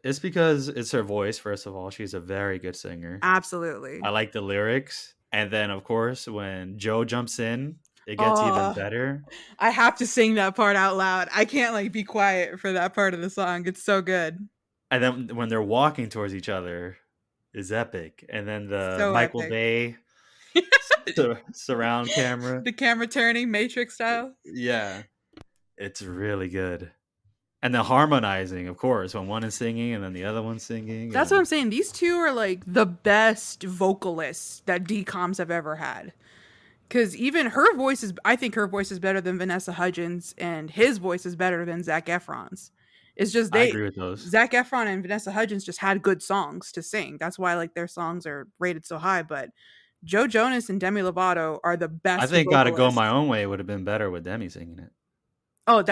It's because it's her voice, first of all. She's a very good singer. Absolutely. I like the lyrics. And then, of course, when Joe jumps in, it gets even better. I have to sing that part out loud. I can't, like, be quiet for that part of the song. It's so good. And then when they're walking towards each other is epic. And then the Michael Bay surround camera. The camera turning, Matrix style. Yeah. It's really good. And the harmonizing, of course, when one is singing and then the other one's singing. That's what I'm saying. These two are like the best vocalists that DComs have ever had. Because even I think her voice is better than Vanessa Hudgens, and his voice is better than Zac Efron's. It's just I agree with those. Zac Efron and Vanessa Hudgens just had good songs to sing. That's why like their songs are rated so high. But Joe Jonas and Demi Lovato are the best. I think Gotta Go My Own Way would have been better with Demi singing it. Oh,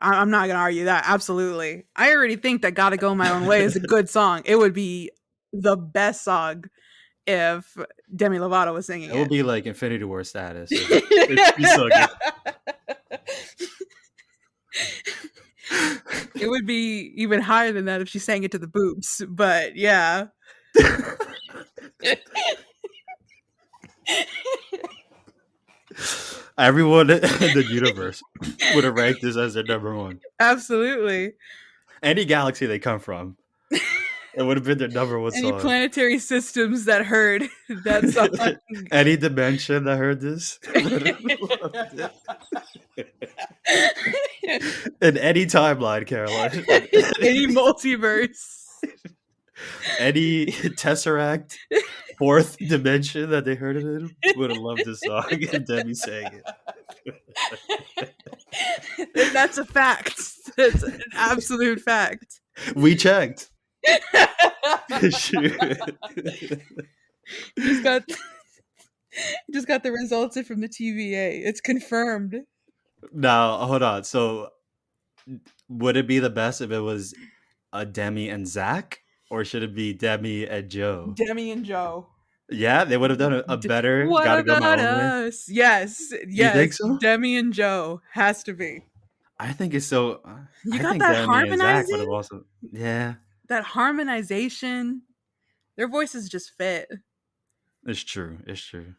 I'm not gonna argue that. Absolutely. I already think that Gotta Go My Own Way is a good song. It would be the best song if Demi Lovato was singing it. It would be like Infinity War status. It's so good. It would be even higher than that if she sang it to the boobs. But yeah. Everyone in the universe would have ranked this as their number one. Absolutely. Any galaxy they come from, it would have been their number one song. Any planetary systems that heard that song. Any dimension that heard this. In any timeline, Caroline. Any multiverse. Any Tesseract. fourth dimension that they heard it in. Would have loved this song and Demi sang it. And that's a fact. It's an absolute fact. We checked. Shoot. Just got the results from the TVA. It's confirmed. Now, hold on. So, would it be the best if it was a Demi and Zach, or should it be Demi and Joe? Demi and Joe. Yeah, they would have done a better. What Gotta go my about own way. us? Yes. You think so? Demi and Joe has to be. I think it's so. You I got think that Demi and Zach would harmonizing? have also. Yeah, That harmonization. Their voices just fit. it's true. It's true.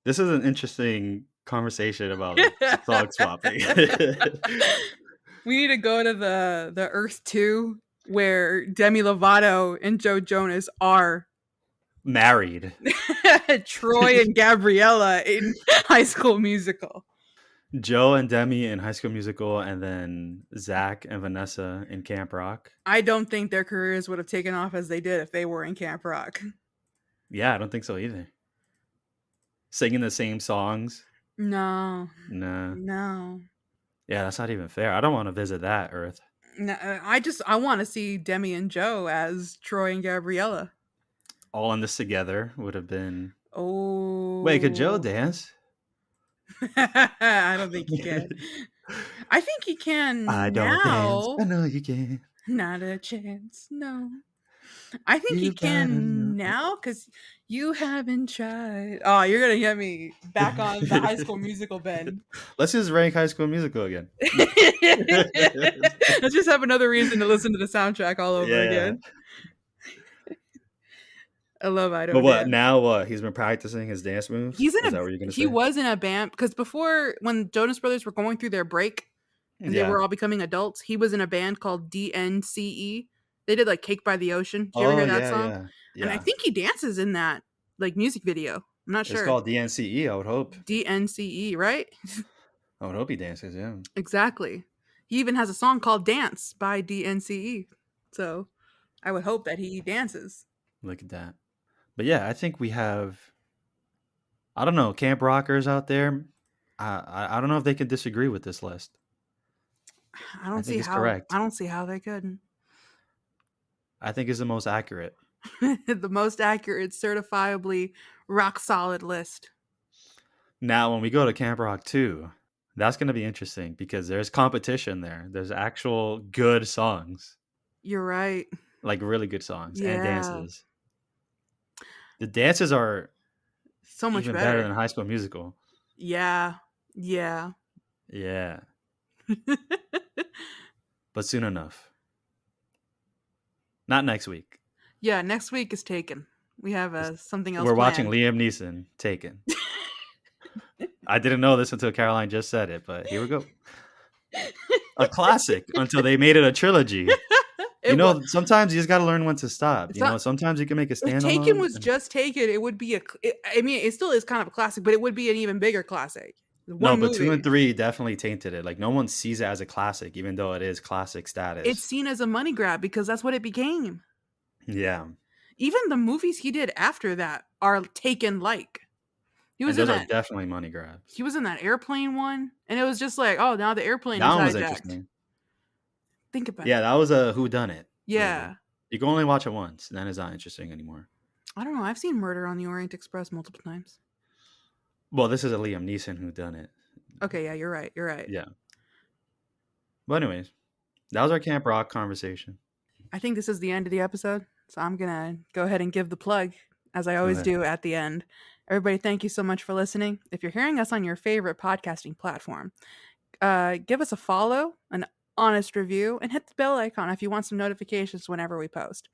This is an interesting conversation about song swapping. We need to go to the Earth 2 where Demi Lovato and Joe Jonas are Married. Troy and Gabriella in High School Musical. Joe and Demi in High School Musical, and then Zach and Vanessa in Camp Rock. I don't think their careers would have taken off as they did if they were in Camp Rock. Yeah, I don't think so either. Singing the same songs. No. Nah. No. Yeah, that's not even fair. I don't want to visit that Earth. No, I want to see Demi and Joe as Troy and Gabriella. All in this together would have been. Oh. Wait, could Joe dance? I don't think he can. I think he can I don't now. dance. I know you can. Not a chance. No. I think You he can better now because you haven't tried. Oh, you're going to get me back on the High School Musical bend. Let's just rank High School Musical again. Let's just have another reason to listen to the soundtrack all over again. I love I Don't But what Dance. now? What he's been practicing his dance moves. He's in Is that what you're gonna say? He was in a band because before, when Jonas Brothers were going through their break and they were all becoming adults, he was in a band called DNCE. They did like Cake by the Ocean. Did you ever hear that song? Yeah. And I think he dances in that like music video. I'm not sure. It's called DNCE. I would hope. DNCE, right? I would hope he dances. Yeah. Exactly. He even has a song called Dance by DNCE. So I would hope that he dances. Look at that. But yeah, I think we have. I don't know, camp rockers out there. I don't know if they can disagree with this list. I don't see how. Correct. I don't see how they could. I think it's the most accurate. The most accurate, certifiably rock solid list. Now, when we go to Camp Rock 2, that's going to be interesting because there's competition there. There's actual good songs. You're right. Like really good songs and dances. The dances are so much even better than High School Musical. Yeah. But soon enough. Not next week. Yeah, next week is Taken. We have something else. We're watching Liam Neeson, Taken. I didn't know this until Caroline just said it, but here we go. A classic until they made it a trilogy. Sometimes you just got to learn when to stop. Sometimes you can make a standalone. If Taken was just Taken, it would be it still is kind of a classic, but it would be an even bigger classic. But 2 and 3 definitely tainted it. Like no one sees it as a classic, even though it is classic status. It's seen as a money grab because that's what it became. Yeah. Even the movies he did after that are Taken-like. He was in that. Are definitely money grabs. He was in that airplane one, and it was just like, oh, now the airplane that is one was hijacked. Interesting. Think about it. Yeah, that was a whodunit. Yeah. Movie. You can only watch it once, and then it's not interesting anymore. I don't know. I've seen Murder on the Orient Express multiple times. Well, this is a Liam Neeson whodunit. Okay, yeah, you're right. Yeah. But anyways, that was our Camp Rock conversation. I think this is the end of the episode, so I'm going to go ahead and give the plug, as I always do at the end. Everybody, thank you so much for listening. If you're hearing us on your favorite podcasting platform, give us a follow, an honest review, and hit the bell icon if you want some notifications whenever we post.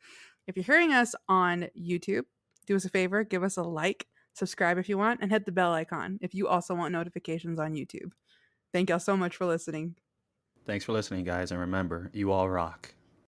If you're hearing us on YouTube, do us a favor, give us a like, subscribe if you want, and hit the bell icon if you also want notifications on YouTube. Thank y'all so much for listening. Thanks for listening, guys, and remember, you all rock.